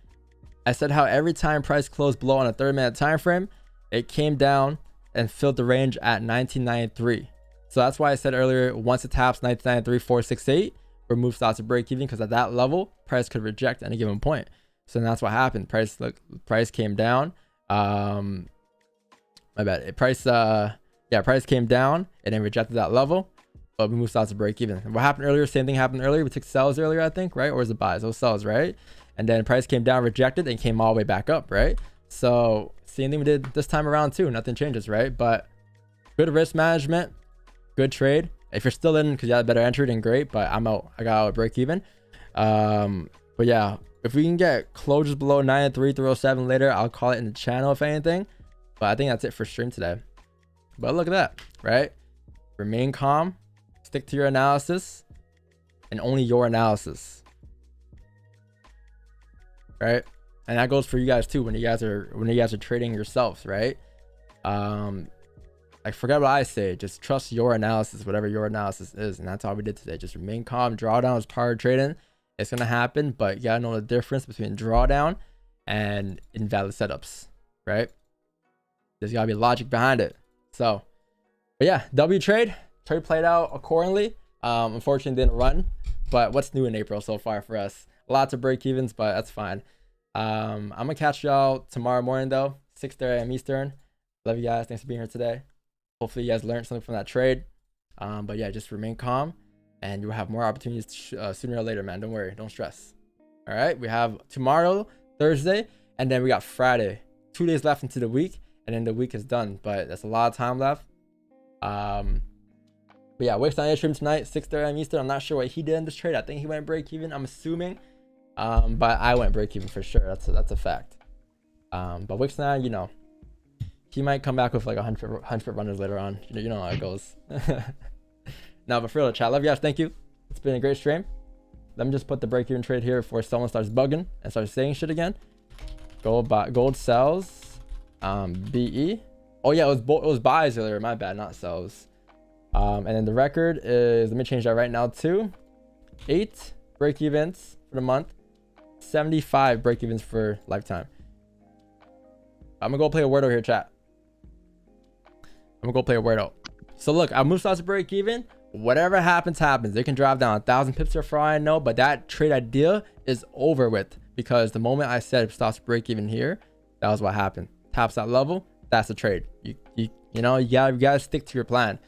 I said how every time price closed below on a 30-minute time frame, it came down and filled the range at 1993. So that's why I said earlier, once it taps 1993.468, remove stops to break even, because at that level, price could reject any given point. So that's what happened. Price came down. My bad. Price came down and then rejected that level, but we moved stops to break even. And what happened earlier? Same thing happened earlier. We took sells earlier, I think, right? Or was it buys? Those sells, right? And then price came down, rejected, and came all the way back up, right? So same thing we did this time around too. Nothing changes, right? But good risk management, good trade. If you're still in because you had a better entry, then great. But I'm out. I got out at break even. But yeah, if we can get closures below 93.307 later, I'll call it in the channel if anything. But I think that's it for stream today. But look at that, right? Remain calm, stick to your analysis, and only your analysis, right? And that goes for you guys too when you guys are trading yourselves, right? Like forget what I say, just trust your analysis, whatever your analysis is. And that's all we did today. Just remain calm. Drawdown is part of trading. It's gonna happen, but you gotta know the difference between drawdown and invalid setups, right? There's gotta be logic behind it. So, but yeah, W trade played out accordingly. Unfortunately didn't run, but what's new in April so far for us? Lots of break evens, but that's fine. I'm gonna catch y'all tomorrow morning though, 6:30 a.m. Eastern. Love you guys. Thanks for being here today. Hopefully you guys learned something from that trade. But yeah, just remain calm and you'll have more opportunities sooner or later, man. Don't worry, don't stress. All right, we have tomorrow, Thursday, and then we got Friday. 2 days left into the week, and then the week is done. But there's a lot of time left. But yeah, Wick's on stream tonight, 6:30 a.m. Eastern. I'm not sure what he did in this trade. I think he went break even. I'm assuming. But I went break even for sure. That's a fact. But Wick's now, you know, he might come back with like 100 runners later on. You know how it goes. No, but for real, chat. Love you guys. Thank you. It's been a great stream. Let me just put the break even trade here before someone starts bugging and starts saying shit again. Gold sells. BE. Oh yeah, it was buys earlier. My bad, not sells. And then the record is, let me change that right now to 8 break evens for the month, 75 break evens for lifetime. I'm gonna go play a Wordle here, chat. I'm gonna go play a Wordle. So look, I moved stocks to break even. Whatever happens, happens. They can drive down 1,000 pips here for all I know, but that trade idea is over with because the moment I said stocks break even here, that was what happened. Taps that level, that's the trade. You know, you gotta stick to your plan.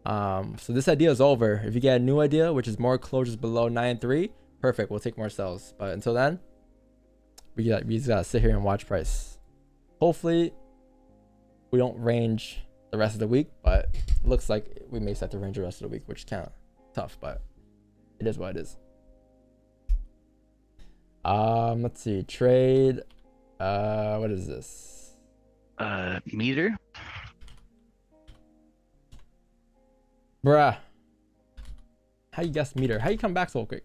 So this idea is over. If you get a new idea, which is more closures below 9.3, perfect. We'll take more sells. But until then, we just gotta sit here and watch price. Hopefully, we don't range the rest of the week, but it looks like we may set the range the rest of the week, which is kind of tough, but it is what it is. Let's see. Trade. What is this? Meter. Bruh. How you guess meter? How you come back so quick?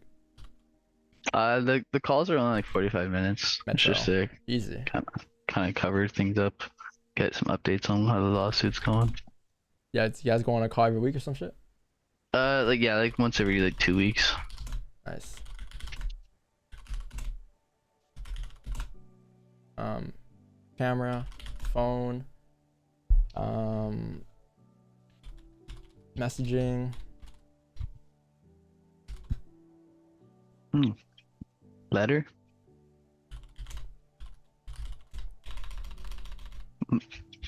The calls are only like 45 minutes. It's just to Easy. kind of cover things up, get some updates on how the lawsuit's going. Yeah, you guys go on a call every week or some shit? Like once every like 2 weeks. Nice. Camera, phone, messaging. Letter.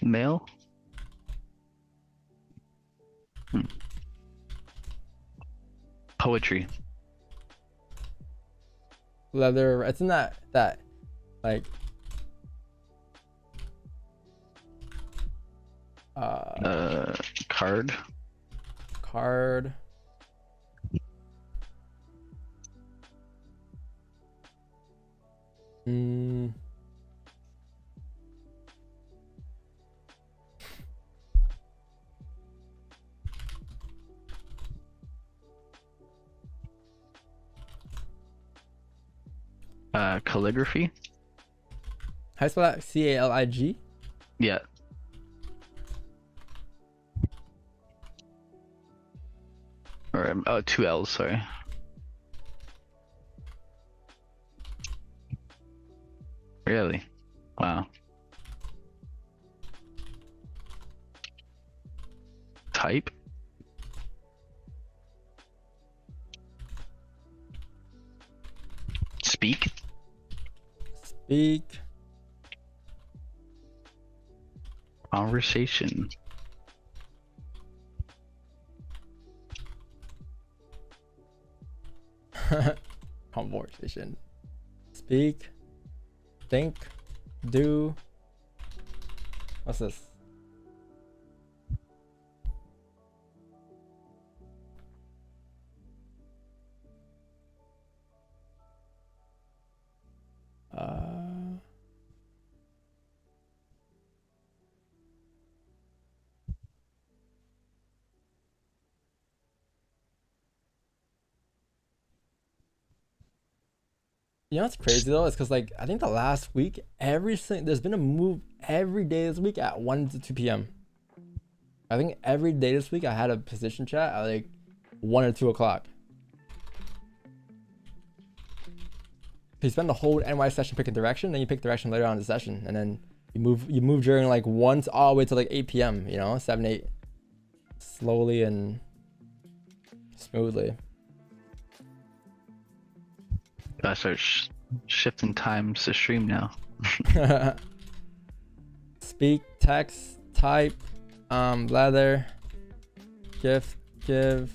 Mail. Poetry. Leather. It's in that like Card. Calligraphy. How you spell that? CALIG? Yeah. Or 2 L's, sorry. Really? Wow. Type. Speak. Conversation. Conversation. Speak. Think. Do. What's this? You know what's crazy though? It's because like I think the last week, there's been a move every day this week at 1 to 2 p.m. I think every day this week I had a position chat at like 1 or 2 o'clock. You spend the whole NY session picking direction, then you pick direction later on in the session, and then you move during like 1 to all the way to like 8 p.m. You know, 7, 8, slowly and smoothly. Gotta start shifting times to stream now. Speak, text, type, leather, gift, give,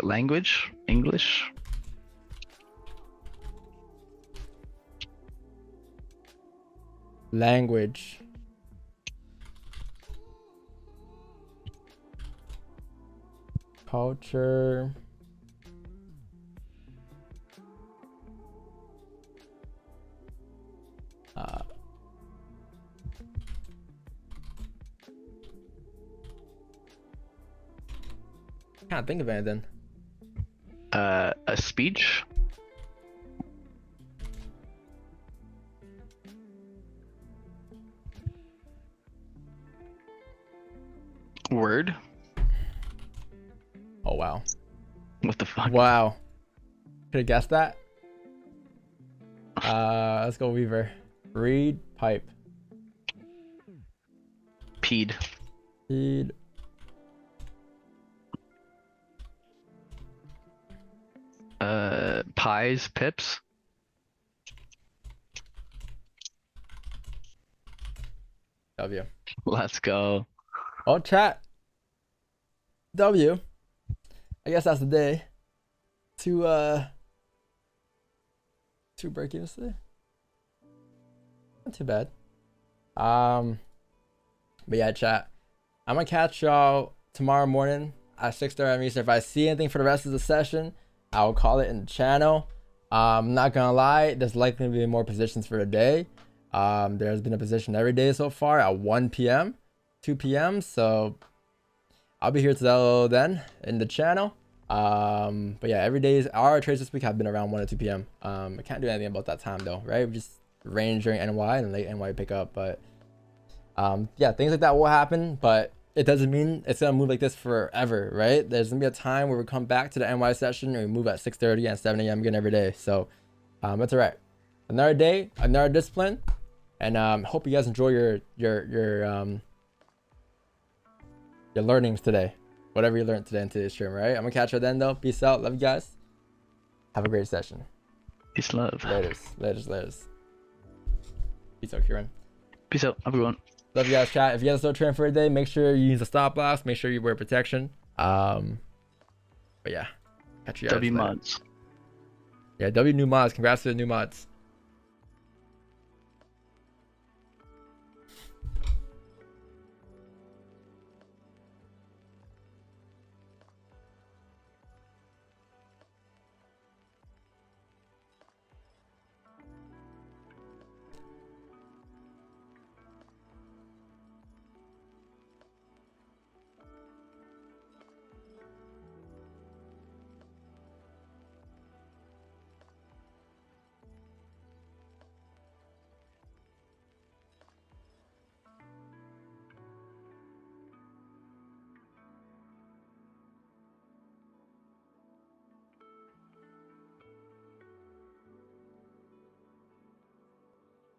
Language, English. language, culture, can't think of anything. A speech. Word. Oh wow. What the fuck? Wow. Could have guessed that. Let's go Weaver. Read, pipe. Peed. Feed. Pies, pips. W. Let's go. Oh, chat. W. I guess that's the day. Two break-evens today. Not too bad. But yeah, chat. I'm gonna catch y'all tomorrow morning at 6:30 Eastern. If I see anything for the rest of the session, I will call it in the channel. I'm not gonna lie, there's likely to be more positions for the day. There's been a position every day so far at 1 p.m., 2 p.m. So I'll be here till then in the channel. But yeah, every day our trades this week have been around 1 or 2 p.m. I can't do anything about that time though, right? We just range during NY and late NY pick up. But yeah, things like that will happen, but it doesn't mean it's gonna move like this forever, right? There's gonna be a time where we come back to the NY session and we move at 6:30 and 7 a.m. again every day. So that's all right. Another day, another discipline, and hope you guys enjoy your learnings today, whatever you learned today in today's stream, right? I'm gonna catch you then though. Peace out, love you guys. Have a great session. Peace, love. Laters. Peace out, Kieran. Peace out, everyone. Love you guys, chat. If you guys are still trading for a day, make sure you use a stop loss. Make sure you wear protection. But yeah, catch you guys W later. mods. Yeah, W new mods. Congrats to the new mods.